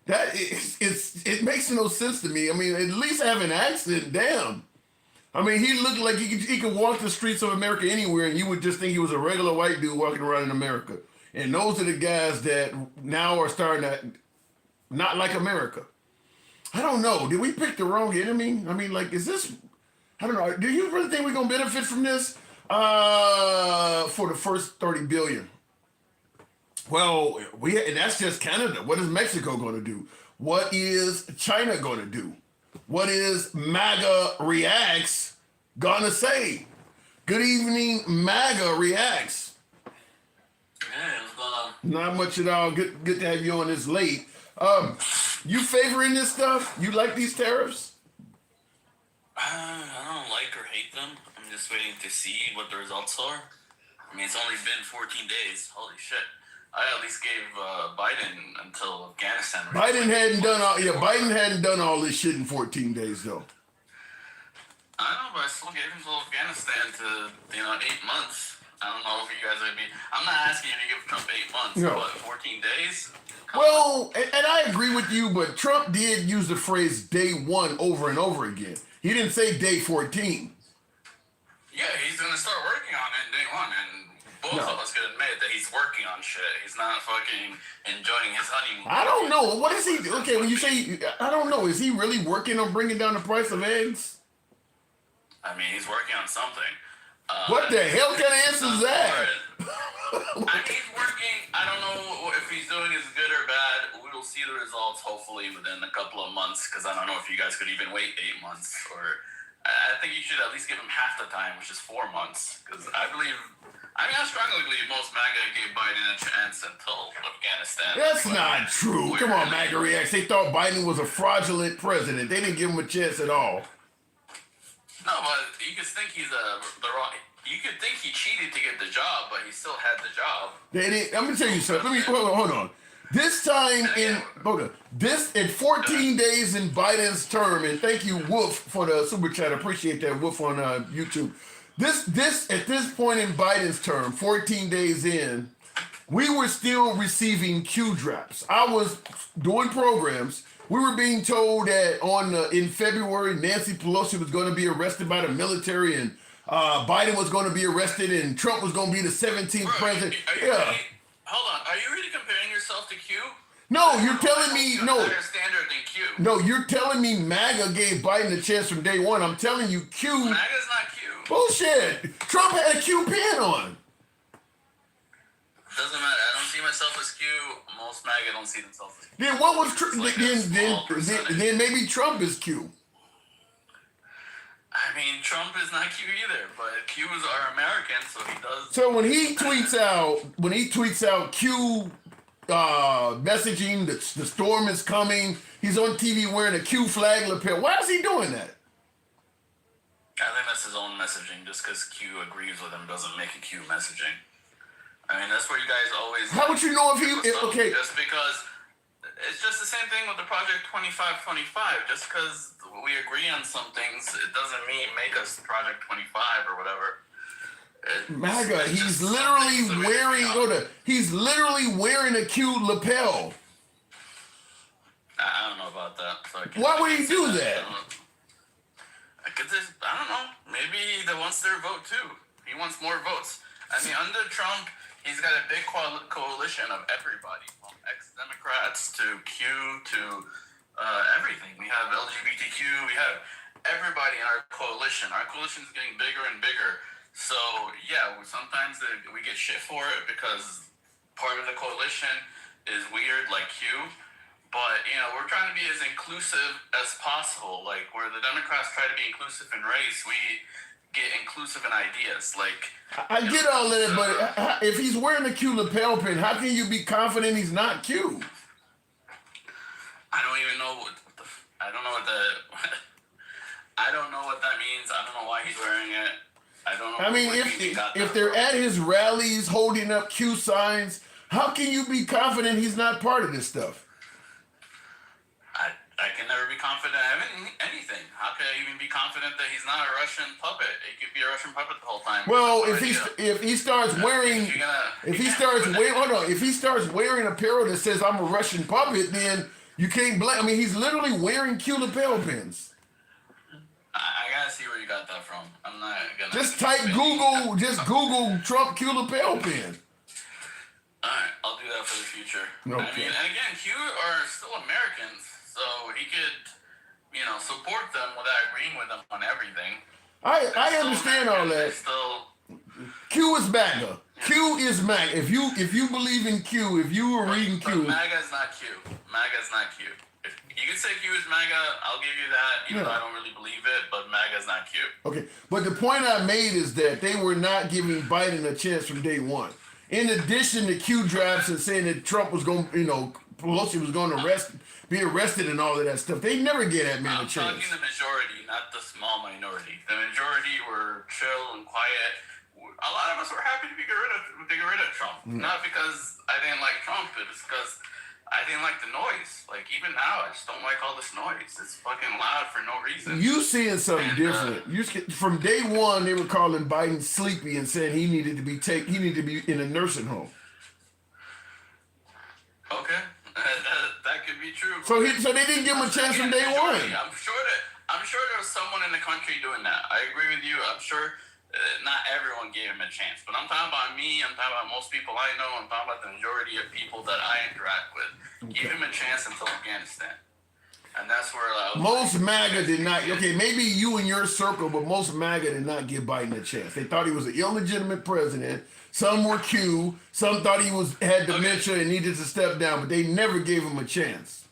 It makes no sense to me. At least have an accent, damn. He looked like he could walk the streets of America anywhere and you would just think he was a regular white dude walking around in America. And those are the guys that now are starting to not like America. I don't know. Did we pick the wrong enemy? Is this... I don't know. Do you really think we're going to benefit from this? For the first $30 billion. Well, and that's just Canada. What is Mexico going to do? What is China going to do? What is MAGA Reacts going to say? Good evening, MAGA Reacts. Yeah, Not much at all. Good to have you on this late. You favoring this stuff? You like these tariffs? I don't like or hate them. I'm just waiting to see what the results are. I mean, it's only been 14 days. Holy shit. I at least gave Biden until Afghanistan. Biden hadn't done all. Yeah, Biden hadn't done all this shit in 14 days though. I know, but I still gave him till Afghanistan to 8 months. I don't know if you guys would be. I'm not asking you to give Trump 8 months, No. but 14 days. Well, and I agree with you, but Trump did use the phrase day one over and over again. He didn't say day 14. Yeah, he's gonna start working on it day one, and both of us could admit that he's working on shit. He's not fucking enjoying his honeymoon. I don't know. What is he? Okay, when you say, I don't know, is he really working on bringing down the price of eggs? I mean, he's working on something. What the hell kind of answer is that? He's working. I don't know if he's doing is good or bad. We will see the results hopefully within a couple of months, because I don't know if you guys could even wait 8 months. Or I think you should at least give him half the time, which is 4 months. Because I strongly believe most MAGA gave Biden a chance until Afghanistan. That's not true. Come on, MAGA reacts. They thought Biden was a fraudulent president. They didn't give him a chance at all. No, but you could think he's the wrong. You could think he cheated to get the job, but he still had the job. They didn't. I'm gonna tell you something. Hold on. This time in 14 days in Biden's term, and thank you, Wolf, for the super chat. I appreciate that, Wolf, on YouTube. This at this point in Biden's term, 14 days in, we were still receiving Q drops. I was doing programs. We were being told that in February, Nancy Pelosi was going to be arrested by the military, and Biden was going to be arrested, and Trump was going to be the 17th president. Hold on. Are you really comparing yourself to Q? No, you're telling me no. Higher standard than Q. No, you're telling me MAGA gave Biden a chance from day one. I'm telling you, Q. MAGA's not Q. Bullshit. Trump had a Q pen on. Doesn't matter. I don't see myself as Q. Most MAGA don't see themselves as Q. Then what was then maybe Trump is Q. I mean, Trump is not Q either, but Qs are American, so he does. So when he tweets out Q messaging, the storm is coming. He's on TV wearing a Q flag lapel. Why is he doing that? I think that's his own messaging. Just because Q agrees with him doesn't make it Q messaging. I mean, that's where you guys always. How would you know if he? Okay. Just because it's just the same thing with the Project 2525. Just because we agree on some things, it doesn't make us Project 25 or whatever. MAGA, he's literally wearing a Q lapel. I don't know about that. So why would he do that? I don't know. Maybe he wants their vote too. He wants more votes. I mean, under Trump, he's got a big coalition of everybody, from ex-Democrats to Q to everything. We have LGBTQ. We have everybody in our coalition. Our coalition is getting bigger and bigger. So, yeah, sometimes we get shit for it because part of the coalition is weird, like Q. But, we're trying to be as inclusive as possible. Like, where the Democrats try to be inclusive in race, we get inclusive in ideas. Like, I get all that, but if he's wearing a Q lapel pin, how can you be confident he's not Q? I don't even know I don't know what I don't know what that means. I don't know why he's wearing it. I don't know. I mean, if they're at his rallies holding up Q signs, how can you be confident he's not part of this stuff? I can never be confident in anything. How can I even be confident that he's not a Russian puppet? He could be a Russian puppet the whole time. Well, if he starts wearing apparel that says I'm a Russian puppet, then you can't blame. I mean, he's literally wearing Q lapel pins. I gotta see where you got that from. I'm not gonna. Just Google Trump Q lapel pin. Alright, I'll do that for the future. Okay. I mean, and again, Q are still Americans, so he could, support them without agreeing with them on everything. I understand all that. Q is MAGA. Q is MAGA. If you believe in Q, if you were reading Q. MAGA's not Q. MAGA's not Q. If you can say Q is MAGA, I'll give you that, even though I don't really believe it, but MAGA's not Q. Okay, but the point I made is that they were not giving Biden a chance from day one. in addition to Q drafts and saying that Trump was going, Pelosi was going to be arrested and all of that stuff. They never gave that man a chance. I'm talking the majority, not the small minority. The majority were chill and quiet. A lot of us were happy to get rid of Trump. Not because I didn't like Trump, it was because I didn't like the noise. Like, even now, I just don't like all this noise. It's fucking loud for no reason. You seeing something different. From day one, they were calling Biden sleepy and saying he needed to be in a nursing home. Okay, that could be true. So they didn't give him a chance from day one. I'm sure there was someone in the country doing that. I agree with you. I'm sure not everyone gave him a chance, but I'm talking about me. I'm talking about most people I know. I'm talking about the majority of people that I interact with. Give him a chance until Afghanistan, and that's where most MAGA did not. Okay, maybe you in your circle, but most MAGA did not give Biden a chance. They thought he was an illegitimate president. Some were Q. Some thought he had dementia and needed to step down, but they never gave him a chance.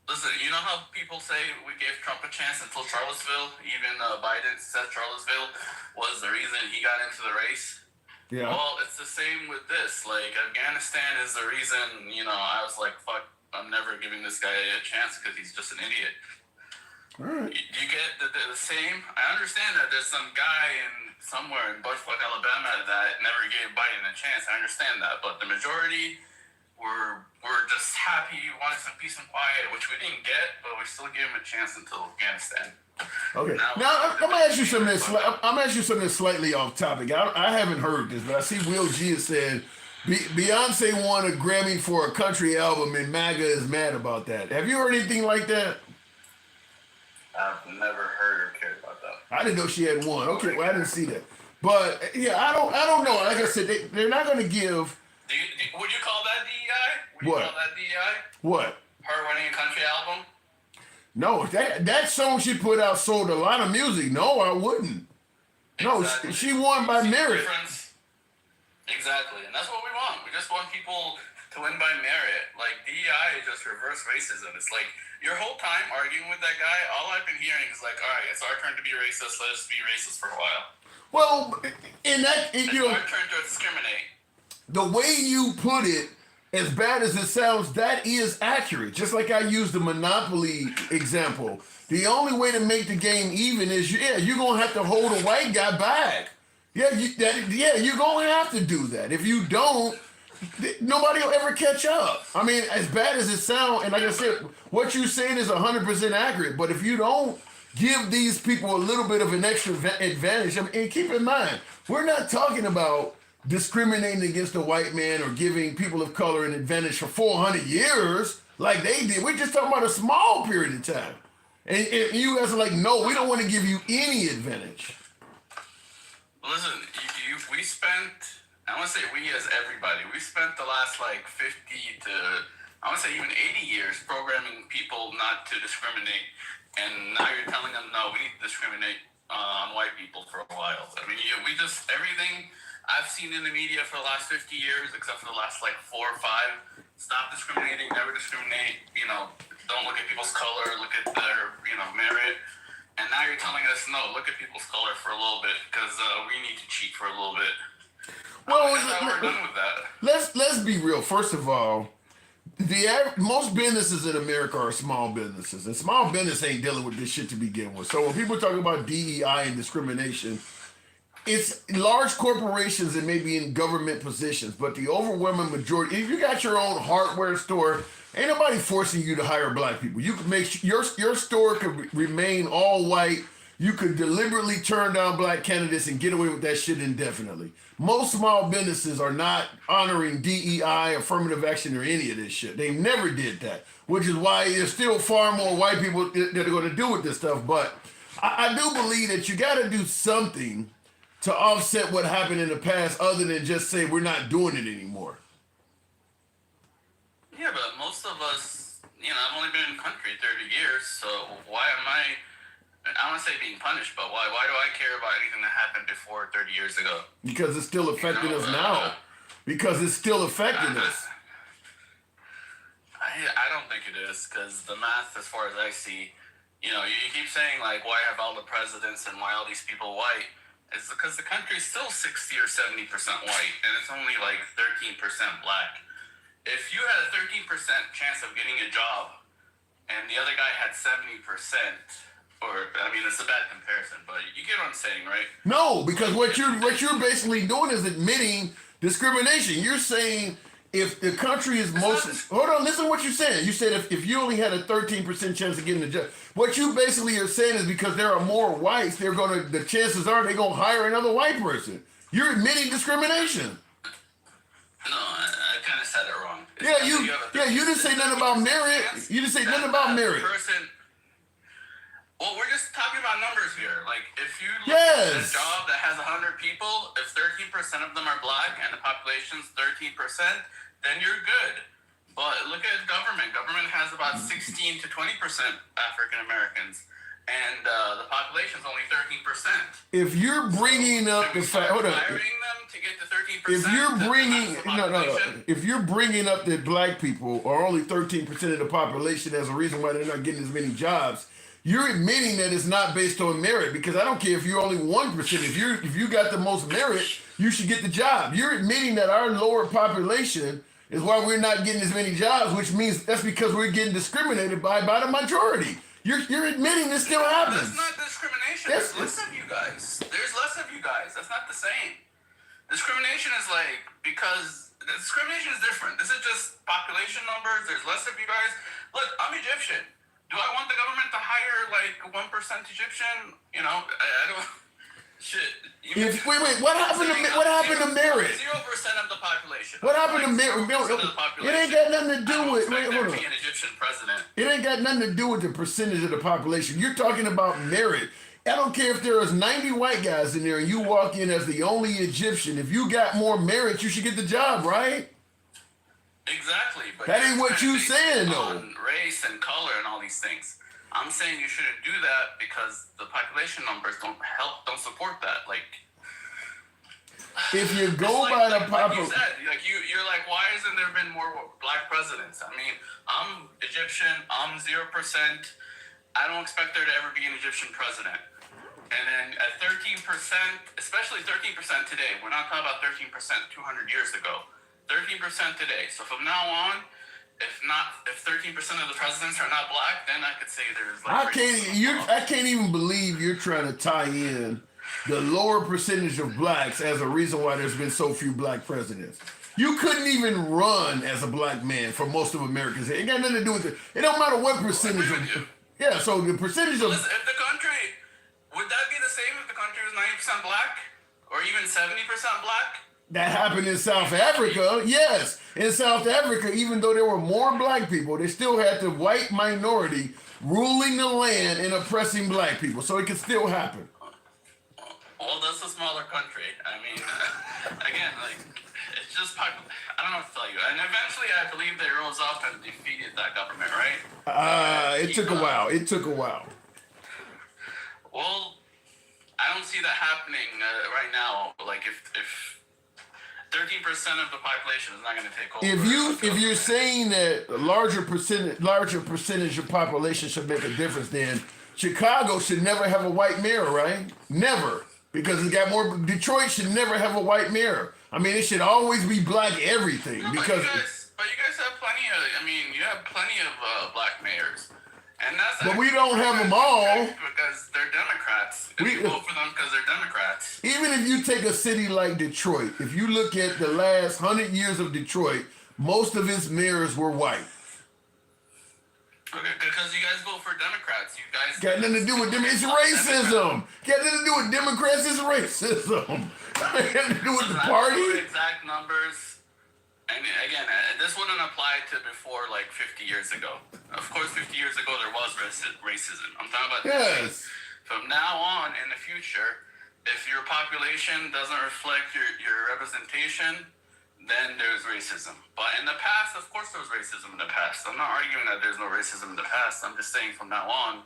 Listen, you know how people say we gave Trump a chance until Charlottesville? Even Biden said Charlottesville was the reason he got into the race. Yeah. Well, it's the same with this. Like, Afghanistan is the reason, I was like, fuck, I'm never giving this guy a chance because he's just an idiot. All right. You get the same? I understand that there's some guy somewhere in Bushwick, Alabama that never gave Biden a chance. I understand that. But the majority were just happy, wanted some peace and quiet, which we didn't get, but we still gave him a chance until Afghanistan. Okay. Now I'm gonna ask you something. I'm gonna ask you something slightly off topic. I haven't heard this, but I see Will G has said Beyonce won a Grammy for a country album, and MAGA is mad about that. Have you heard anything like that? I've never heard or cared about that. I didn't know she had one. Okay, well I didn't see that. But yeah, I don't know. Like I said, they're not gonna give. Would you call that DEI? What? You call that DEI? What? Her winning a country album? No, that song she put out sold a lot of music. No, I wouldn't. No, Exactly. she won by merit. Exactly, and that's what we want. We just want people to win by merit. Like, DEI is just reverse racism. It's like, your whole time arguing with that guy, all I've been hearing is like, all right, it's our turn to be racist. Let us be racist for a while. Well, in that, It's our turn to discriminate. The way you put it, as bad as it sounds, that is accurate. Just like I used the Monopoly example. The only way to make the game even is, you're going to have to hold a white guy back. Yeah, you're going to have to do that. If you don't, nobody will ever catch up. I mean, as bad as it sounds, and like I said, what you're saying is 100% accurate, but if you don't give these people a little bit of an extra advantage, and keep in mind, we're not talking about discriminating against a white man or giving people of color an advantage for 400 years like they did. We're just talking about a small period of time. And you guys are like, no, we don't want to give you any advantage. Listen, we spent, I want to say we as everybody, we spent the last 50 to, I want to say even 80 years programming people not to discriminate. And now you're telling them, no, we need to discriminate on white people for a while. I mean, we just, everything I've seen in the media for the last 50 years, except for the last 4 or 5, stop discriminating, never discriminate, don't look at people's color, look at their, merit. And now you're telling us, no, look at people's color for a little bit because we need to cheat for a little bit. Well, we're done with that. Let's be real. First of all, most businesses in America are small businesses, and small business ain't dealing with this shit to begin with. So when people talk about DEI and discrimination, it's large corporations and maybe in government positions, but the overwhelming majority, if you got your own hardware store, ain't nobody forcing you to hire black people. You can make your store could remain all white. You could deliberately turn down black candidates and get away with that shit indefinitely. Most small businesses are not honoring DEI, affirmative action, or any of this shit. They never did that, which is why there's still far more white people that are going to do with this stuff. But I do believe that you got to do something to offset what happened in the past other than just say we're not doing it anymore. Yeah, but most of us, I've only been in the country 30 years, so why am I want to say being punished, but why do I care about anything that happened before 30 years ago? Because it's still affecting us now. Because it's still affecting us. I don't think it is, because the math, as far as I see, you keep saying, why have all the presidents and why all these people white? is because the country is still 60 or 70% white, and it's only like 13% black. If you had a 13% chance of getting a job, and the other guy had 70%, or I mean, it's a bad comparison, but you get what I'm saying, right? No, because what you're basically doing is admitting discrimination. You're saying if the country is hold on, listen to what you're saying. You said if you only had a 13% chance of getting a job, what you basically are saying is because there are more whites, the chances are they're gonna hire another white person. You're admitting discrimination. No, I kind of said it wrong. You didn't say nothing about merit. You didn't say nothing about merit. Well, we're just talking about numbers here. Like, if you look at a job that has 100 people, if 13% of them are black and the population's 13%, then you're good. But look at government. Government has about 16 to 20% African Americans, and the population's only 13%. If you're bringing up the fact, hold on. Hiring them to get to 13%. If you're bringing if you're bringing up that black people are only 13% of the population as a reason why they're not getting as many jobs, you're admitting that it's not based on merit, because I don't care if you're only 1%. If you got the most merit, you should get the job. You're admitting that our lower population is why we're not getting as many jobs, which means that's because we're getting discriminated by the majority. You're admitting this still happens. That's not discrimination. There's less of you guys. There's less of you guys. That's not the same. Discrimination is like, because discrimination is different. This is just population numbers. There's less of you guys. Look, I'm Egyptian. Do I want the government to hire like 1% Egyptian? You know, I don't. Shit. Wait, what happened to merit? 0% of the population. What happened to merit? It ain't got nothing to do with. Wait, hold on. Be an Egyptian president. It ain't got nothing to do with the percentage of the population. You're talking about merit. I don't care if there is 90 white guys in there and you walk in as the only Egyptian. If you got more merit, you should get the job, right? Exactly. But that ain't what you saying, though. On race and color and all these things. I'm saying you shouldn't do that because the population numbers don't support that. Like, if you go by the population, like you're like, why hasn't there been more black presidents? I mean, I'm Egyptian. I'm 0%. I don't expect there to ever be an Egyptian president. And then at 13%, especially 13% today, we're not talking about 13% 200 years ago. 13% today. So from now on, if 13% of the presidents are not black, then I could say there's like I can't even believe you're trying to tie in the lower percentage of blacks as a reason why there's been so few black presidents. You couldn't even run as a black man for most of Americans. It got nothing to do with it. It don't matter what percentage of. Yeah, so the percentage of. If the country, would that be the same if the country was 90% black or even 70% black? That happened in South Africa, yes. In South Africa, even though there were more black people, they still had the white minority ruling the land and oppressing black people. So it can still happen. Well, that's a smaller country. I mean, again, like, it's just, I don't know what to tell you. And eventually, I believe they rose up and defeated that government, right? It took a while. It took a while. Well, I don't see that happening right now. Like, if 13% of the population is not going to take over. If you're saying that a larger percentage of population should make a difference, then Chicago should never have a white mayor, right? Never, because it got more. Detroit should never have a white mayor. I mean, it should always be black everything. No, because but you guys have plenty of. I mean, you have plenty of black mayors. And that's but we don't have them all. Because they're Democrats. We vote for them because they're Democrats. Even if you take a city like Detroit, if you look at the last 100 years of Detroit, most of its mayors were white. Okay, because you guys vote for Democrats. You guys got nothing to do with them. It's racism. Got nothing to do with Democrats. It's racism. Got nothing to do with the party. Exact numbers. And again, this wouldn't apply to before like 50 years ago. Of course, 50 years ago there was racism. I'm talking about this. From now on in the future, if your population doesn't reflect your representation, then there's racism. But in the past, of course there was racism in the past. I'm not arguing that there's no racism in the past. I'm just saying from now on,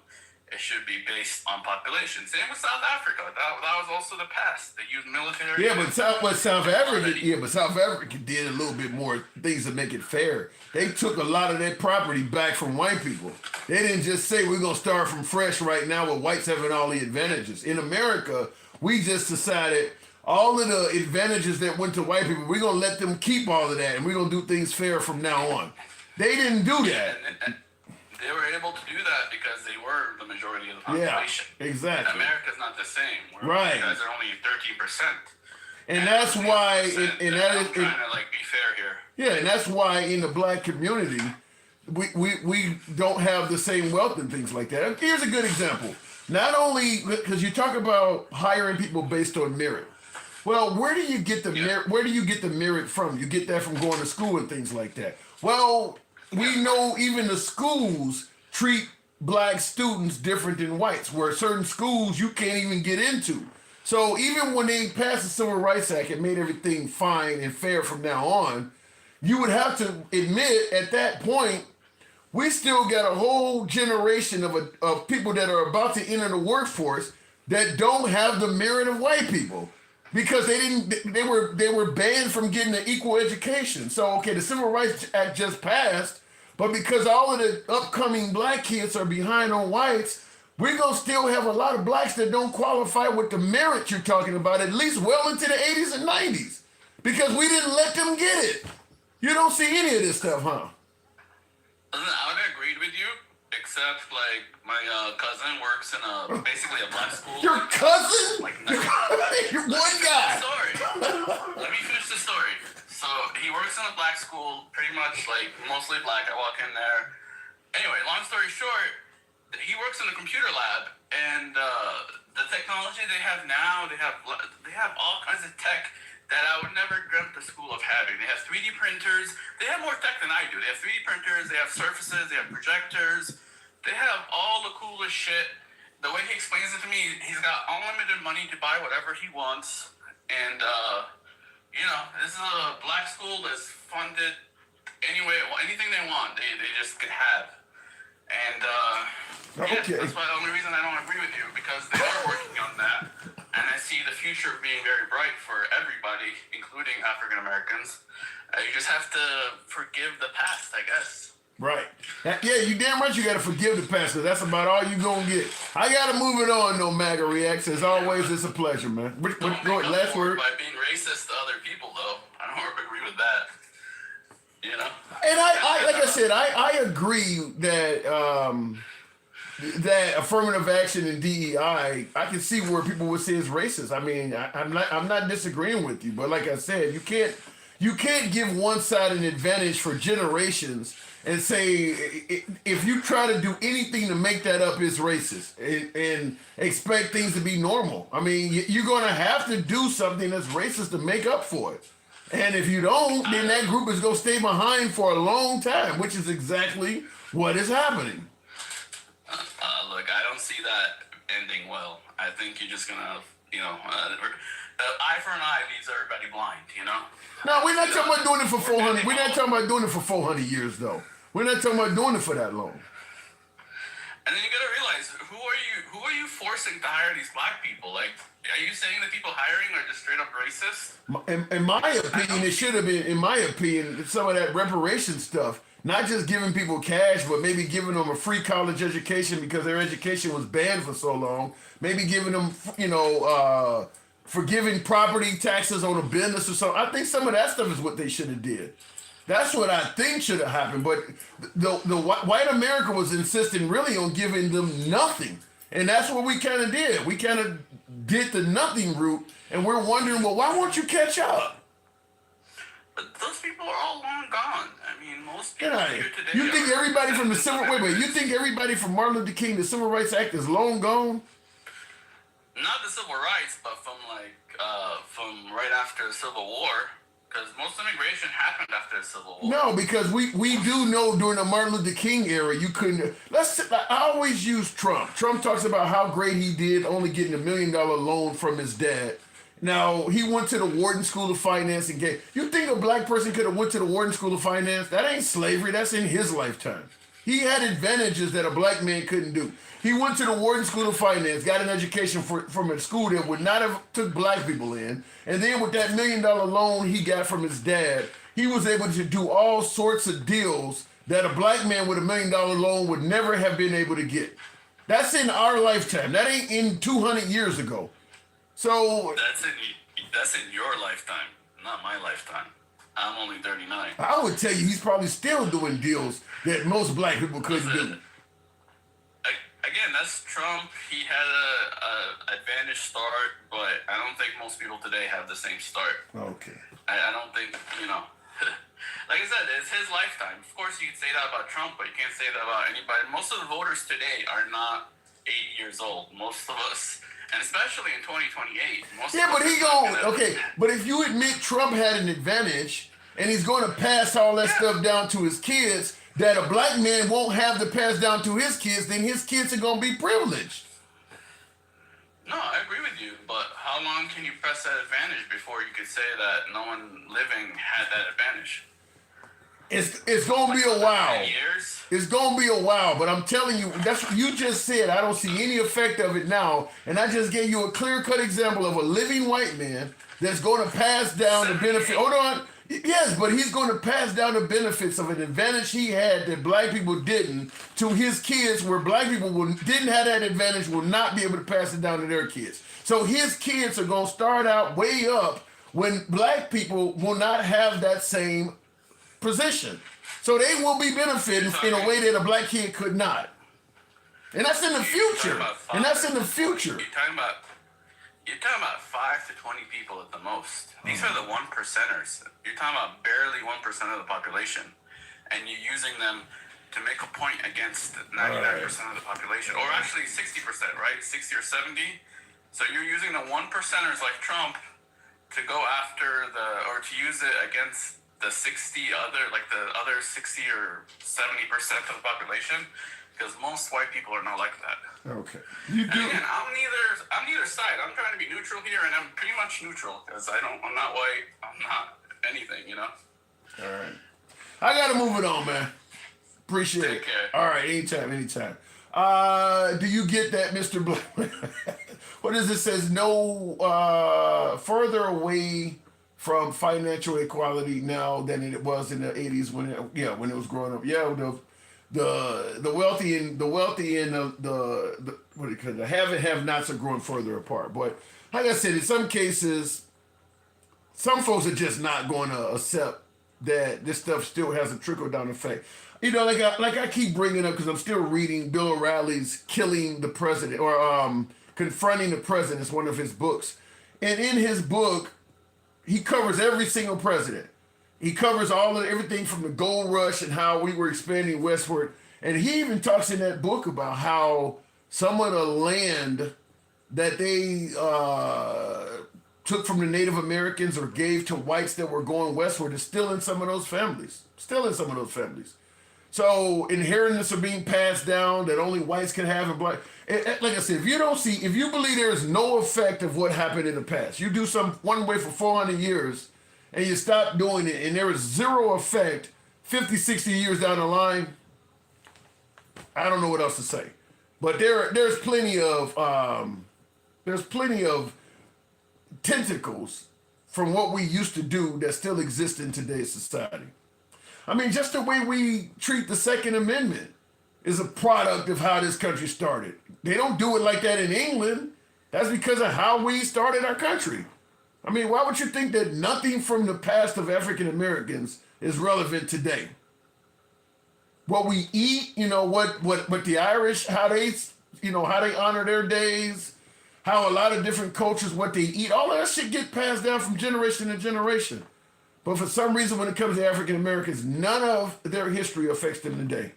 it should be based on population. Same with South Africa. That was also the past. They used military. Yeah, but South Africa did a little bit more things to make it fair. They took a lot of their property back from white people. They didn't just say we're gonna start from fresh right now with whites having all the advantages. In America, we just decided all of the advantages that went to white people, we're going to let them keep all of that, and we're going to do things fair from now on. They didn't do that. And they were able to do that because they were the majority of the population. Yeah, exactly. And America's not the same. Right. You guys are only 13%. And that's why, and that is, I'm trying to like be fair here. yeah, and that's why in the black community, we don't have the same wealth and things like that. Here's a good example. Not only because you talk about hiring people based on merit. Well, where do you get the merit? Where do you get the merit from? You get that from going to school and things like that. Well, we know even the schools treat black students different than whites, where certain schools you can't even get into. So even when they passed the Civil Rights Act and made everything fine and fair from now on, you would have to admit at that point, we still got a whole generation of people that are about to enter the workforce that don't have the merit of white people because they were banned from getting an equal education. So okay, the Civil Rights Act just passed, but because all of the upcoming black kids are behind on whites, we're going to still have a lot of blacks that don't qualify with the merit you're talking about, at least well into the 80s and 90s, because we didn't let them get it. You don't see any of this stuff, huh? I would agree with you, except like my cousin works in basically a black school. Your cousin? Like, You're one guy. Let me finish the story. So he works in a black school, pretty much like mostly black. I walk in there. Anyway, long story short, he works in a computer lab, and the technology they have now, they have all kinds of tech that I would never dreamt the school of having. They have 3D printers. They have more tech than I do. They have 3D printers. They have surfaces. They have projectors. They have all the coolest shit. The way he explains it to me, he's got unlimited money to buy whatever he wants, and this is a black school that's funded anyway, anything they want, they just could have. And Okay. that's why the only reason I don't agree with you, because they are working on that, and I see the future being very bright for everybody, including African Americans. You just have to forgive the past, I guess. Right. Yeah, you damn right you got to forgive the past, 'cause that's about all you going to get. I got to move it on, no MAGA Reacts. As always, it's a pleasure, man. Go ahead, last word. By being racist to other people, though. I don't agree with that. You know? And I like I said, I agree that that affirmative action and DEI, I can see where people would say it's racist. I mean, I'm not disagreeing with you, but like I said, you can't give one side an advantage for generations and say if you try to do anything to make that up, it's racist and expect things to be normal. I mean, you're gonna have to do something that's racist to make up for it. And if you don't, then that group is going to stay behind for a long time, which is exactly what is happening. Look, I don't see that ending well. I think you're just going to, eye for an eye leaves everybody blind, you know? No, we're not talking about doing it for 400. We're not talking about doing it for 400 years, though. We're not talking about doing it for that long. And then you got to realize, who are you forcing to hire these black people? Like, are you saying the people hiring are just straight up racist? In my opinion, it should have been, in my opinion, some of that reparation stuff, not just giving people cash, but maybe giving them a free college education because their education was banned for so long. Maybe giving them, forgiving property taxes on a business or something. I think some of that stuff is what they should have did. That's what I think should have happened. But the white America was insisting really on giving them nothing. And that's what we kind of did. We kind of did the nothing route, and we're wondering, well, why won't you catch up? But those people are all long gone. I mean, most people here today. You think everybody from the civil you think everybody from Martin Luther King, the Civil Rights Act, is long gone? Not the civil rights, but from right after the Civil War. Because most immigration happened after the Civil War. No, because we do know during the Martin Luther King era, you couldn't. I always use Trump. Trump talks about how great he did, only getting $1 million loan from his dad. Now, he went to the Wharton School of Finance and you think a black person could have went to the Wharton School of Finance? That ain't slavery. That's in his lifetime. He had advantages that a black man couldn't do. He went to the Wharton School of Finance, got an education from a school that would not have took black people in. And then with that $1 million loan he got from his dad, he was able to do all sorts of deals that a black man with $1 million loan would never have been able to get. That's in our lifetime. That ain't in 200 years ago. So that's in your lifetime, not my lifetime. I'm only 39. I would tell you he's probably still doing deals that most black people couldn't do. Again, that's Trump. He had a advantage start, but I don't think most people today have the same start. Okay. I don't think, like I said, it's his lifetime. Of course, you can say that about Trump, but you can't say that about anybody. Most of the voters today are not 80 years old. Most of us, and especially in 2028. But if you admit Trump had an advantage and he's going to pass all that stuff down to his kids that a black man won't have to pass down to his kids, then his kids are going to be privileged. No, I agree with you, but how long can you press that advantage before you could say that no one living had that advantage? It's gonna be a while. Years? It's gonna be a while, but I'm telling you, that's what you just said. I don't see any effect of it now, and I just gave you a clear-cut example of a living white man that's going to pass down the benefit. Hold on, yes, but he's going to pass down the benefits of an advantage he had that black people didn't to his kids, where black people didn't have that advantage will not be able to pass it down to their kids. So his kids are going to start out way up when black people will not have that same position. So they will be benefiting in a way that a black kid could not. And that's in the future. You're talking about 5 to 20 people at the most. These are the 1%ers. You're talking about barely 1% of the population. And you're using them to make a point against 99% of the population. Or actually 60%, right? 60 or 70. So you're using the 1%ers like Trump to go after or to use it against the 60 the other 60 or 70% of the population, because most white people are not like that. Okay. You do. Again, I'm neither side. I'm trying to be neutral here, and I'm pretty much neutral because I'm not white. I'm not anything, All right. I gotta move it on, man. Appreciate it. Take care. All right, anytime. Do you get that, Mr. Black? What is it? Says no further away from financial equality now than it was in the 80s when it was growing up. Yeah, the wealthy and the what do you call it? The have and have-nots are growing further apart. But like I said, in some cases, some folks are just not going to accept that this stuff still has a trickle-down effect. Like I keep bringing up because I'm still reading Bill O'Reilly's "Killing the President" or "Confronting the President." It's one of his books, and in his book, he covers every single president. He covers everything from the gold rush and how we were expanding westward. And he even talks in that book about how some of the land that they took from the Native Americans or gave to whites that were going westward is still in some of those families. So inheritance are being passed down that only whites can have and black. Like I said, if you believe there is no effect of what happened in the past, you do one way for 400 years and you stop doing it and there is zero effect 50, 60 years down the line, I don't know what else to say. But there's plenty of tentacles from what we used to do that still exist in today's society. I mean, just the way we treat the Second Amendment is a product of how this country started. They don't do it like that in England. That's because of how we started our country. I mean, why would you think that nothing from the past of African Americans is relevant today? What we eat, what the Irish, how they honor their days, how a lot of different cultures, what they eat, all of that shit get passed down from generation to generation. But for some reason, when it comes to African Americans, none of their history affects them today.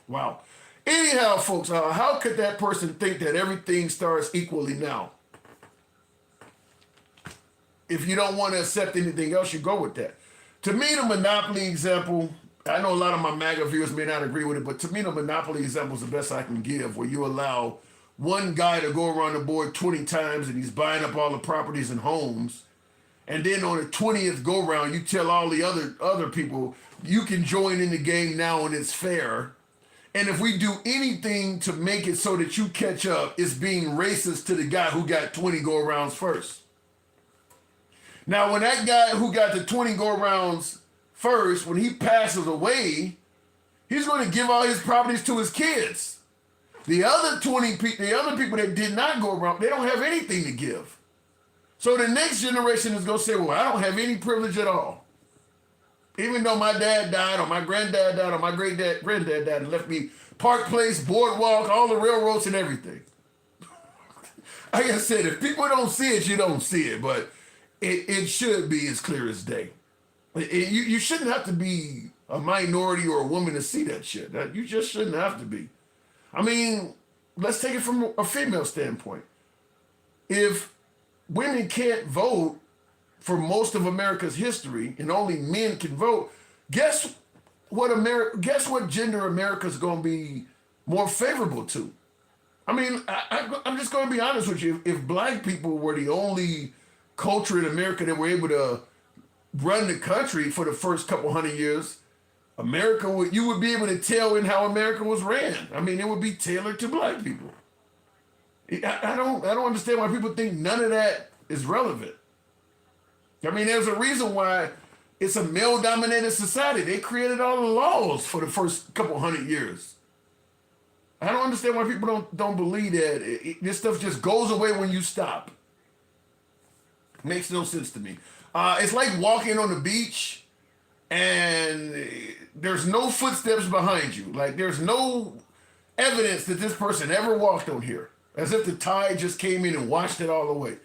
Wow. Anyhow, folks, how could that person think that everything starts equally now? If you don't want to accept anything else, you go with that. To me, the monopoly example, I know a lot of my MAGA viewers may not agree with it, but to me, the monopoly example is the best I can give, where you allow one guy to go around the board 20 times and he's buying up all the properties and homes. And then on the 20th go-round, you tell all the other people, you can join in the game now and it's fair. And if we do anything to make it so that you catch up, it's being racist to the guy who got 20 go-rounds first. Now, when that guy who got the 20 go-rounds first, when he passes away, he's going to give all his properties to his kids. The other people that did not go around, they don't have anything to give. So the next generation is going to say, well, I don't have any privilege at all. Even though my dad died, or my granddad died, or my granddad died and left me Park Place, Boardwalk, all the railroads and everything. Like I said, if people don't see it, you don't see it. But it should be as clear as day. You shouldn't have to be a minority or a woman to see that shit. You just shouldn't have to be. I mean, let's take it from a female standpoint. If women can't vote for most of America's history and only men can vote, guess what gender America's going to be more favorable to? I mean, I'm just going to be honest with you. If black people were the only culture in America that were able to run the country for the first couple hundred years, you would be able to tell in how America was ran. I mean, it would be tailored to black people. I don't understand why people think none of that is relevant. I mean, there's a reason why it's a male-dominated society. They created all the laws for the first couple hundred years. I don't understand why people don't believe that this stuff just goes away when you stop. Makes no sense to me. It's like walking on the beach and there's no footsteps behind you. Like there's no evidence that this person ever walked on here. As if the tide just came in and washed it all away.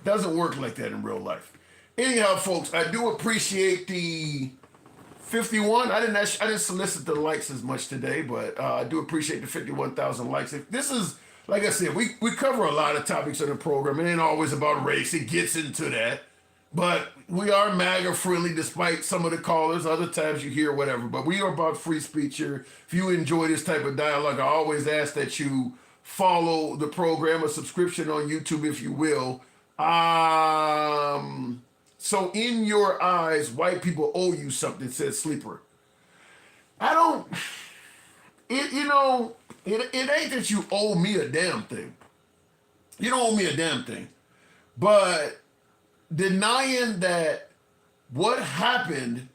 Doesn't work like that in real life. Anyhow, folks, I do appreciate the 51. I didn't solicit the likes as much today, but I do appreciate the 51,000 likes. This is, like I said, we cover a lot of topics on the program. It ain't always about race. It gets into that. But we are MAGA friendly despite some of the callers. Other times you hear whatever. But we are about free speech here. If you enjoy this type of dialogue, I always ask that you follow the program, a subscription on YouTube, if you will. So in your eyes, white people owe you something, says Sleeper. It ain't that you owe me a damn thing. You don't owe me a damn thing. But denying that what happened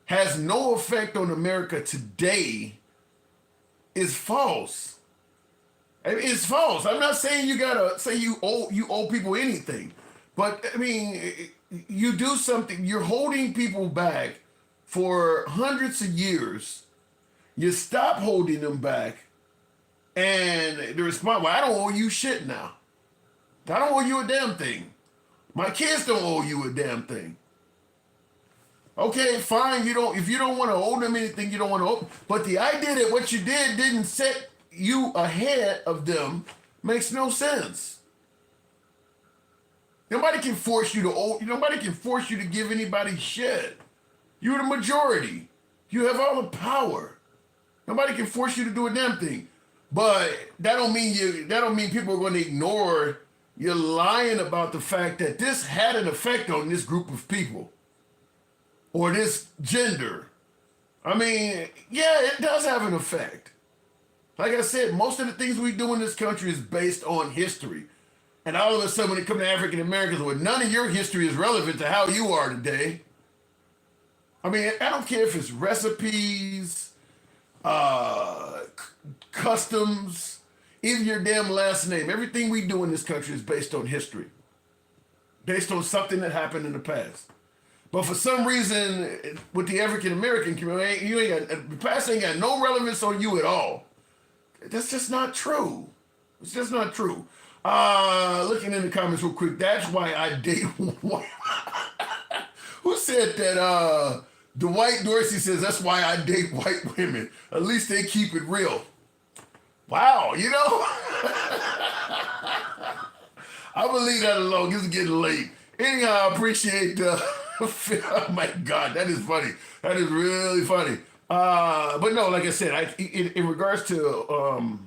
has no effect on America today is false. I mean, it's false. I'm not saying you gotta say you owe people anything. But I mean, you do something, you're holding people back for hundreds of years. You stop holding them back, and the response, well, I don't owe you shit now. I don't owe you a damn thing. My kids don't owe you a damn thing. Okay, fine, if you don't want to owe them anything, you don't want to owe, but the idea that what you did didn't set you ahead of them makes no sense. Nobody can force you to give anybody shit. You're the majority. You have all the power. Nobody can force you to do a damn thing. But that don't mean people are going to ignore you lying about the fact that this had an effect on this group of people or this gender. I mean, yeah, it does have an effect. Like I said, most of the things we do in this country is based on history. And all of a sudden, when it comes to African Americans, well, none of your history is relevant to how you are today. I mean, I don't care if it's recipes, customs, even your damn last name. Everything we do in this country is based on history, based on something that happened in the past. But for some reason, with the African American community, the past ain't got no relevance on you at all. That's just not true. It's just not true. Looking in the comments real quick, that's why I date white. Who said that? Dwight Dorsey says that's why I date white women. At least they keep it real. Wow, you know? I will leave that alone. It's getting late. Anyhow, I appreciate oh my God, that is funny. That is really funny. But no, like I said, in regards to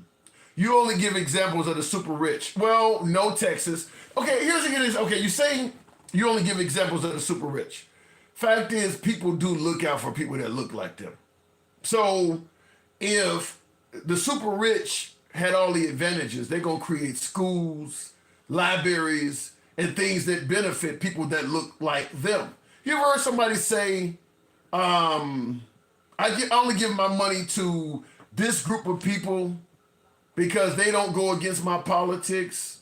you only give examples of the super rich. Well, no, Texas. Okay, here's the thing. Okay, you're saying you only give examples of the super rich. Fact is, people do look out for people that look like them. So if the super rich had all the advantages, they're going to create schools, libraries, and things that benefit people that look like them. You ever heard somebody say, I only give my money to this group of people because they don't go against my politics?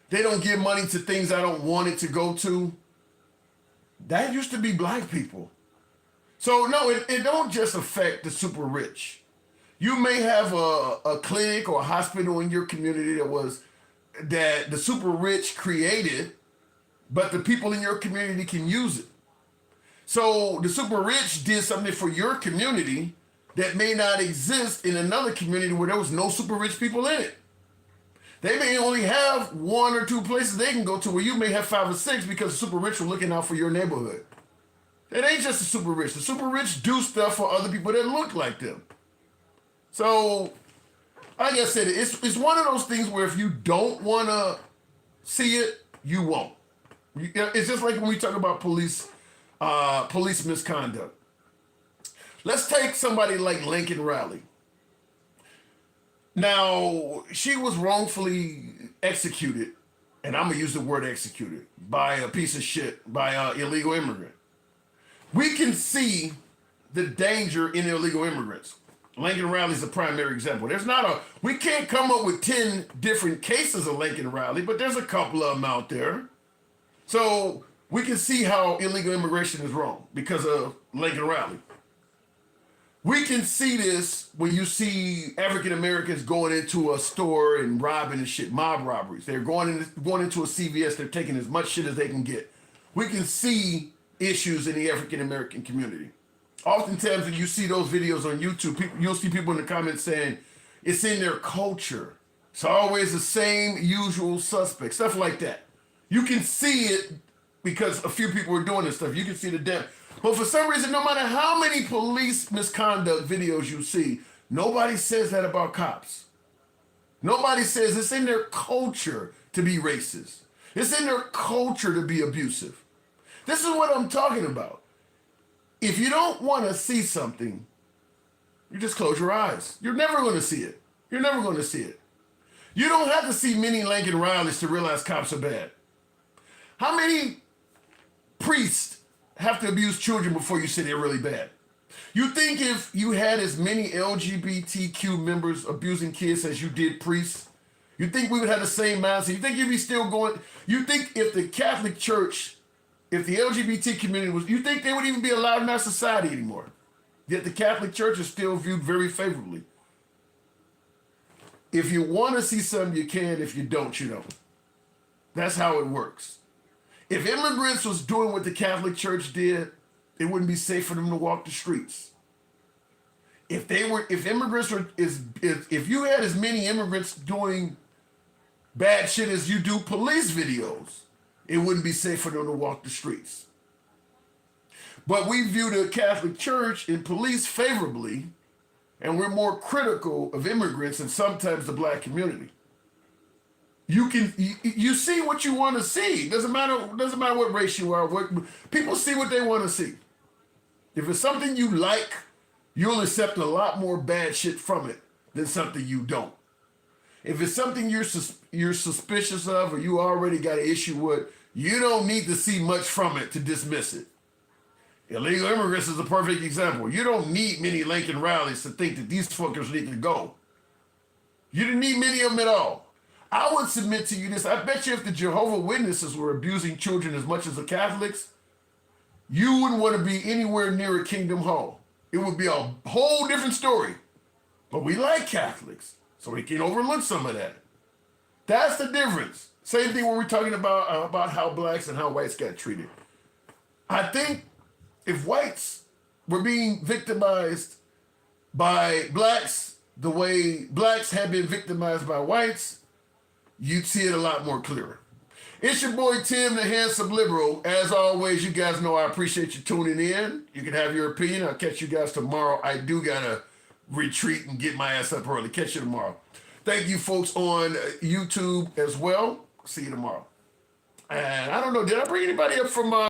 They don't give money to things I don't want it to go to. That used to be black people. So no, it don't just affect the super rich. You may have a clinic or a hospital in your community that the super rich created, but the people in your community can use it. So the super rich did something for your community that may not exist in another community where there was no super rich people in it. They may only have 1 or 2 places they can go to where you may have 5 or 6 because the super rich are looking out for your neighborhood. It ain't just the super rich. The super rich do stuff for other people that look like them. So, like I said, it's one of those things where if you don't want to see it, you won't. It's just like when we talk about police misconduct. Let's take somebody like Lincoln Riley. Now, she was wrongfully executed, and I'm going to use the word executed, by a piece of shit, by an illegal immigrant. We can see the danger in illegal immigrants. Lincoln Riley's a primary example. We can't come up with 10 different cases of Lincoln Riley, but there's a couple of them out there. So we can see how illegal immigration is wrong because of Lincoln Riley. We can see this when you see African Americans going into a store and robbing and shit, mob robberies. They're going into a CVS, they're taking as much shit as they can get. We can see issues in the African American community. Oftentimes when you see those videos on YouTube, you'll see people in the comments saying it's in their culture. It's always the same usual suspects, stuff like that. You can see it because a few people are doing this stuff. You can see the depth. But for some reason, no matter how many police misconduct videos you see, nobody says that about cops. Nobody says it's in their culture to be racist. It's in their culture to be abusive. This is what I'm talking about. If you don't want to see something, you just close your eyes. You're never going to see it. You're never going to see it. You don't have to see many Lincoln Rileys to realize cops are bad. How many priests have to abuse children before you say they're really bad? You think if you had as many LGBTQ members abusing kids as you did priests, you think we would have the same mindset? You think you'd be still going? You think if the Catholic Church, if the LGBT community was, you think they would even be allowed in our society anymore? Yet the Catholic Church is still viewed very favorably. If you want to see something, you can. If you don't, you don't. That's how it works. If immigrants was doing what the Catholic Church did, it wouldn't be safe for them to walk the streets. If you had as many immigrants doing bad shit as you do police videos, it wouldn't be safe for them to walk the streets. But we view the Catholic Church and police favorably, and we're more critical of immigrants and sometimes the black community. You see what you want to see. Doesn't matter what race you are. People see what they want to see. If it's something you like, you'll accept a lot more bad shit from it than something you don't. If it's something you're suspicious of or you already got an issue with, you don't need to see much from it to dismiss it. Illegal immigrants is a perfect example. You don't need many Lincoln Rileys to think that these fuckers need to go. You didn't need many of them at all. I would submit to you this. I bet you if the Jehovah's Witnesses were abusing children as much as the Catholics, you wouldn't want to be anywhere near a Kingdom Hall. It would be a whole different story. But we like Catholics, so we can overlook some of that. That's the difference. Same thing when we're talking about how blacks and how whites got treated. I think if whites were being victimized by blacks the way blacks have been victimized by whites, you'd see it a lot more clearer. It's your boy Tim, the Handsome Liberal. As always, you guys know I appreciate you tuning in. You can have your opinion. I'll catch you guys tomorrow. I do gotta retreat and get my ass up early. Catch you tomorrow. Thank you folks on YouTube as well. See you tomorrow. And I don't know, did I bring anybody up from